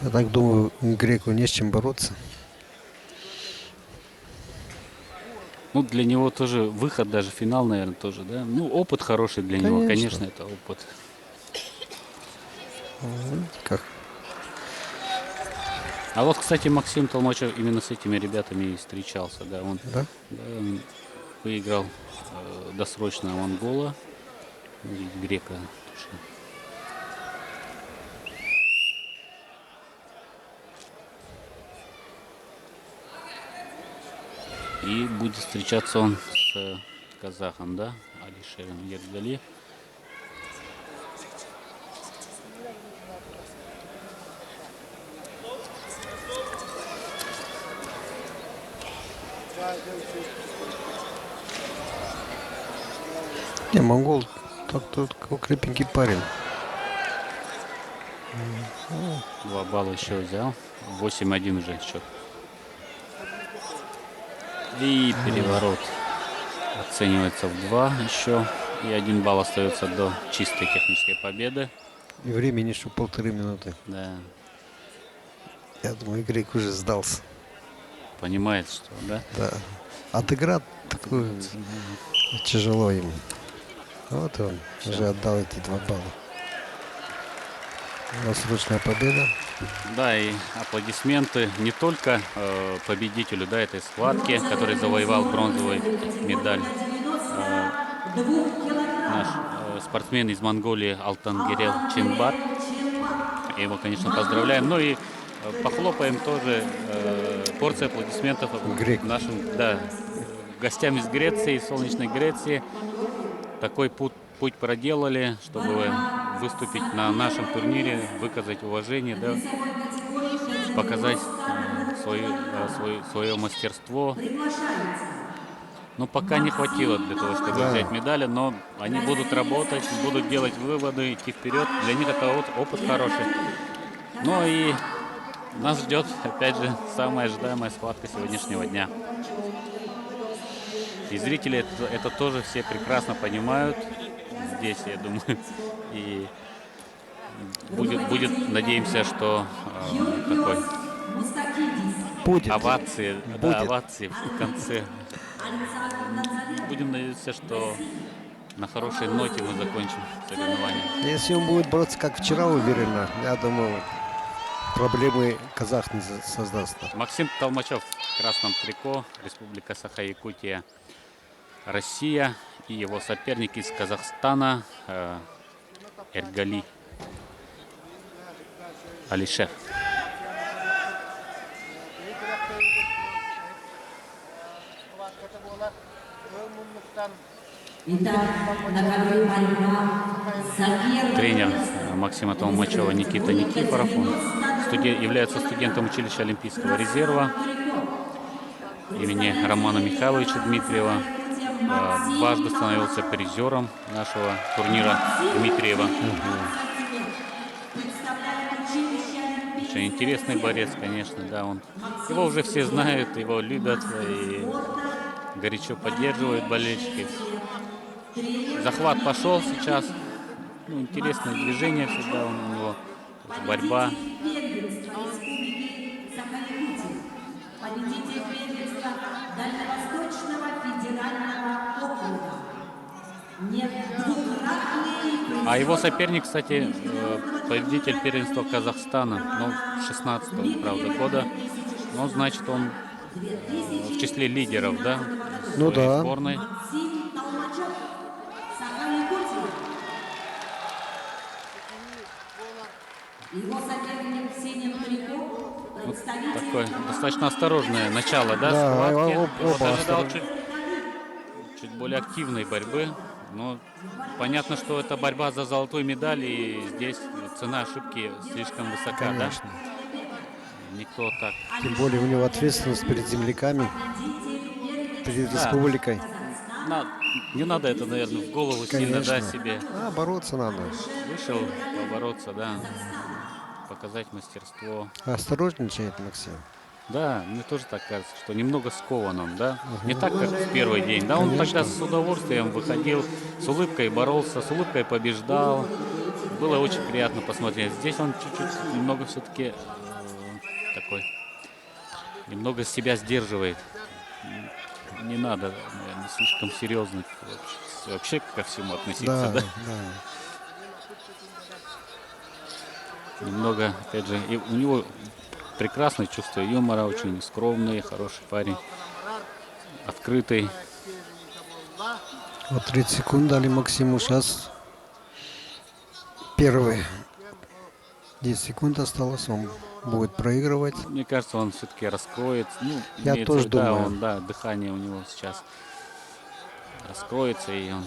Я так думаю, греку не с чем бороться. Ну, для него тоже выход, даже финал, наверное, тоже, да? Ну, опыт хороший для него, Конечно. конечно, это опыт. Как? А вот, кстати, Максим Толмачев именно с этими ребятами и встречался, да, он, Да? он выиграл досрочно монгола, и грека. тоже. И будет встречаться он с казахом, да, Алишером Ергали. Не, монгол такой крепенький парень. 2 балла еще взял. 8-1 уже счет. И переворот оценивается в 2 еще. И 1 балл остается до чистой технической победы. И времени еще 1,5 минуты. Да, Я думаю, грек уже сдался. понимает, что, да? Да. Отыграть такую тяжело ему. Вот он уже отдал эти 2 балла. Досрочная победа. Да, и аплодисменты не только победителю, да, этой схватки, который завоевал бронзовую медаль. Наш спортсмен из Монголии Алтангерел Чинбар. Его, конечно, поздравляем. Ну и похлопаем тоже порция аплодисментов Греку. нашим, да, гостям из Греции, из солнечной Греции. Такой путь проделали, чтобы выступить на нашем турнире, выказать уважение, да, показать свое мастерство. Но пока не хватило для того, чтобы Да. взять медали, но они будут работать, будут делать выводы, идти вперед. Для них это опыт хороший. Ну и нас ждет, опять же, самая ожидаемая схватка сегодняшнего дня. И зрители это тоже все прекрасно понимают здесь, я думаю. И будет, надеемся, что такой Будет. овации, Будет. да, овации в конце. Будем надеяться, что на хорошей ноте мы закончим соревнования. Если он будет бороться как вчера уверенно, я думаю, проблемы казах не создаст. Максим Толмачев в красном трико, Республика Саха-Якутия, Россия, и его соперник из Казахстана Эргали Алишер. Итак, на ковре борьба за первое Тренер место. Максима Толмачева Никита Никифоров. Он является студентом училища Олимпийского резерва имени Романа Михайловича Дмитриева. Дважды становился призером нашего турнира Дмитриева. Очень интересный борец, конечно, да. Его уже все знают, его любят и горячо поддерживают болельщики. Захват пошел сейчас. Ну, интересное движение всегда у него. Борьба. Первенство Республики Саха-Якутия. Победитель первенства Дальневосточного федерального округа. А его соперник, кстати, победитель первенства Казахстана, ну, 16-го, правда, года. Ну, значит, он в числе лидеров, да, Ну своей да. сборной. Его соперник в синем трико, представитель Такое достаточно осторожное начало, да, Да, схватки. оба Я вот ожидал осторожны. чуть более активной борьбы. Но понятно, что это борьба за золотую медаль, и здесь цена ошибки слишком высока, Конечно. да? Никто так. Тем более у него ответственность перед земляками, перед Да. республикой. Не надо это, наверное, в голову сильно, да, Конечно. себе. А, бороться надо. Вышел побороться, да, показать мастерство. Осторожничает Максим. Да, мне тоже так кажется, что немного скован он, да. Не так, как в первый день. Да, он тогда с удовольствием выходил, с улыбкой боролся, с улыбкой побеждал. Было очень приятно посмотреть. Здесь он чуть-чуть немного все-таки такой, немного себя сдерживает. Не надо, наверное, слишком серьезно вообще ко всему относиться, Да, да. да. Немного, опять же, и у него прекрасное чувство юмора, очень скромный, хороший парень, открытый. Вот 30 секунд дали Максиму. Сейчас первый. 10 секунд осталось. Он будет проигрывать. Мне кажется, он все-таки раскроется. Ну, Я имеется тоже в виду, да, думаю. он, да, дыхание у него сейчас раскроется, и он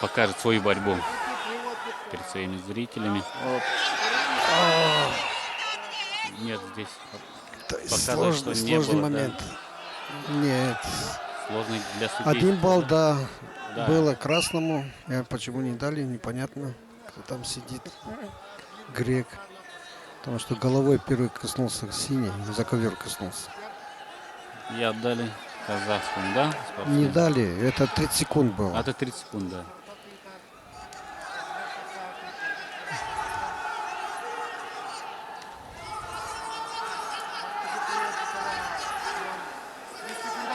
покажет свою борьбу перед своими зрителями. Оп. Нет, здесь показывает, что не Сложный было, да. момент. Нет. Сложный для судей. 1 балл, да, Да. было красному. Почему не дали, непонятно. Кто там сидит. Грек. Потому что головой первый коснулся синий, за ковер коснулся. И отдали казахскому, да? спортсмену? Не дали, это 30 секунд было. А это 30 секунд, да.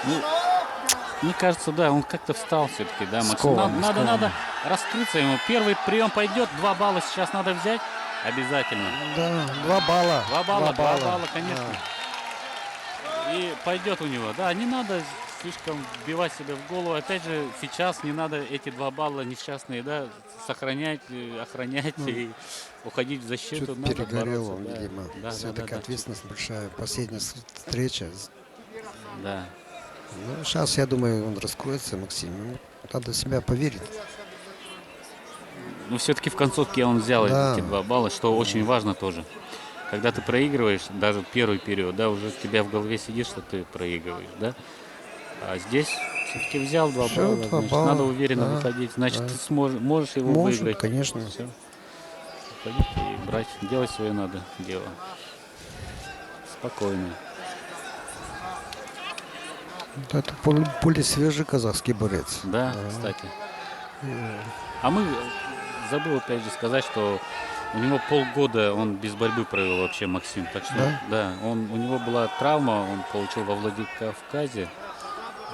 Ну, мне кажется, да, он как-то встал все-таки, да, Максим. Скован, Надо раскрыться ему. Первый прием пойдет, 2 балла сейчас надо взять обязательно. Да, 2 балла. 2 балла, конечно. И пойдет у него. Да, не надо слишком вбивать себе в голову. Опять же, сейчас не надо эти 2 балла несчастные, да, сохранять, охранять и уходить в защиту. Чуть Надо перегорел бороться, он, да. видимо. Да, Все-таки да. ответственность большая. Последняя встреча. Да. Ну, сейчас, я думаю, он раскроется, Максим. Ему надо в себя поверить. Но все-таки в концовке он взял Да. эти 2 балла, что очень важно тоже. Когда ты проигрываешь, даже первый период, да, уже у тебя в голове сидит, что ты проигрываешь, да. А здесь все-таки взял 2 Всё, балла, 2 значит, балла, надо уверенно да, выходить. Значит, да. ты можешь его Может, выиграть. конечно. Все. Выходить и брать, делать свое надо дело. Спокойно. Вот это более свежий казахский борец. Да, кстати. А мы забыл опять же сказать, что у него полгода он без борьбы провел вообще Максим. Так что Да? у него была травма, он получил во Владикавказе,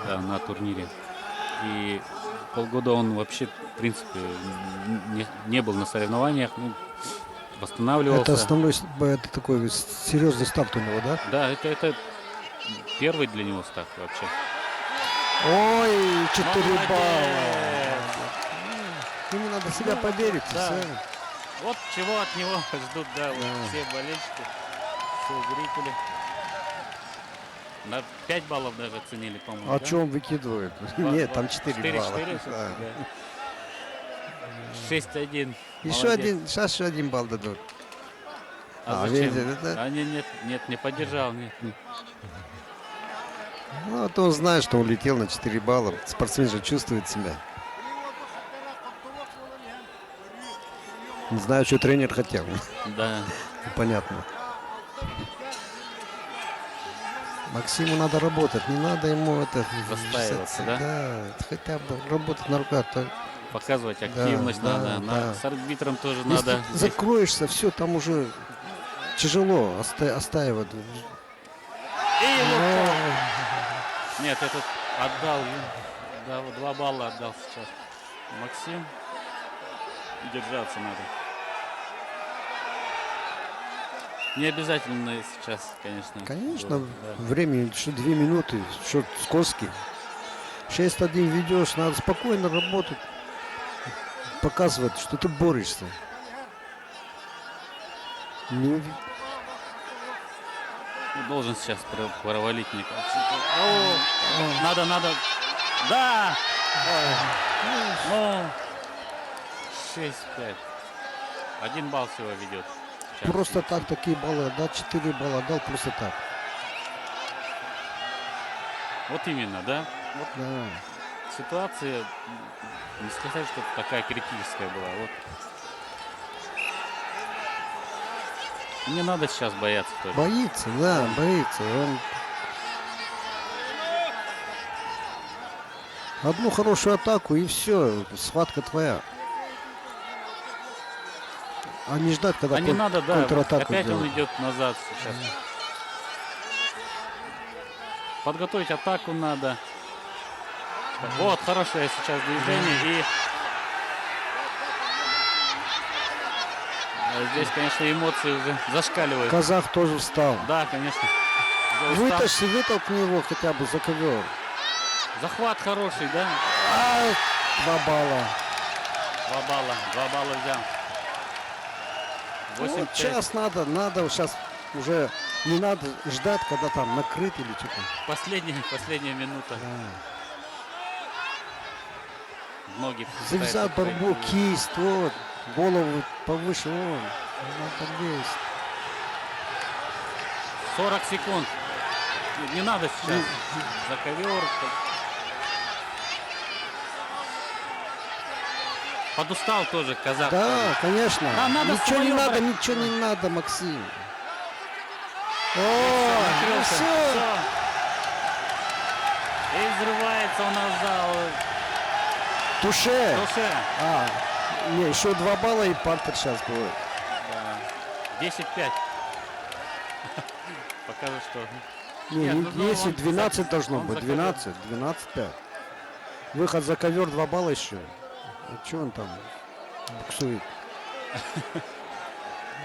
да, на турнире. И полгода он вообще, в принципе, не был на соревнованиях, ну, восстанавливался. Это основной, это такой серьезный старт у него, да? Да, это первый для него старт вообще. Ой, 4 Молодец! балла. Ему надо в себя поверить. и Да. всё. Вот чего от него ждут, да, вот все болельщики, все зрители. На 5 баллов даже оценили, по-моему. А да? что он выкидывает? Нет, там 4 балла. 4, Да. 6-1. Еще Молодец. один, сейчас еще 1 балл дадут. А А, зачем? видите, это- А, нет, не поддержал. Нет. Ну, а то он знает, что он улетел на 4 балла. Спортсмен же чувствует себя. Не знаю, что тренер хотел. Да. Понятно. Максиму надо работать, не надо ему это Застаиваться, да? Да, хотя бы работать на руках. Показывать активность да, надо. да. С арбитром тоже Если надо. здесь. закроешься, все, там уже тяжело остаивать. И Нет, этот отдал. Да, 2 балла отдал сейчас. Максим. Держаться надо. Не обязательно сейчас, конечно. Конечно, Да. времени, что 2 минуты, что Скользкий. 6-1 ведешь, надо спокойно работать. Показывать, что ты борешься. Не уви- Ну, должен сейчас провалить, мне кажется. Надо. Да! Ну, 6-5. 1 балл всего ведет. Сейчас. Просто так такие баллы отдал, 4 балла отдал, просто так. Вот именно, да? Вот Да. ситуация, не сказать, что такая критическая была. Вот. Не надо сейчас бояться тоже. Боится, да, боится. Он... Одну хорошую атаку и все, схватка твоя. А не ждать, когда А не надо, да. контратаку Опять он делать. идет назад сейчас. Подготовить атаку надо. Вот, хорошее сейчас движение. И здесь, конечно, эмоции уже зашкаливают. Казах тоже встал. Да, конечно. Уже устал. Вытащи, вытолкни его хотя бы за ковер. Захват хороший, да? 2 балла. 2 балла взял. Вот 8-5. сейчас надо сейчас уже не надо ждать, когда там накрыт или что-то. Последняя минута. Ноги. Завязать пытается борьбу, пройти. кисть, вот, голову повыше, вон. Надо лезть. 40 секунд. Не надо сейчас. За ковер. Подустал тоже казах. Да, конечно. Да, надо ничего не своё надо, брать. ничего не надо, Максим. О, Накрылся. все. Всё. И взрывается у нас зал. Туше. Туше. Не, еще 2 балла и партер сейчас будет. 10-5. Покажет, что... Не, Нет, не ну, 10, он 12 должно он быть. за ковер. 12-5. Выход за ковер 2 балла еще. А что он там буксует?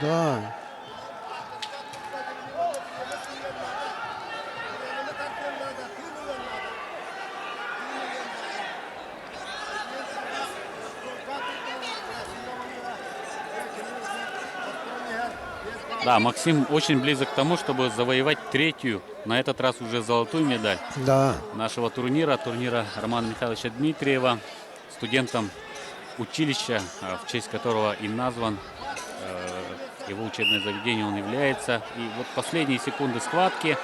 Да. Да, Максим очень близок к тому, чтобы завоевать 3-ю, на этот раз уже золотую медаль Да. нашего турнира Романа Михайловича Дмитриева, студентом училища, в честь которого и назван его учебное заведение он является. И вот последние секунды схватки.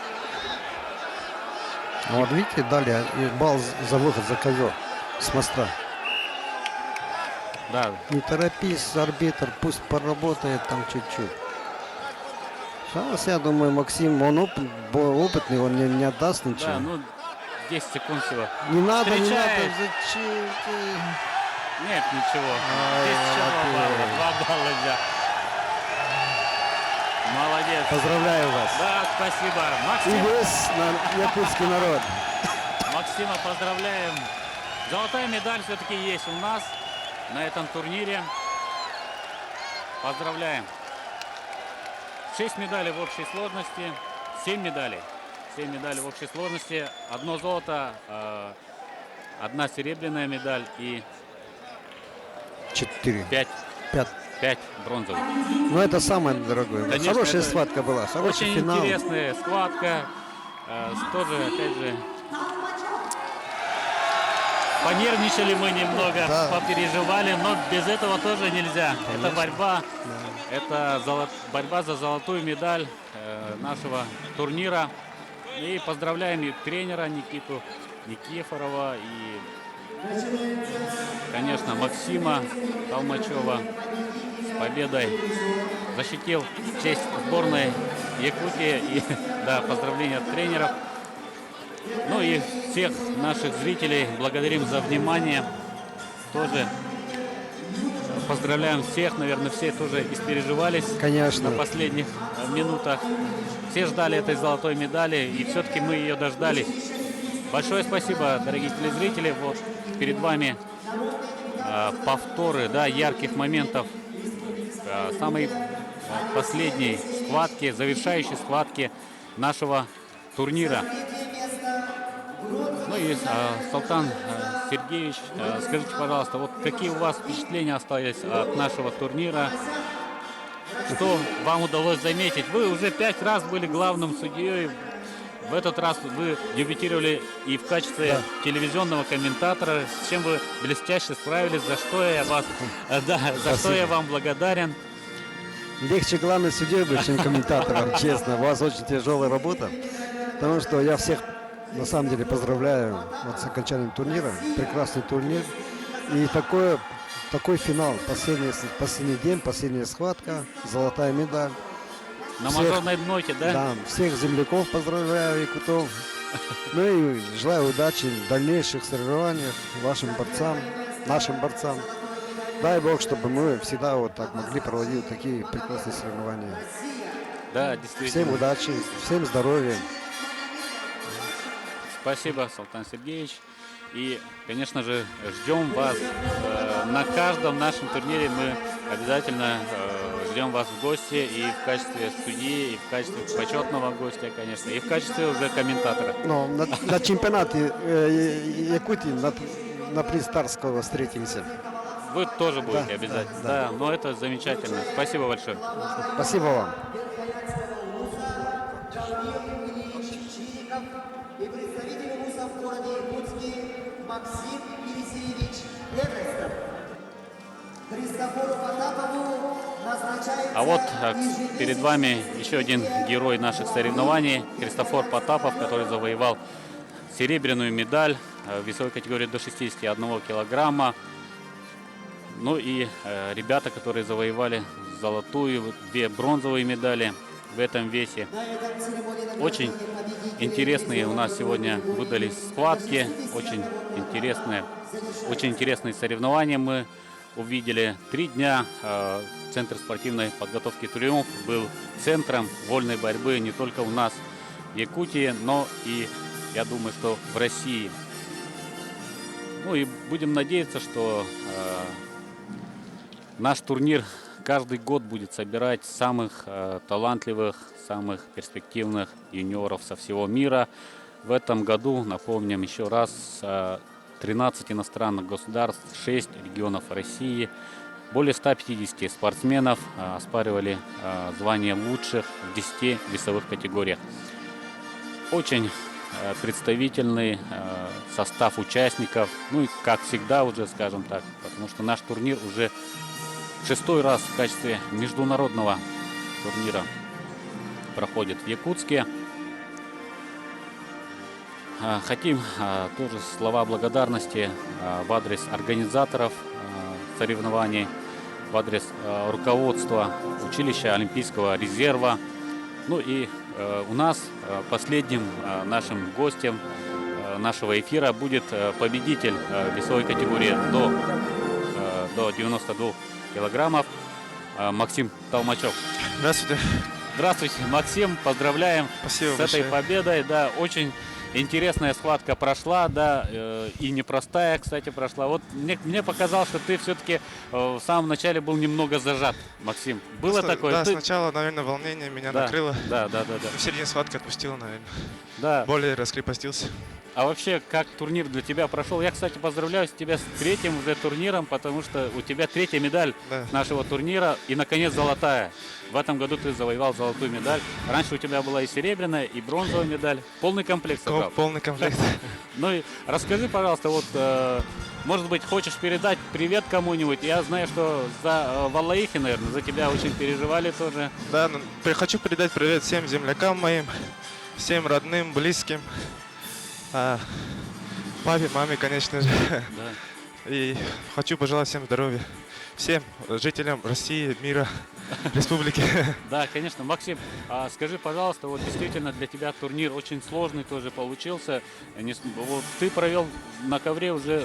Вот видите, дали балл за выход за ковер с моста. Да, Не торопись, арбитр, пусть поработает там чуть-чуть. Сейчас, я думаю, Максим, он опытный, он не отдаст ничего. да, ну 10 секунд всего. Не надо, не надо, Встречает. зачем ты? Нет, ничего. Здесь еще 2 балла. 2 балла взял. Молодец. Поздравляю вас. Да, спасибо. И Максим, весь якутский народ. Максима поздравляем. Золотая медаль все-таки есть у нас на этом турнире. Поздравляем. 6 медалей в общей сложности. 7 медалей. 7 медалей в общей сложности. 1 золото, 1 серебряная медаль и 4. 5 5. бронзовых. Ну, это самое дорогое. Конечно, Хорошая это схватка была, хороший Очень финал. интересная схватка. Тоже, опять же, понервничали мы немного, Да. попереживали, но без этого тоже нельзя. Это борьба, это борьба за золотую медаль нашего турнира. И поздравляем и тренера Никиту Никифорова, и, конечно, Максима Толмачева с победой. Защитил честь сборной Якутии. И да, поздравления от тренеров. Ну и всех наших зрителей благодарим за внимание. Тоже поздравляем всех. Наверное, все тоже испереживались Конечно. на последних минутах. Все ждали этой золотой медали, и все-таки мы ее дождались. Большое спасибо, дорогие телезрители. Вот перед вами повторы, да, ярких моментов самой последней схватки, завершающей схватки нашего турнира. Ну и Салтан Сергеевич, скажите, пожалуйста, вот какие у вас впечатления остались от нашего турнира? Что вам удалось заметить? Вы уже 5 раз были главным судьей. В этот раз вы дебютировали и в качестве телевизионного комментатора, с чем вы блестяще справились, за что я вас, за что я вам благодарен. Легче главный судьей быть, чем комментатором, честно. У вас очень тяжелая работа, потому что я всех на самом деле поздравляю вот с окончанием турнира. Прекрасный турнир. И такой финал. Последний день, последняя схватка, золотая медаль. На мажорной ноте, да? Да, всех земляков поздравляю, якутов. Ну и желаю удачи в дальнейших соревнованиях вашим борцам, нашим борцам. Дай Бог, чтобы мы всегда вот так могли проводить вот такие прекрасные соревнования. Да, действительно. Всем удачи, всем здоровья. Спасибо, Салтан Сергеевич. И, конечно же, ждем вас на каждом нашем турнире. Мы обязательно ждем вас в гости и в качестве судьи, и в качестве почетного гостя, конечно, и в качестве уже комментатора. Но на чемпионате Якутии, на приз Тарского встретимся. Вы тоже будете Да, обязательно. да, Да, но это замечательно. Спасибо большое. Спасибо вам. И представитель ВУЗа в городе Якутске Максим Елисеевич Эврестов. Христофору Потапову назначается... А вот перед вами еще один герой наших соревнований, Христофор Потапов, который завоевал серебряную медаль в весовой категории до 61 килограмма. Ну и ребята, которые завоевали золотую, 2 бронзовые медали в этом весе. Очень интересные у нас сегодня выдались схватки, очень интересные соревнования мы увидели. 3 дня Центр спортивной подготовки «Триумф» был центром вольной борьбы не только у нас в Якутии, но и, я думаю, что в России. Ну и будем надеяться, что наш турнир каждый год будет собирать самых талантливых, самых перспективных юниоров со всего мира. В этом году, напомним еще раз, 13 иностранных государств, 6 регионов России, более 150 спортсменов оспаривали звание лучших в 10 весовых категориях. Очень представительный состав участников, ну и как всегда уже, скажем так, потому что наш турнир уже 6-й раз в качестве международного турнира проходит в Якутске. Хотим тоже слова благодарности в адрес организаторов соревнований, в адрес руководства училища Олимпийского резерва. Ну и у нас последним нашим гостем нашего эфира будет победитель весовой категории до 92 килограммов Максим Толмачев. Здравствуйте. Здравствуйте, Максим, поздравляем Спасибо с этой большое. победой. Да, очень интересная схватка прошла, да, и непростая, кстати, прошла. Вот мне показалось, что ты все-таки в самом начале был немного зажат, Максим. Было такое? Да, Ты- сначала, наверное, волнение меня Да, накрыло. Да. В середине схватки отпустило, наверное. Да. Более раскрепостился. А вообще, как турнир для тебя прошел? Я, кстати, поздравляю тебя с 3-м уже турниром, потому что у тебя 3-я медаль Да. нашего турнира и, наконец, золотая. В этом году ты завоевал золотую медаль. Раньше у тебя была и серебряная, и бронзовая медаль. Полный комплект собрал. Полный комплект. Ну и расскажи, пожалуйста, вот, может быть, хочешь передать привет кому-нибудь? Я знаю, что за Валаихи, наверное, за тебя очень переживали тоже. Да, хочу передать привет всем землякам моим, всем родным, близким. Папе, маме, конечно же. Да. И хочу пожелать всем здоровья. Всем жителям России, мира, республики. Да, конечно. Максим, скажи, пожалуйста, вот действительно для тебя турнир очень сложный тоже получился. Вот ты провел на ковре уже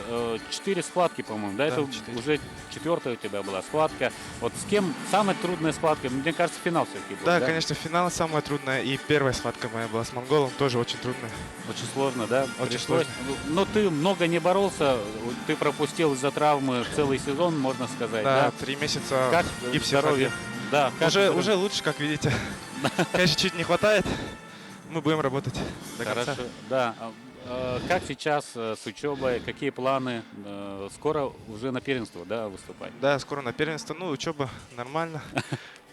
4 схватки, по-моему, да? Да, Это 4. уже 4-я у тебя была схватка. Вот с кем самая трудная схватка? Мне кажется, финал все-таки был, Да, конечно, финал самая трудная. И первая схватка моя была с монголом, тоже очень трудная. Очень сложно, да? Очень Пришлось. сложно. Но ты много не боролся, ты пропустил пропустил из-за травмы целый сезон, можно сказать. Да, 3 месяца Как в гипсе здоровье? ходил. Да, как здоровье? Уже лучше, как видите. Конечно, чуть не хватает. Мы будем работать до конца. Хорошо. Да. Как сейчас с учебой? Какие планы? Скоро уже на первенство, да, выступать? Да, скоро на первенство. Ну, учеба нормально.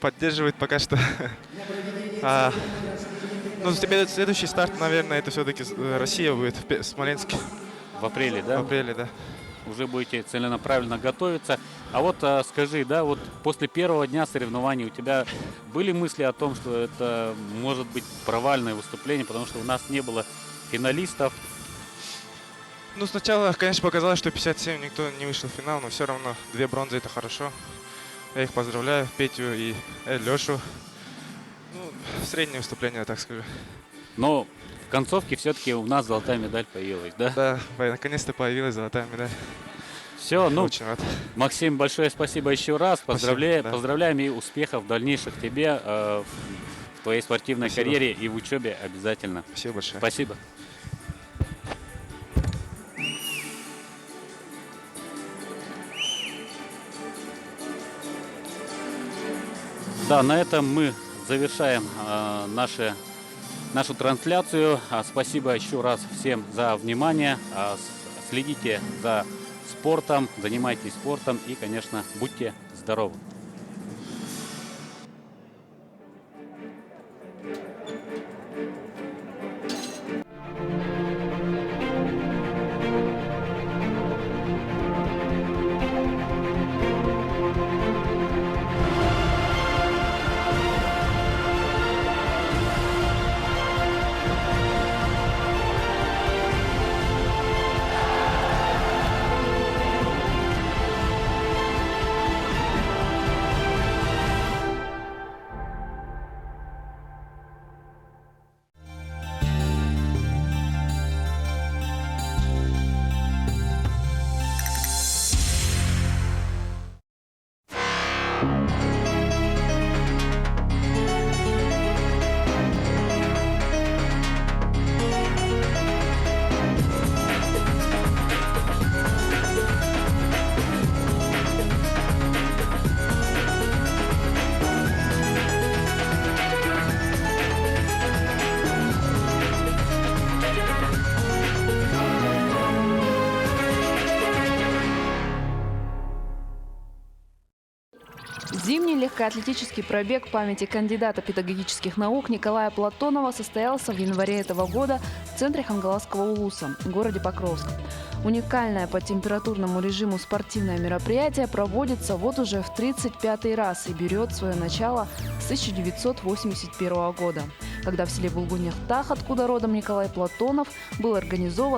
Поддерживает пока что. Ну, следующий старт, наверное, это все-таки Россия будет в Смоленске. В апреле, да? В апреле, да. Уже будете целенаправленно готовиться. А вот скажи, да, вот после первого дня соревнований у тебя были мысли о том, что это может быть провальное выступление, потому что у нас не было финалистов? Ну, сначала, конечно, показалось, что 57 никто не вышел в финал, но все равно 2 бронзы — это хорошо. Я их поздравляю, Петю и Лешу. Ну, среднее выступление, так скажу. Но в концовке все-таки у нас золотая медаль появилась, да? Да, наконец-то появилась золотая медаль. Все, ну, Очень рад. Максим, большое спасибо еще раз. Спасибо, да. Поздравляем и успехов дальнейших тебе в твоей спортивной Спасибо. карьере и в учебе обязательно. Спасибо большое. Спасибо. Да, на этом мы завершаем нашу трансляцию. Спасибо еще раз всем за внимание. Следите за спортом, занимайтесь спортом и, конечно, будьте здоровы. Зимний легкоатлетический пробег памяти кандидата педагогических наук Николая Платонова состоялся в январе этого года в центре Хангаласского улуса, в городе Покровск. Уникальное по температурному режиму спортивное мероприятие проводится вот уже в 35-й раз и берет свое начало с 1981 года, когда в селе Булгуньяхтах, откуда родом Николай Платонов, был организован